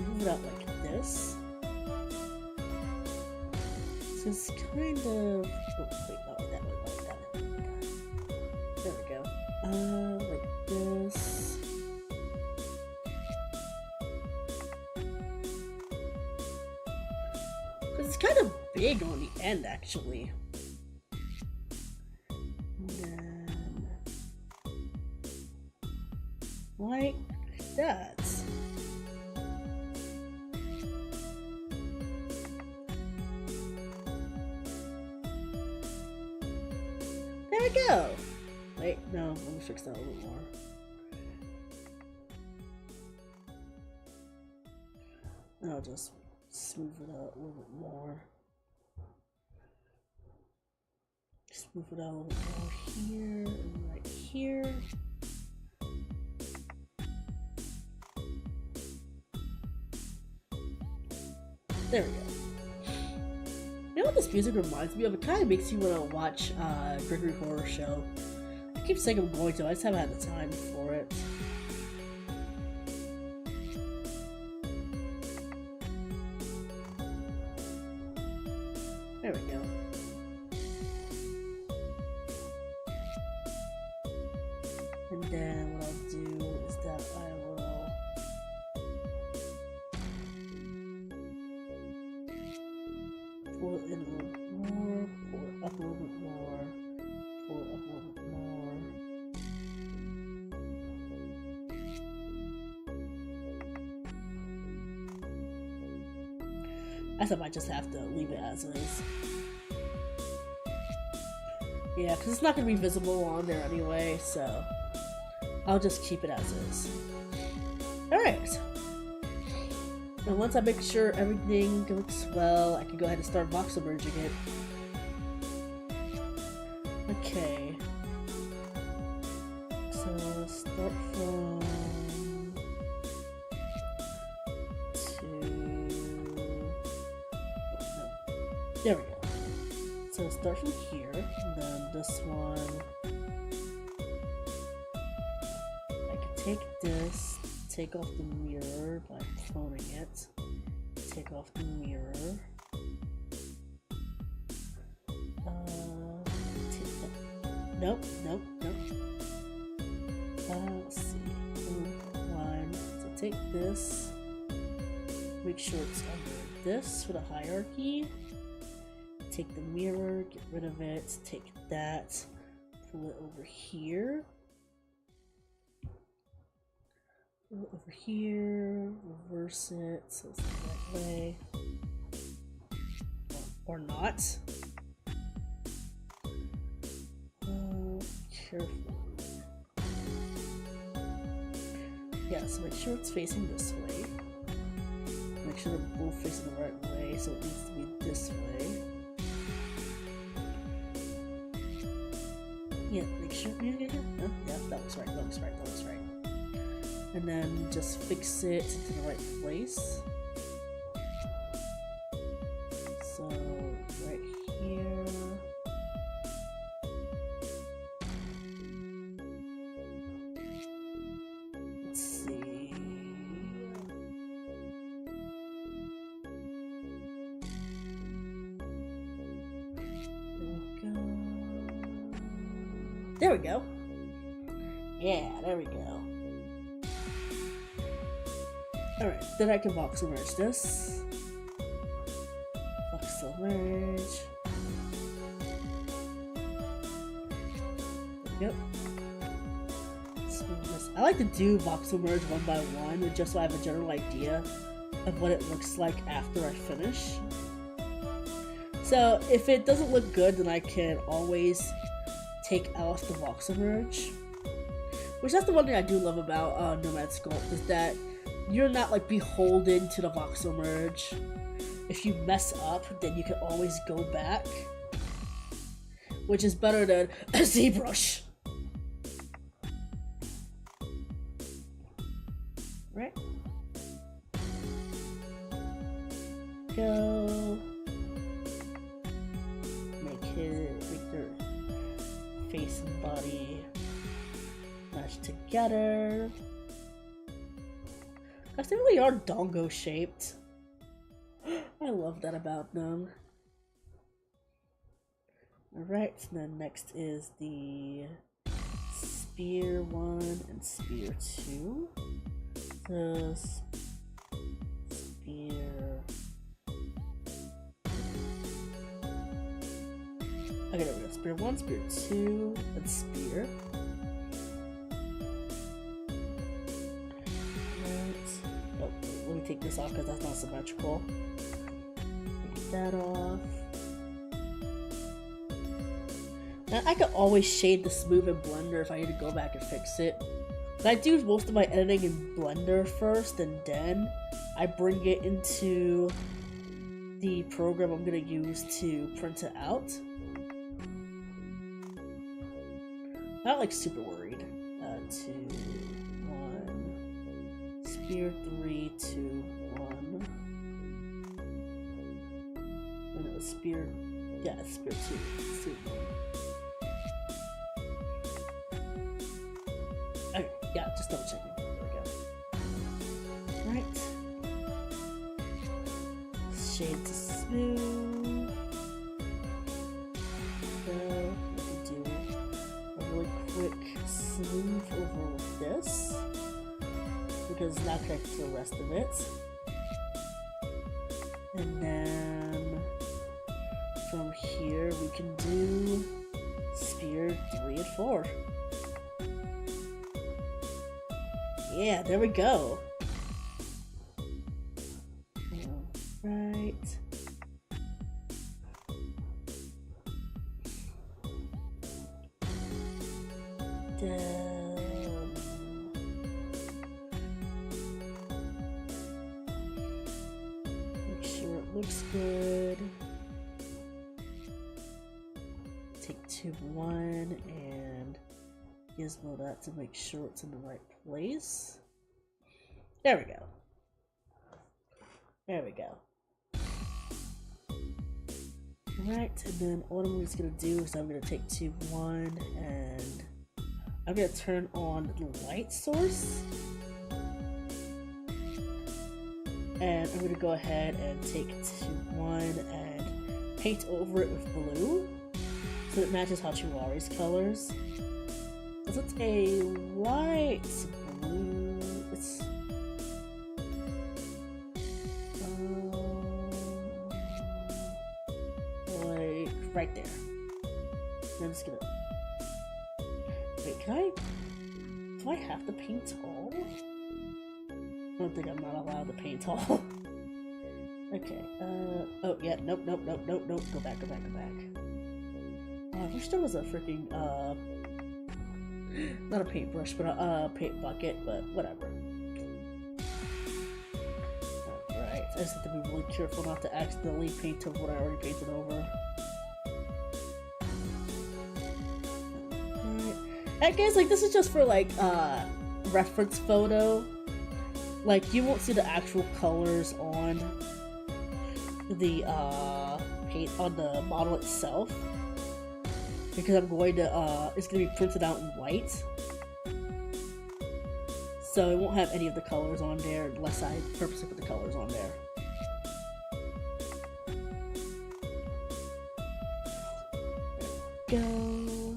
move it out like this. So it's kind of. Oh, wait, not like that way, not like that way. There we go. Like this. It's kind of big on the end, actually. And then, like that. There we go. Wait, no, let me fix that a little more. I'll just smooth it out a little bit more. Smooth it out a little bit more here and right here. There we go. You know what this music reminds me of? It kind of makes you want to watch Gregory Horror Show. I keep saying I'm going to, I just haven't had the time for it. There we go. And then what I'll do is that I will pull it in a little bit more, pull it up a little bit more, pull it up a little bit more. I guess I might just have to leave it as is. Yeah, because it's not going to be visible on there anyway, so I'll just keep it as is. Alright. And once I make sure everything looks well, I can go ahead and start box submerging it. Okay. So start from there we go. So start from here, and then this one. I can take this, take off the mirror by cloning it. Take off the mirror. Take that. Nope, nope, nope. Let's see. Line. So take this. Make sure it's under this for the hierarchy. Take the mirror, get rid of it, take that, pull it over here. Pull it over here, reverse it so it's the right way. Or not. Careful. Yeah, so make sure it's facing this way. Make sure they're both facing the right way, so it needs to be this way. Yeah, make sure. Yeah, that looks right. That looks right. That looks right. And then just fix it to the right place. So right here. Let's see. There we go. Yeah, there we go. Alright, then I can box submerge this. Box submerge. There we go. I like to do box submerge one by one, just so I have a general idea of what it looks like after I finish. So if it doesn't look good, then I can always take out the box submerge. Which that's the one thing I do love about Nomad Sculpt, is that you're not like beholden to the box submerge. If you mess up, then you can always go back. Which is better than a ZBrush. Right? go. Make their face and body match together. Gosh, they really are dongo shaped. I love that about them. Alright, so then next is the spear 1 and spear 2. So spear. Okay, there we go. Spear 1, spear 2, and spear. Oh, let me take this off because that's not symmetrical. Take that off. Now, I could always shade the smooth in Blender if I need to go back and fix it. But I do most of my editing in Blender first, and then I bring it into the program I'm going to use to print it out. Not like super worried. 2, 1. Spear 3, 2, 1. And it was spear. Yeah, it's spear 2. 2. Okay, yeah, just double checking. There we go. Alright. Shade to smooth. So, we can do a really quick smooth over this, because it's not connected to the rest of it. And then from here we can do spear 3 and 4. Yeah, there we go. Alright. Make sure it looks good. Take tube 1 and gizmo that to make sure it's in the right place. There we go. There we go. Alright, and then what I'm just gonna do is I'm gonna take tube 1 and I'm gonna turn on the light source. And I'm gonna go ahead and take tube 1 and paint over it with blue so it matches Hachiwari's colors. Because it's a light blue. It's like right there. I'm just gonna. Wait, can I? Do I have to paint all? I don't think I'm not allowed to paint all. Okay. Oh yeah. Nope. Go back. Go back. I wish there was a freaking not a paintbrush, but a paint bucket, but whatever. Alright, I just have to be really careful not to accidentally paint over what I already painted over. Alright. And guys, like, this is just for, like, reference photo. Like, you won't see the actual colors on the, paint on the model itself. Because I'm going to, it's going to be printed out in white. So it won't have any of the colors on there unless I purposely put the colors on there. There we go.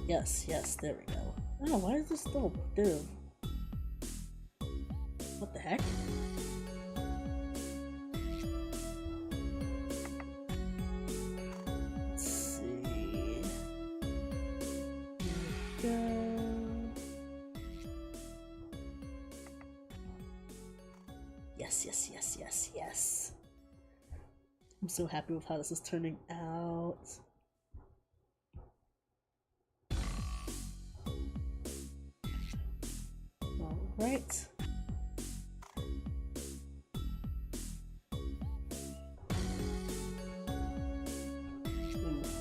Yes, there we go. Oh, why is this still do? What the heck? Yes. I'm so happy with how this is turning out. Alright.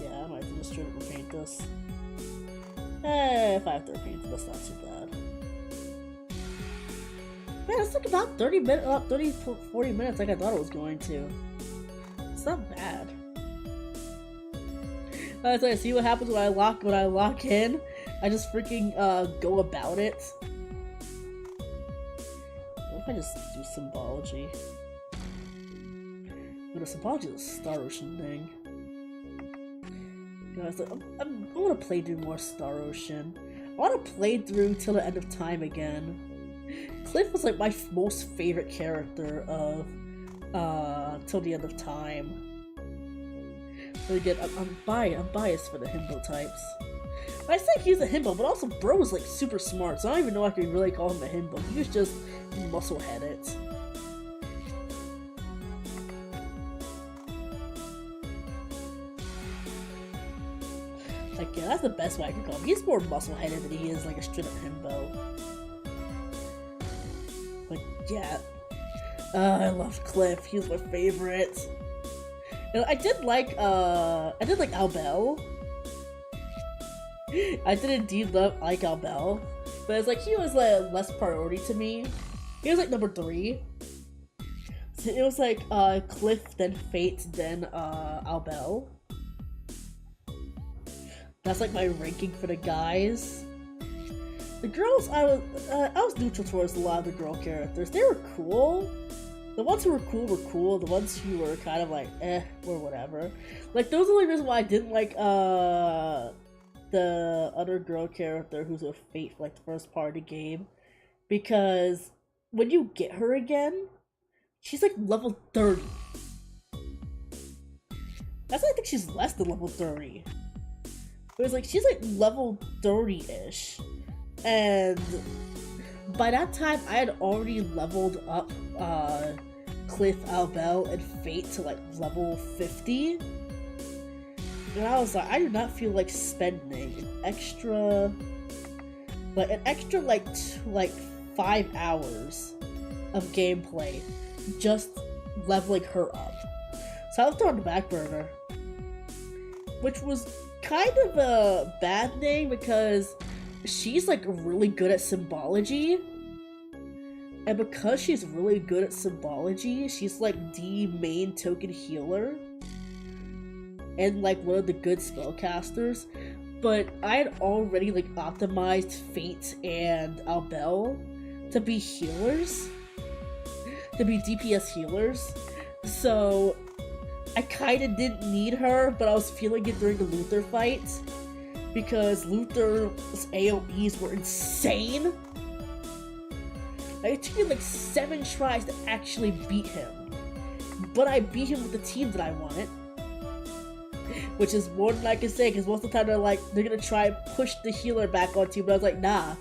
Yeah, I might have to just try to paint this. If I have to paint it, that's not too bad. Man, it's like about 30 minutes, 40 minutes like I thought it was going to. It's not bad. I see what happens when I lock in. I just freaking go about it. What if I just do symbology? But symbology is a Star Ocean thing. Guys, like, I want to play through more Star Ocean. I want to play through till the end of time again. Cliff was like my most favorite character of till the end of time. But again, I'm biased for the himbo types. I say he's a himbo, but also bro is like super smart, so I don't even know if I can really call him a himbo. He was just muscle-headed. Like, yeah, that's the best way I can call him. He's more muscle-headed than he is like a straight-up himbo. But yeah, I love Cliff. He was my favorite. You know, I did like Albel. I did indeed like Albel, but it's like he was like less priority to me. He was like number 3. So it was like Cliff, then Fate, then Albel. That's like my ranking for the guys. The girls, I was neutral towards a lot of the girl characters. They were cool. The ones who were cool were cool. The ones who were kind of like or whatever. Like those are the only reasons why I didn't like the other girl character who's with Fate for like the first part of the game, because when you get her again, she's like level 30. That's why I think she's less than level 30. But it's like she's like level 30-ish, and by that time I had already leveled up Cliff, Albel, and Fate to like level 50. And I was like, I do not feel like spending an extra like 5 hours of gameplay just leveling her up. So I left her on the back burner, which was kind of a bad thing because she's like really good at symbology. And because she's really good at symbology, she's like the main token healer and like one of the good spellcasters. But I had already like optimized Fate and Albel to be healers, to be DPS healers. So I kinda didn't need her, but I was feeling it during the Luther fight because Luther's AoEs were insane. Like, it took me like 7 tries to actually beat him, but I beat him with the team that I wanted, which is more than I can say, because most of the time they're gonna try and push the healer back onto you, but I was like, nah,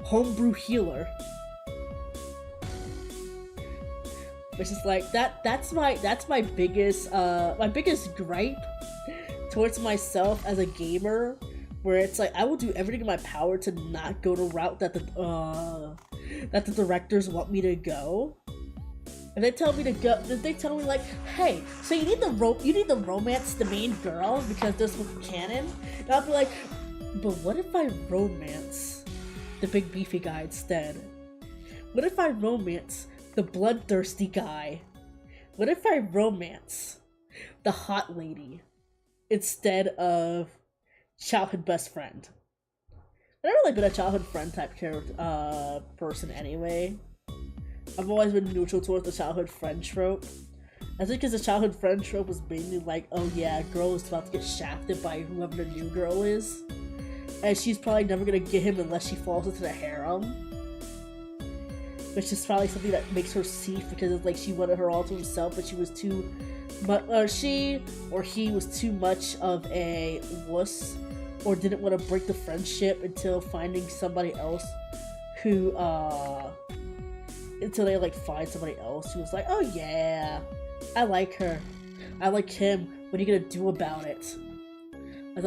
homebrew healer. Which is like, that's my biggest gripe towards myself as a gamer, where it's like, I will do everything in my power to not go the route that the directors want me to go. And they tell me to go. They tell me like, "Hey, so you need the romance the main girl because this was canon." And I'll be like, "But what if I romance the big beefy guy instead? What if I romance the bloodthirsty guy? What if I romance the hot lady instead of childhood best friend?" I've never really been a childhood friend type character person anyway. I've always been neutral towards the childhood friend trope. I think because the childhood friend trope was mainly like, oh yeah, a girl is about to get shafted by whoever the new girl is, and she's probably never gonna get him unless she falls into the harem. Which is probably something that makes her seeth, because it's like she wanted her all to himself, but she was too much, or he was too much of a wuss, or didn't want to break the friendship until finding somebody else who, until they like find somebody else who was like, oh yeah, I like her, I like him, what are you gonna do about it? I've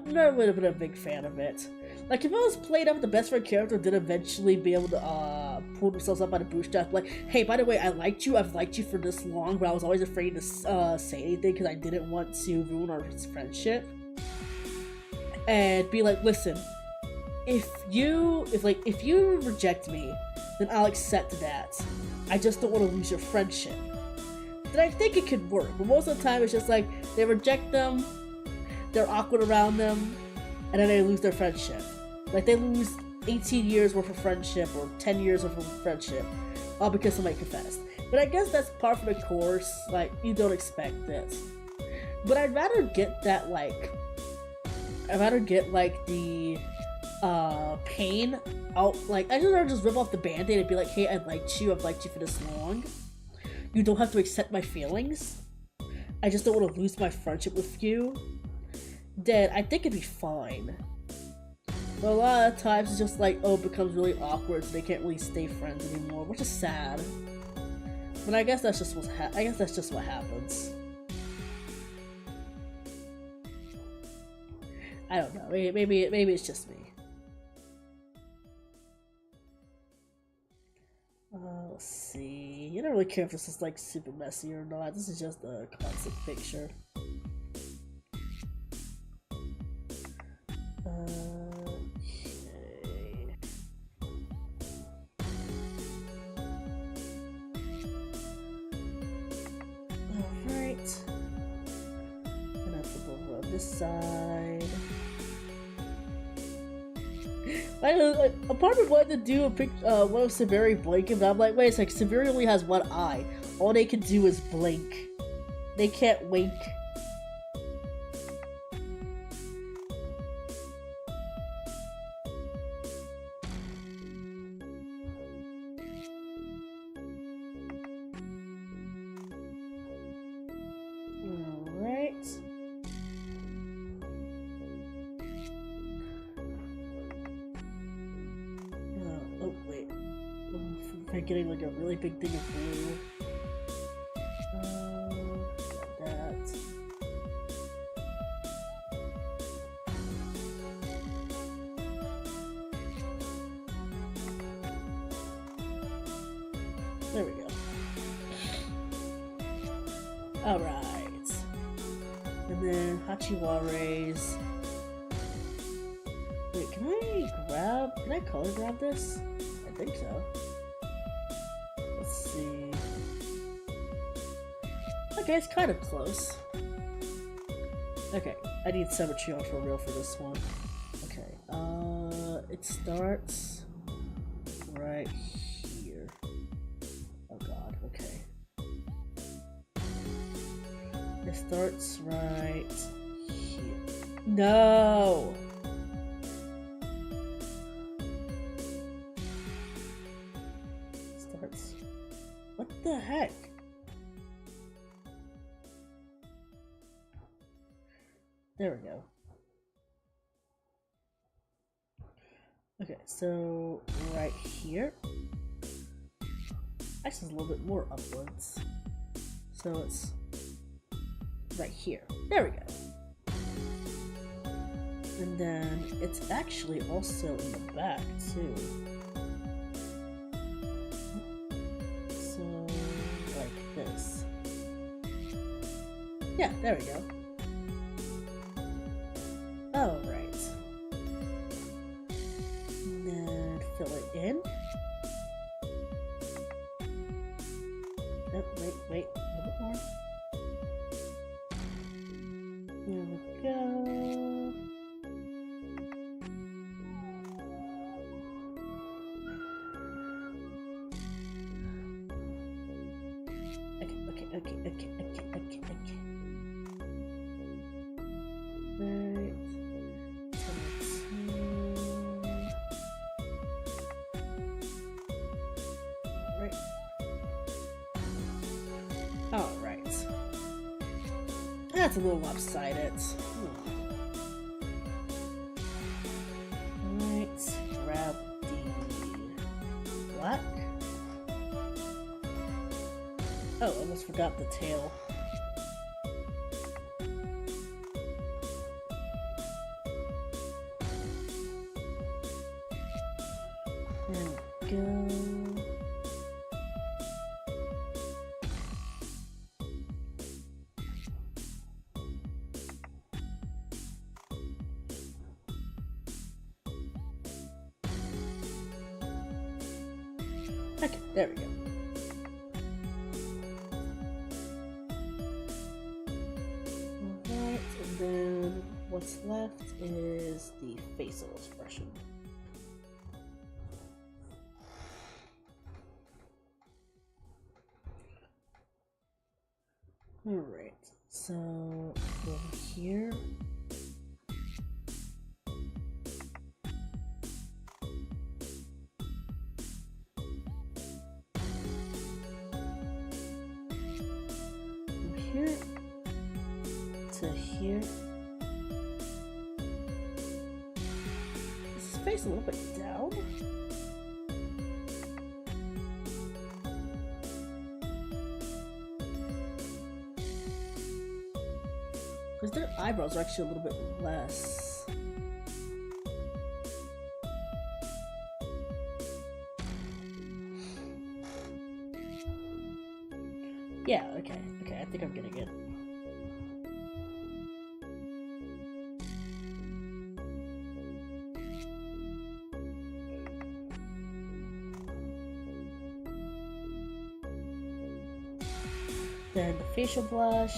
never really been a big fan of it. Like, if I was played up the best friend character did eventually be able to pull themselves up by the bootstraps, like, hey, by the way, I've liked you for this long, but I was always afraid to say anything because I didn't want to ruin our friendship. And be like, listen, if you reject me, then I'll accept that. I just don't want to lose your friendship. Then I think it could work, but most of the time it's just like, they reject them, they're awkward around them, and then they lose their friendship. Like, they lose 18 years worth of friendship, or 10 years worth of friendship, all because somebody confessed. But I guess that's part of the course, like, you don't expect this. But I'd rather get that, like, the pain out. Like, I'd rather just rip off the band-aid and be like, hey, I've liked you for this long. You don't have to accept my feelings. I just don't want to lose my friendship with you. Then I think it'd be fine. But a lot of times it's just like, oh, it becomes really awkward, so they can't really stay friends anymore, which is sad. But I guess that's just what happens. I don't know. Maybe it's just me. Let's see. You don't really care if this is like super messy or not. This is just a classic picture. Alright. And I flip over on this side. A part of me wanted to do a pic, one of Severi blinking, but I'm like, wait a second, Severi only has one eye. All they can do is blink. They can't wink. Getting like a really big thing of blue. Got that. There we go. Alright. And then Hachiware's. Wait, can I color grab this? I think so. Let's see. Okay, it's kind of close. Okay, I need symmetry on for real for this one. Okay, it starts right here. Oh god, okay. It starts right here. No! What the heck? There we go. Okay, so right here. Actually, a little bit more upwards. So it's right here. There we go. And then it's actually also in the back too. This. Yeah, there we go. Oh, right. And then fill it in. Oh, wait, a little bit more. There we go. Okay. Right. Right. Alright. That's a little lopsided. Alright, grab the black. Oh, almost forgot the tail. There we go. Okay, there we go. Alright, and then what's left is the facial expression. Alright, so over here. Here to here. Is his face a little bit down? Because their eyebrows are actually a little bit less. Yeah, okay, I think I'm getting it. Then the facial blush.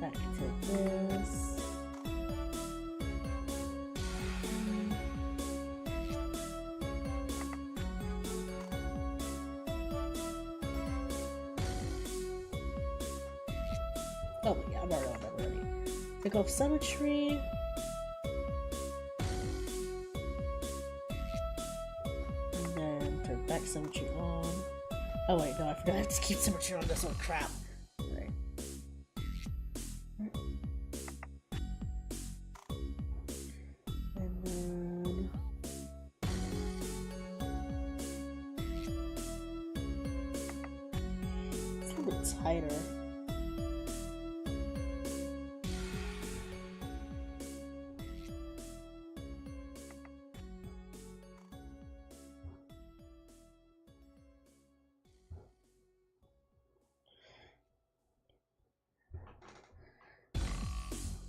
Back to this. Oh yeah, I'm already on that already. Take off symmetry. And then turn back symmetry on. Oh wait, no, I forgot I have to keep symmetry on this one. Crap. Right. And then it's a little bit tighter.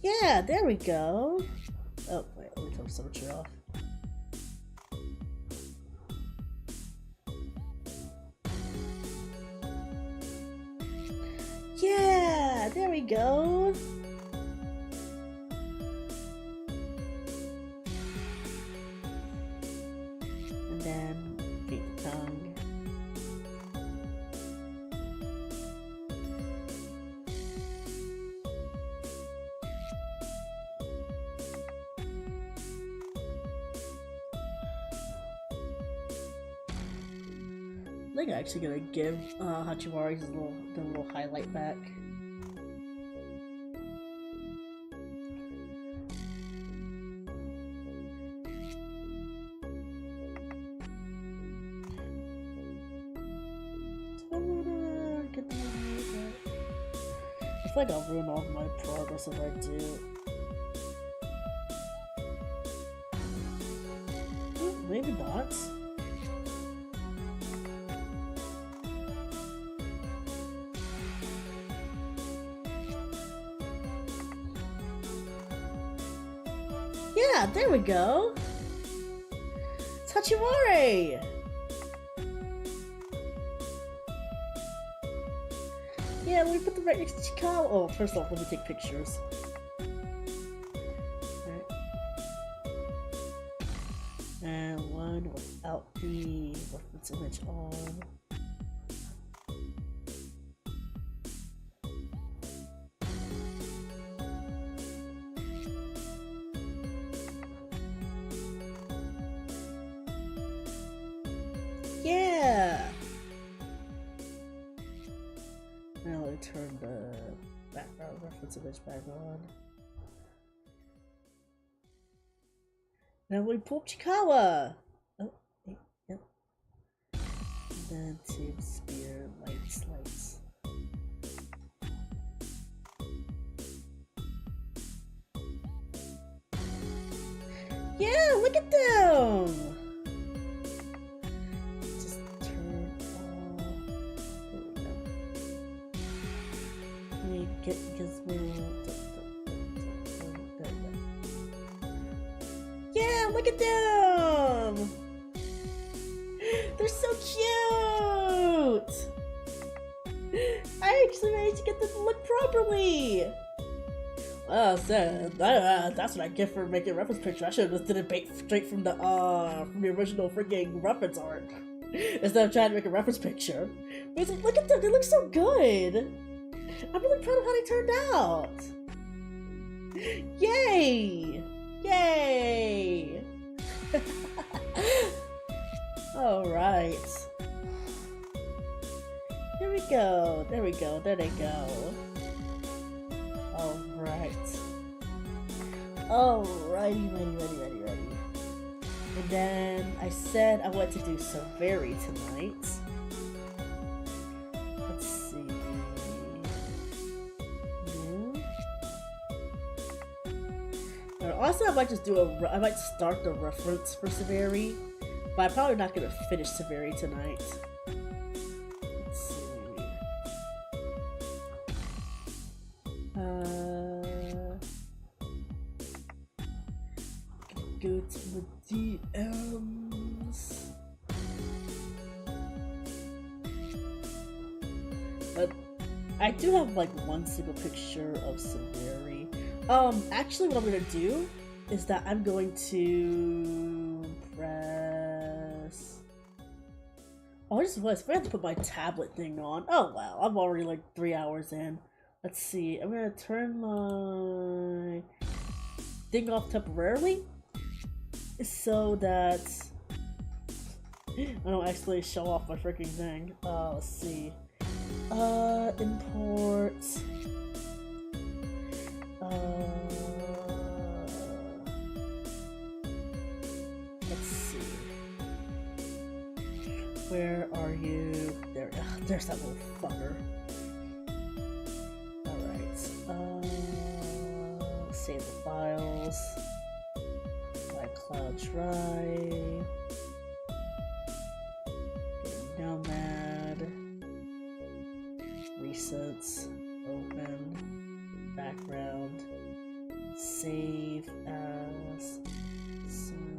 Yeah, there we go. Oh, wait, let me turn symmetry off. Yeah, there we go. And then beat the tongue. I think I'm actually gonna give Hachiwari's the little highlight back. I feel like I'll ruin all of my progress if I do. Maybe not. Yeah, there we go! It's Hachiwari! Yeah, let me put them right next to Chikao. Oh, first off, let me take pictures. Alright. And one without the reference image on. Yeah! Now I turn the background reference image back on. Now we pull up Chikawa! Oh, wait, yep. And then tube, spear, lights. Yeah, look at them! Get Gizmo. Yeah, look at them! They're so cute! I actually managed to get them to look properly! Well, so, that's what I get for making a reference picture. I should have just did it straight from the original freaking reference art. Instead of trying to make a reference picture. But it's like, look at them, they look so good! I'm really proud of how they turned out! Yay! Yay! Alright. There we go, there we go, there they go. Alright. Alrighty, ready. And then I said I wanted to do Severi tonight. Let's see. Also, I might just do I might start the reference for Severi, but I'm probably not gonna finish Severi tonight. Let's see. Go to the DMs. But I do have like one single picture of Severi. Actually what I'm gonna do is that I'm going to press... Oh, I just realized I have to put my tablet thing on. Oh wow, I'm already like 3 hours in. Let's see, I'm gonna turn my thing off temporarily so that I don't actually show off my freaking thing. Let's see. Import. Let's see. Where are you? There. There's that little fucker. Alright. Save the files. Cloud Drive. Nomad. Resets. Open. Background. Save as Severi.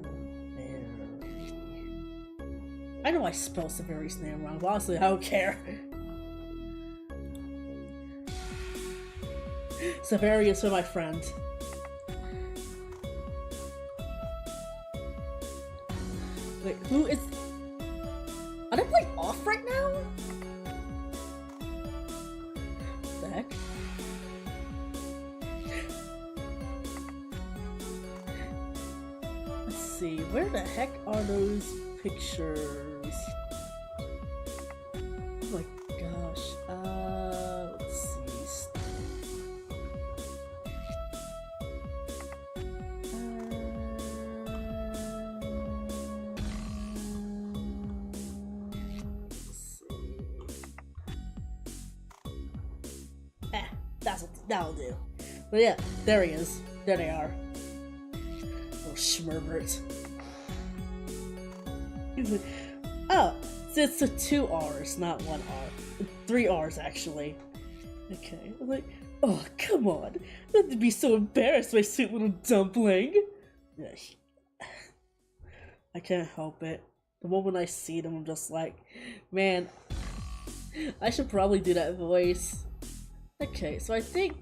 I know I spelled Severi's name wrong, but honestly, I don't care. Severi is for my friend. Wait, who is... Are they playing off right now? What the heck? Let's see, where the heck are those pictures? Oh my gosh, let's see. That'll do. But yeah, there he is. There they are. Little schmerbert. He's like, oh, so it's a 2 R's, not 1 R. 3 R's actually. Okay, I'm like, oh, come on. Not to be so embarrassed, my sweet little dumpling. I can't help it. The moment I see them, I'm just like, man, I should probably do that voice. Okay, so I think...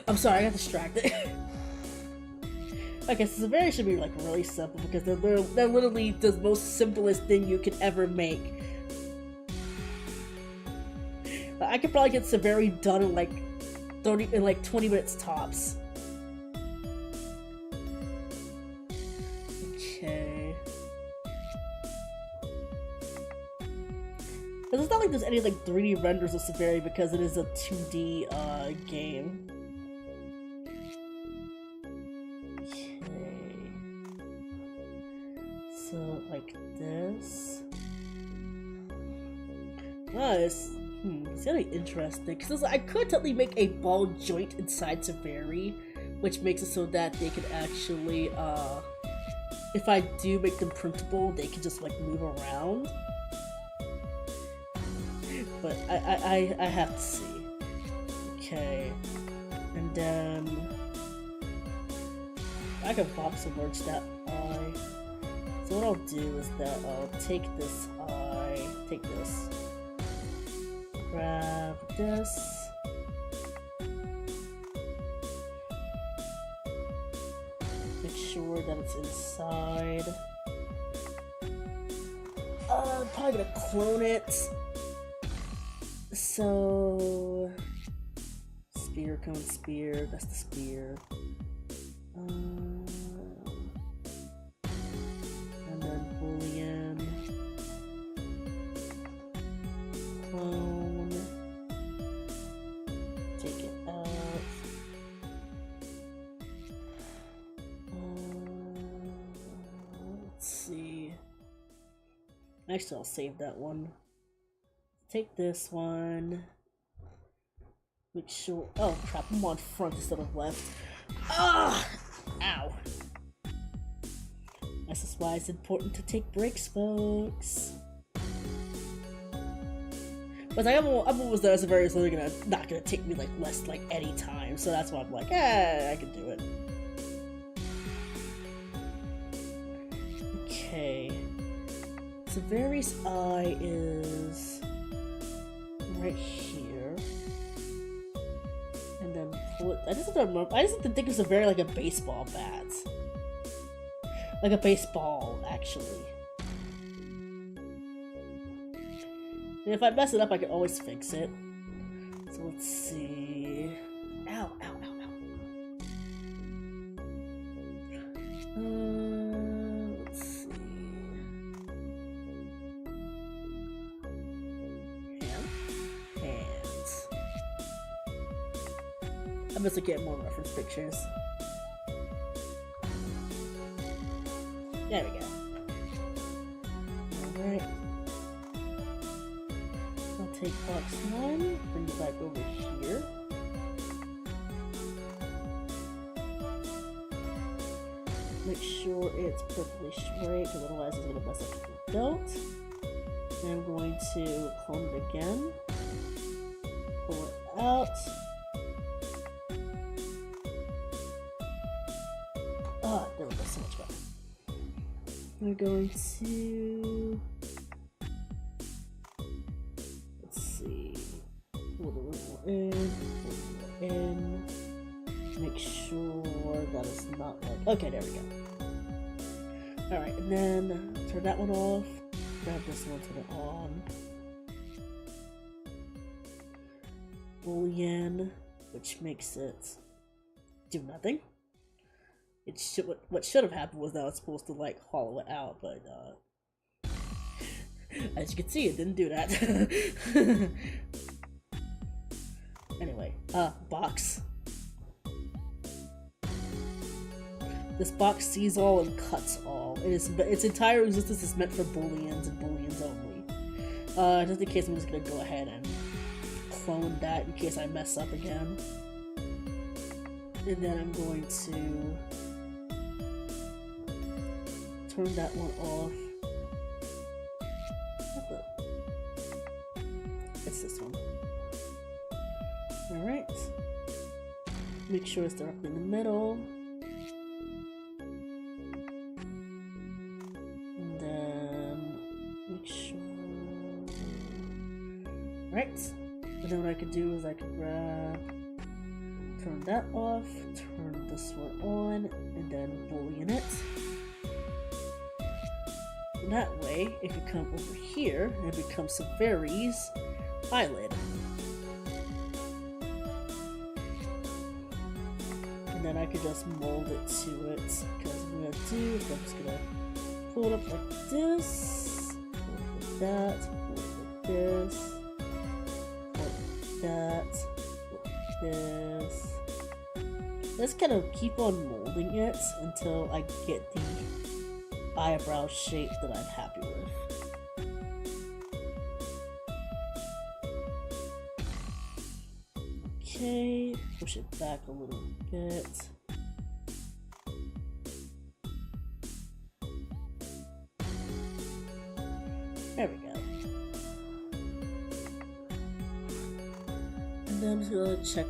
I'm sorry, I got distracted. Okay, so Severi should be like really simple because they're literally the most simplest thing you could ever make. I could probably get Severi done in like 20 minutes tops. Okay. But it's not like there's any like 3D renders of Severi because it is a 2D game. Okay. So like this. Oh, it's really interesting because I could totally make a ball joint inside Severi, which makes it so that they can actually, if I do make them printable, they can just like move around. But I have to see. Okay. And then I can box and merge that eye. So what I'll do is that I'll take this eye, take this, grab this, make sure that it's inside. I'm probably gonna clone it. So spear, cone, spear, that's the spear. And then boolean, clone, take it out. Let's see. Actually, I'll save that one. Take this one. Make sure. Oh crap! I'm on front instead of left. Ah! Ow! This is why it's important to take breaks, folks. But I'm almost there, so very it's only not gonna take me like less like any time. So that's why I'm like, I can do it. Okay. So Varys' eye is right here. And then pull it. I just have to remember. I just have to think it's a very like a baseball bat. Like a baseball, actually. And if I mess it up, I can always fix it. So let's see. Ow, ow, ow, ow. Let's see. Hands. I'm just looking at more reference pictures. There we go. Alright. I'll take box 1, bring it back over here. Make sure it's perfectly straight, because otherwise it's going to mess up the belt. Then I'm going to clone it again. Pull it out. Ah, there we go, so much better. We're going to, let's see, pull it a little in, make sure that it's not like, okay, there we go. Alright, and then turn that one off, grab this one, turn it on. Boolean, which makes it do nothing. It should, what should have happened was that I was supposed to like hollow it out, but as you can see, it didn't do that. Anyway, box. This box sees all and cuts all. Its entire existence is meant for booleans and booleans only. Just in case, I'm just gonna go ahead and clone that in case I mess up again. And then I'm going to turn that one off. It's this one. Alright. Make sure it's directly in the middle. And then make sure. Right. And then what I could do is I could grab, turn that off, turn this one on, and then boolean it. That way, it could come over here and it becomes Varys' eyelid. And then I could just mold it to it. Because what I'm gonna do is I'm just gonna pull it up like this, pull it like that, pull it like this, pull it like that, pull it like this. Just kind of keep on molding it until I get the eyebrow shape that I'm happy with. Okay, push it back a little bit. There we go. And And then I'm just gonna check.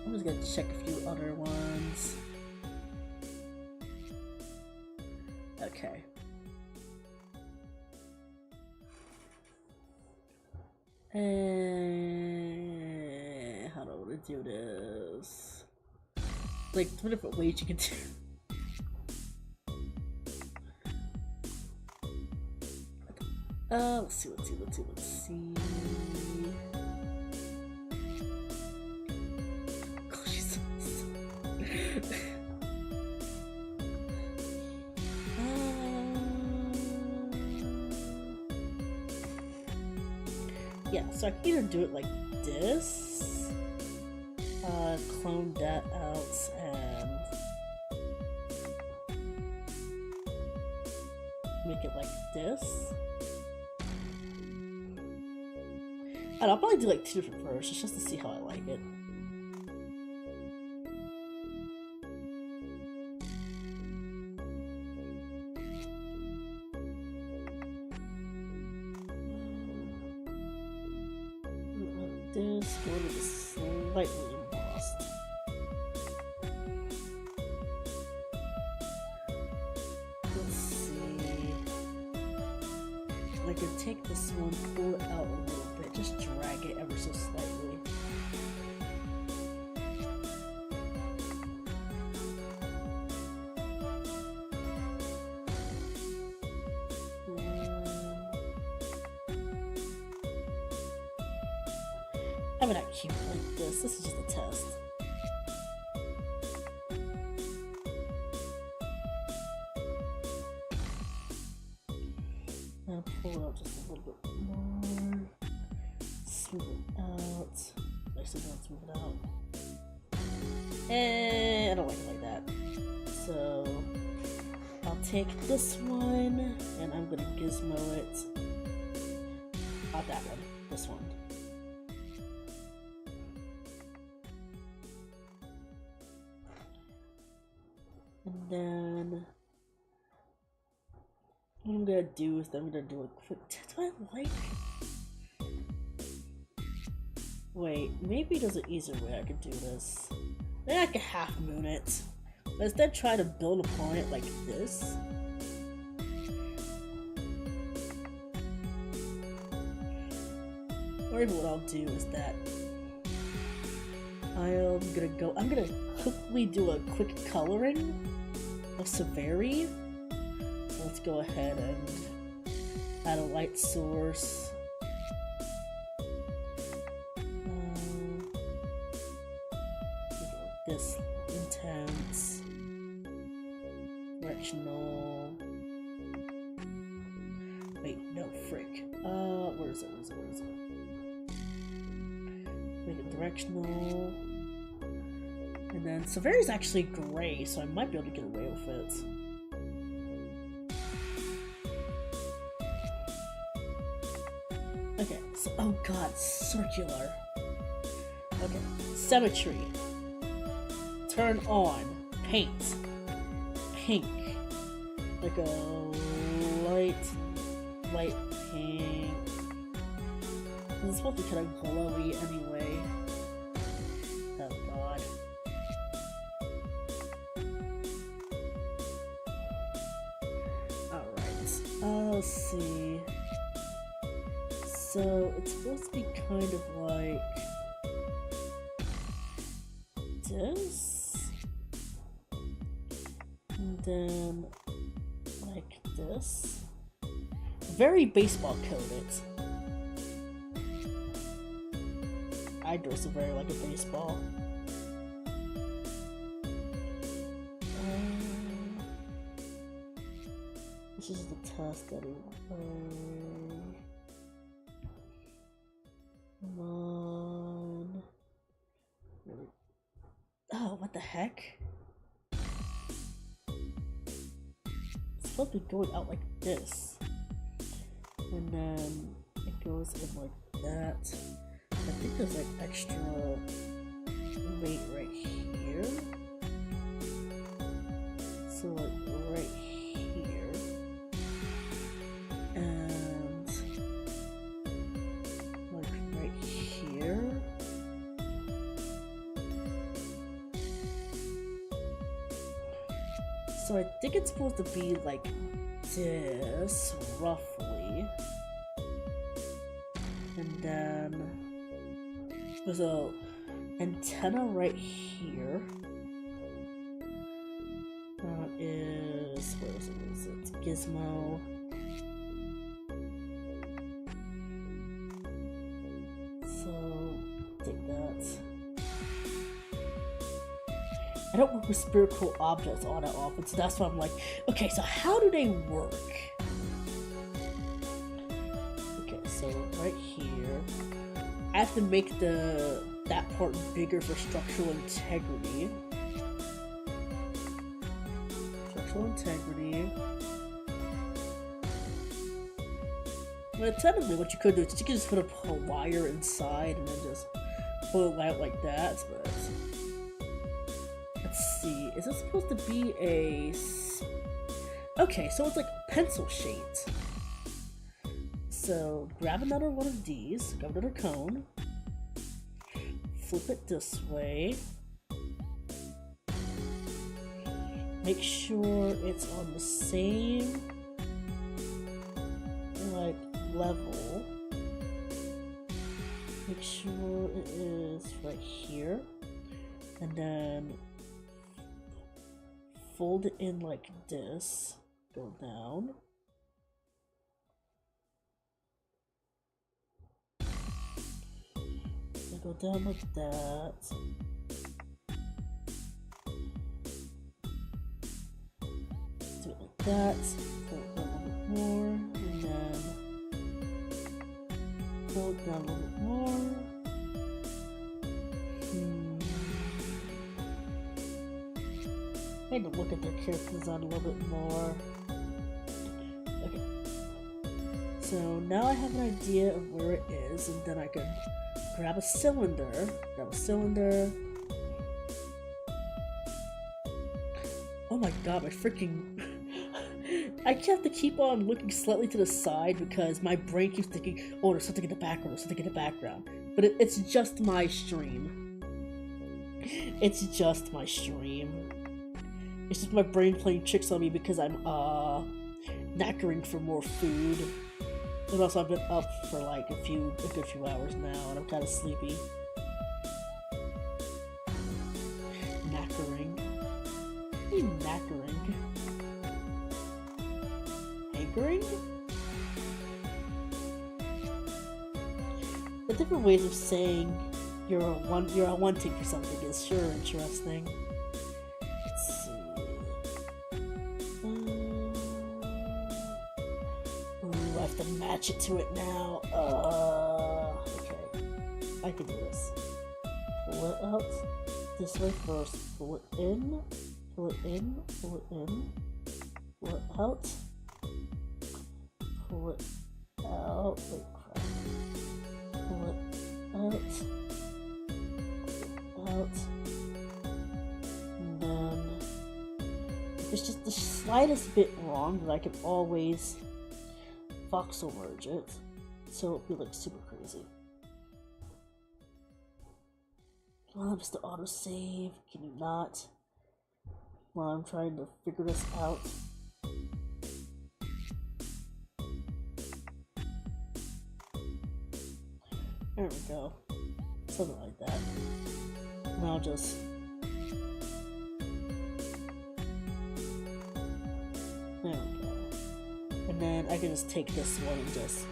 I'm just gonna check a few other ones. Okay. And how do I want to do this? Like 2 different ways you can do. Let's see. Gosh, she's so yeah, so I can either do it like this, clone that out, and make it like this. And I'll probably do like 2 different versions just to see how I like it. This one is slightly embossed. Let's see. I can take this one, pull it out a little bit, just drag it ever so slightly. I'm not cute like this. This is just a test. I'll pull it out just a little bit more. Smooth it out. Actually, don't smooth it out. And I don't like it like that. So I'll take this one and I'm gonna gizmo it. Not that one. This one. And then what I'm gonna do is I'm gonna do a quick. Do I like? Wait, maybe there's an easier way I could do this. Maybe I could half moon it. But instead, try to build upon it like this. Or even what I'll do is that I'm gonna quickly do a quick coloring of Severi. So let's go ahead and add a light source. This intense, directional. Wait, no, frick. Where is it? Make it directional. And then Severi's actually gray, so I might be able to get away with it. Okay, so oh god, circular. Okay, symmetry. Turn on. Paint. Pink. Like a light pink. It's supposed to be kind of glowy anyway. Oh god. Alright. Let's see. So it's supposed to be kind of like this. And then like this. Very baseball coded. I draw Severi like a baseball. This is the test anyway. Come on. Oh, what the heck? It's supposed to be going out like this. And then it goes in like that. I think there's like extra weight right here. So like right here. And like right here. So I think it's supposed to be like this, roughly. And then there's a antenna right here. That is, where is it? Gizmo. So, take that. I don't work with spiritual objects all that often, so that's why I'm like, okay, so how do they work? Okay, so right here, I have to make that part bigger for structural integrity. Structural integrity. Well, technically what you could do is you could just put a wire inside and then just pull it out like that, but let's see, is this supposed to be a... Okay, so it's like pencil shaped. So grab another one of these, grab another cone, flip it this way, make sure it's on the same like level, make sure it is right here, and then fold it in like this, go down. So go down like that. Do it like that. Fold it down a little bit more, and then fold it down a little bit more. I need to look at their character design a little bit more. Okay. So now I have an idea of where it is, and then I can grab a cylinder. Oh my god, my freaking... I have to keep on looking slightly to the side because my brain keeps thinking, oh, there's something in the background, But it's just my stream. It's just my stream. It's just my brain playing tricks on me because I'm, knackering for more food. And also I've been up for like a good few hours now, and I'm kind of sleepy. Knackering. What do you mean knackering? Hankering? The different ways of saying you're wanting for something is sure interesting. To match it to it now. Okay. I can do this. Pull it out this way first. Pull it in. Pull it in. Pull it in. Pull it out. Pull it out. Wait, crap. Pull it out. Pull it out. And then if it's just the slightest bit wrong, then I can always voxel merge it, so it'll be like super crazy. Come on, Mr. Autosave, can you not? While I'm trying to figure this out. There we go. Something like that. And I'll just... There we go. And then I can just take this one and just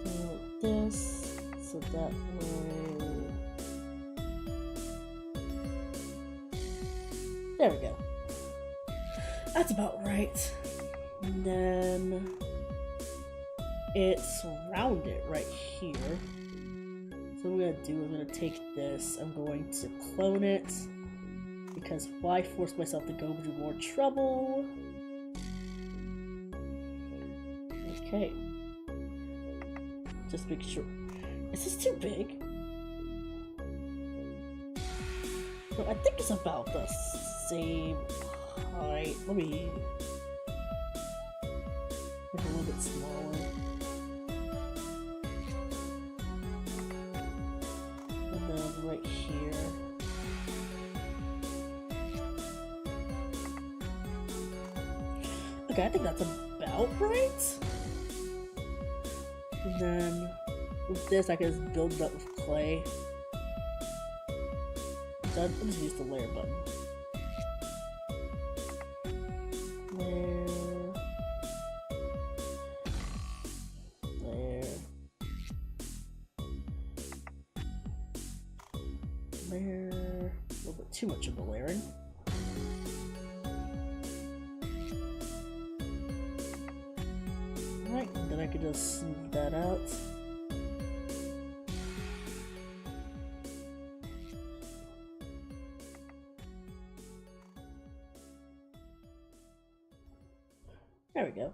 do this, so that way... There we go. That's about right. And then it's rounded right here. So what I'm gonna do, I'm gonna take this, I'm going to clone it, because why force myself to go through more trouble? Okay. Just make sure. Is this too big? No, I think it's about the same height. Let me make it a little bit smaller. And then right here. Okay, I think that's about right. And then with this, I can just build it up with clay. So I'm just use the layer button. Layer. A little bit too much of the layering. Right, and then I can just smooth that out. There we go.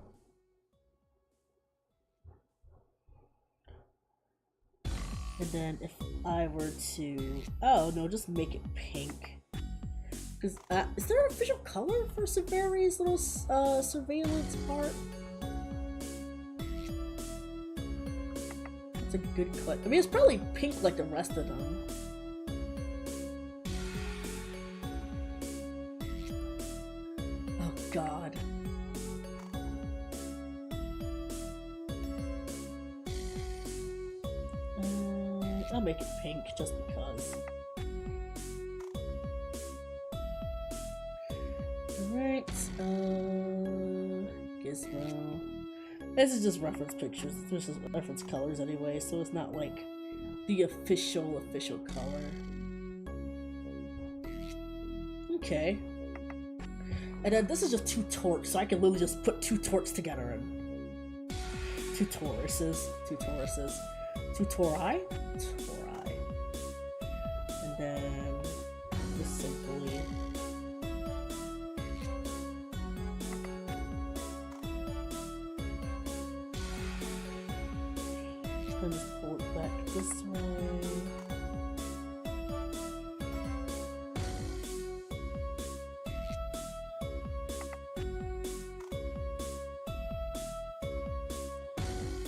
And then if I were to... Oh, no, just make it pink. Because, is there an official color for Severi's little surveillance part? That's a good cut. I mean, it's probably pink like the rest of them. Oh, God. I'll make it pink just because. Alright, Gizmo. This is just reference pictures. This is reference colors anyway, so it's not like the official color. Okay. And then this is just two torques, so I can literally just put two torques together and two Tauruses. Two Tori? Tori. And then just simply and just pull it back this way.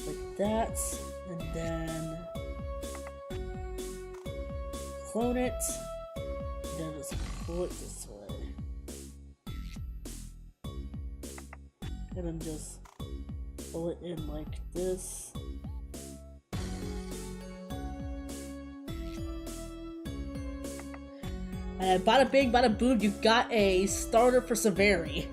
Like that. And then clone it, and then just pull it this way. And then just pull it in like this. And bada bing, bada boom, you got a starter for Severi.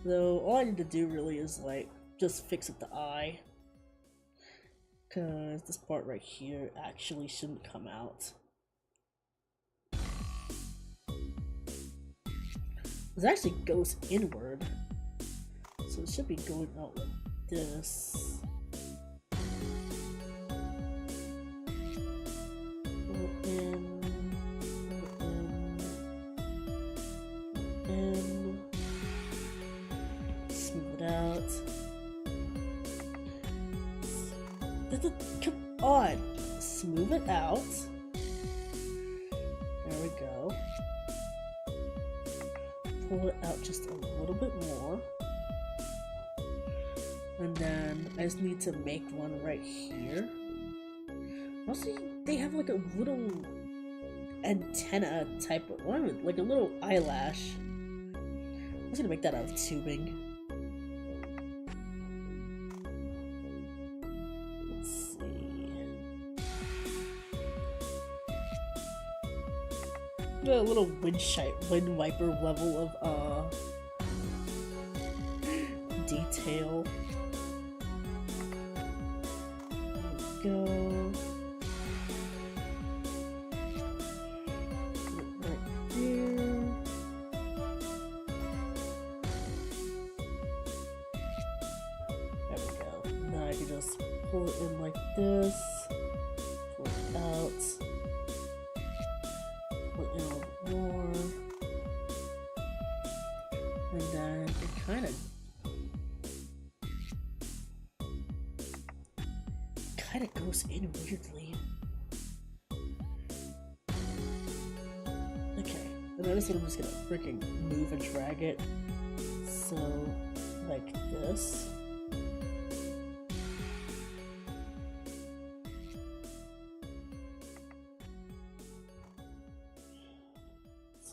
So all I need to do really is like just fix up the eye, because this part right here actually shouldn't come out. It actually goes inward, so it should be going out like this. Pull in, smooth it out. Come on, smooth it out. There we go. Pull it out just a little bit more. And then I just need to make one right here. Also, they have like a little antenna type of one, like a little eyelash. I'm just gonna make that out of tubing. Let's see. A little wind wiper level of detail. There we go. Pull it in like this, pull it out, pull it in a little more, and then it kind of goes in weirdly. Okay, and then this one I'm just gonna freaking move and drag it, so like this.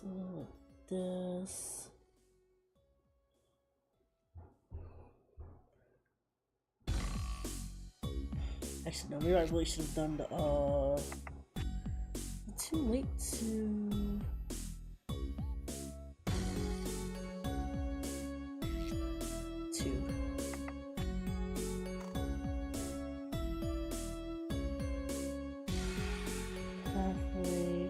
So this. Actually, no, maybe I really should have done the, too late to... Two. Halfway.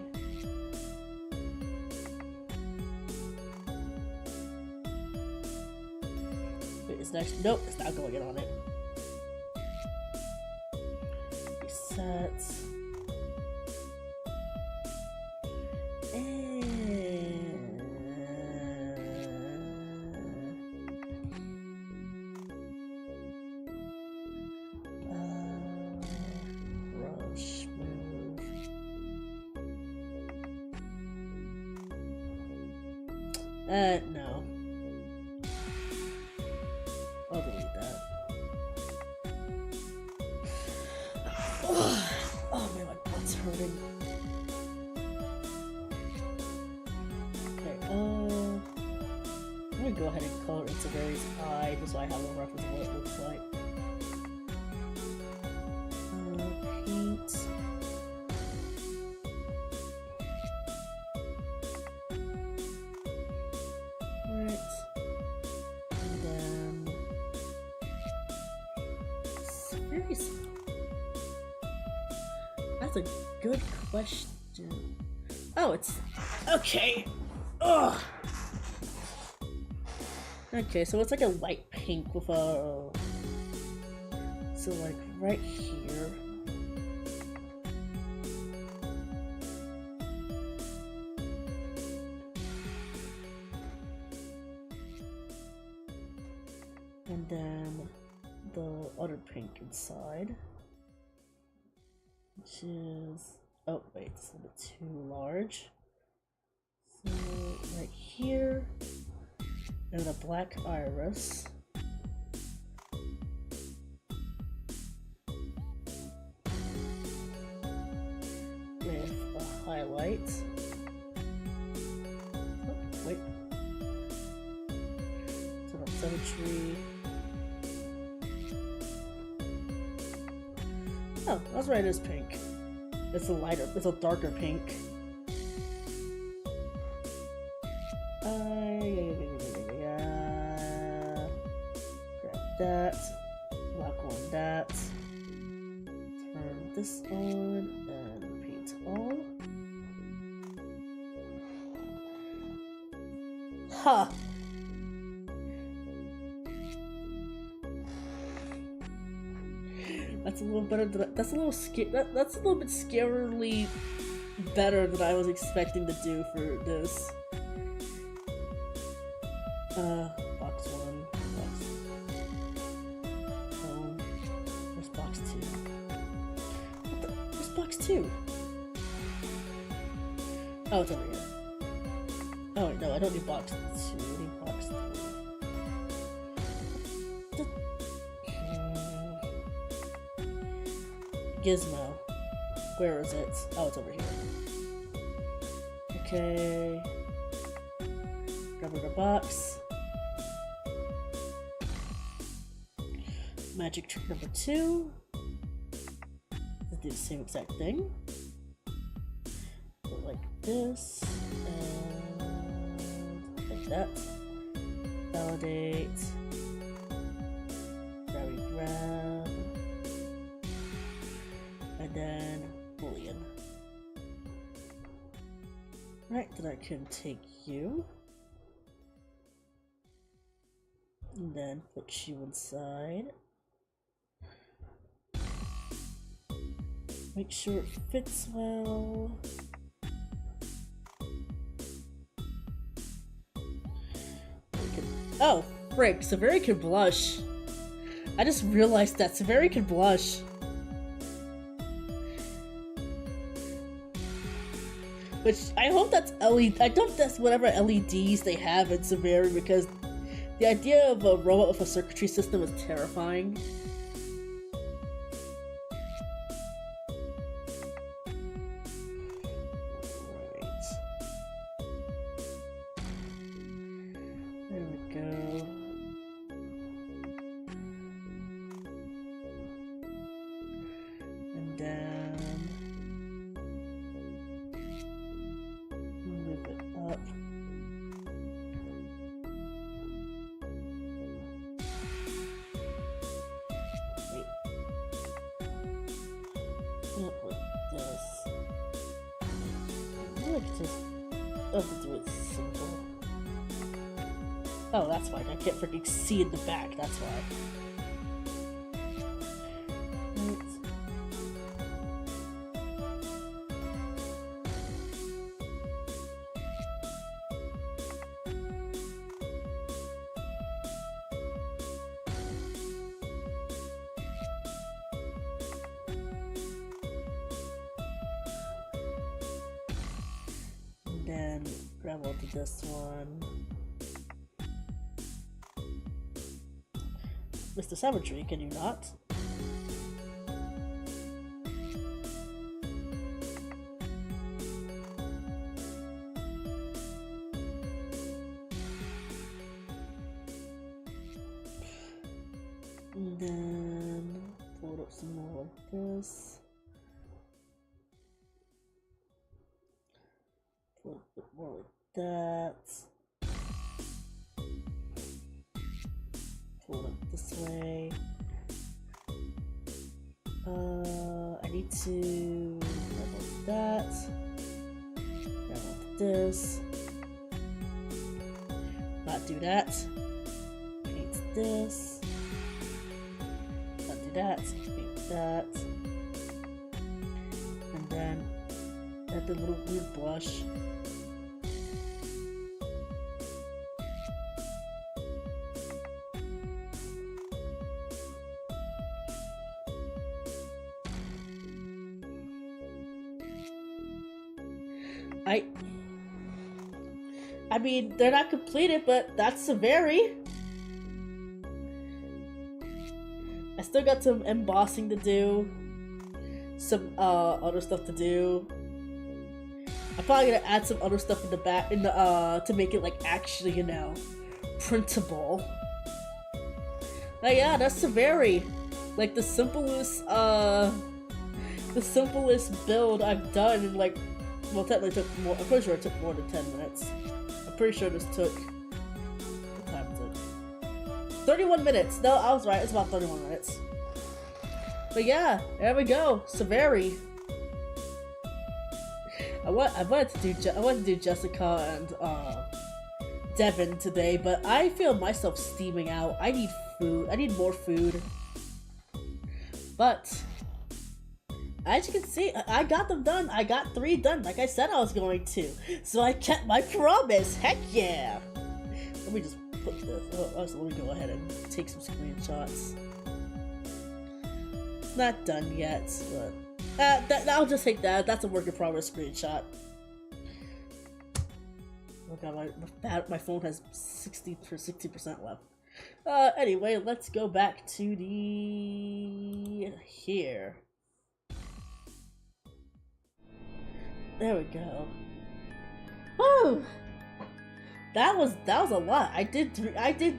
Wait, is next? Nope, it's not going in on it. Reset. Rush move. No. I'll delete that. Oh man, my butt's hurting. Okay, I'm gonna go ahead and color Inseverity's eye just so I have a reference of what it looks like. Paint. Right. And then very small. That's a good question. Oh, it's okay. Ugh. Okay, so it's like a light pink with a. So like right here. And then the other pink inside. Which is, oh wait, it's a little bit too large. So right here, and a black iris. With a highlight. Oh, wait. Turn on symmetry. Oh, that's right, it is pink. It's a lighter, it's a darker pink. Grab that. Lock on that. Turn this on and paint all. Ha! That's a little better. That's a little that's a little bit scarily better than I was expecting to do for this. Box 1, box. Where's box 2? What the? Where's box 2? Oh, it's over here. Oh wait, no, I don't need box 2. I need box 3. Gizmo. Where is it? Oh, it's over here. Okay. Grab the box. Magic trick number 2. Let's do the same exact thing. Go like this, and like that. Validate. Grab. And then Boolean. Right, then I can take you. And then put you inside. Make sure it fits well. Oh, frick, Severi can blush. I just realized that Severi can blush. Which, I hope that's LED, I hope that's whatever LEDs they have in Severi, because the idea of a robot with a circuitry system is terrifying. Right. then move it up. Wait. Not with this. I like just have to do it simple. Oh, that's why I can't freaking see in the back. That's why. Then grab onto this one. Mr. Savagery, can you not? And then pull it up some more like this. A little bit more like that. Pull it up this way. I need to grab onto that. Grab onto this. Not do that. Paint this. Not do that. Paint that. And then add the little weird blush. I mean, they're not completed, but that's a very. I still got some embossing to do, some other stuff to do. I'm probably gonna add some other stuff in the back, to make it like actually, you know, printable. But yeah, that's a very, like the simplest build I've done in like. Well, technically took more. I'm pretty sure it took more than 10 minutes. I'm pretty sure this took. What time is it? 31 minutes. No, I was right. It's about 31 minutes. But yeah, there we go. Severi. I wanted to do Jessica and Devin today, but I feel myself steaming out. I need food. I need more food. But as you can see, I got them done. I got 3 done, like I said I was going to. So I kept my promise. Heck yeah! Let me just put this. Oh, so let me go ahead and take some screenshots. It's not done yet, but I'll just take that. That's a work in progress screenshot. Oh god, my phone has 60% left. Anyway, let's go back to the here. There we go. Woo! That was a lot. I did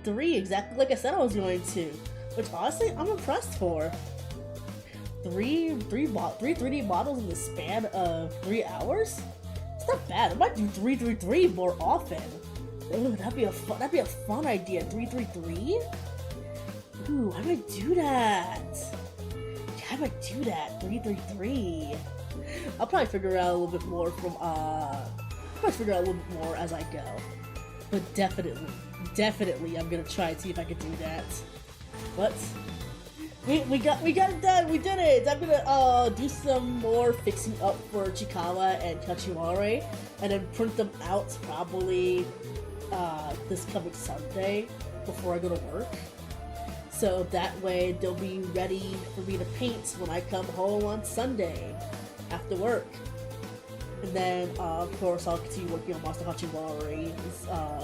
3 exactly like I said I was going to, which honestly I'm impressed for. 3 3D models in the span of 3 hours. It's not bad. I might do 333 more often. Ooh, that'd be a fun idea. 333. Ooh, I might do that. Yeah, I might do that. 333. I'll probably figure out a little bit more from as I go. But definitely I'm gonna try and see if I can do that. But we got it done, we did it! I'm gonna do some more fixing up for Chikawa and Kachiwari and then print them out probably this coming Sunday before I go to work. So that way they'll be ready for me to paint when I come home on Sunday after work. And then, of course, I'll continue working on Master Hachiwari,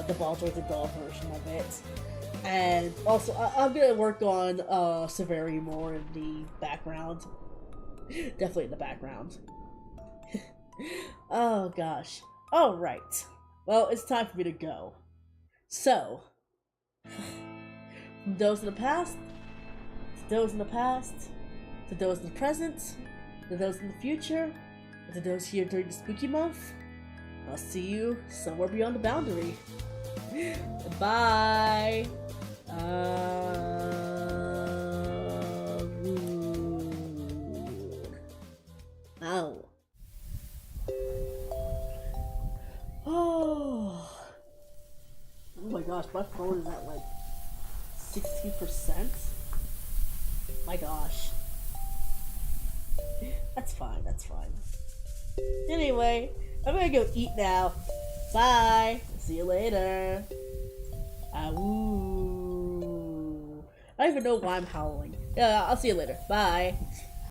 the Baldur's the Doll version of it. And also, I'm gonna work on Severi more in the background. Definitely in the background. Oh gosh. Alright. Well, it's time for me to go. So, from those in the past, to those in the past, to those in the present, to those in the future, and to those here during the spooky month, I'll see you somewhere beyond the boundary. Bye! Ow. Oh my gosh, my phone is at like 60%? My gosh. That's fine, that's fine. Anyway, I'm gonna go eat now. Bye! See you later. Awoo. I don't even know why I'm howling. Yeah, I'll see you later. Bye.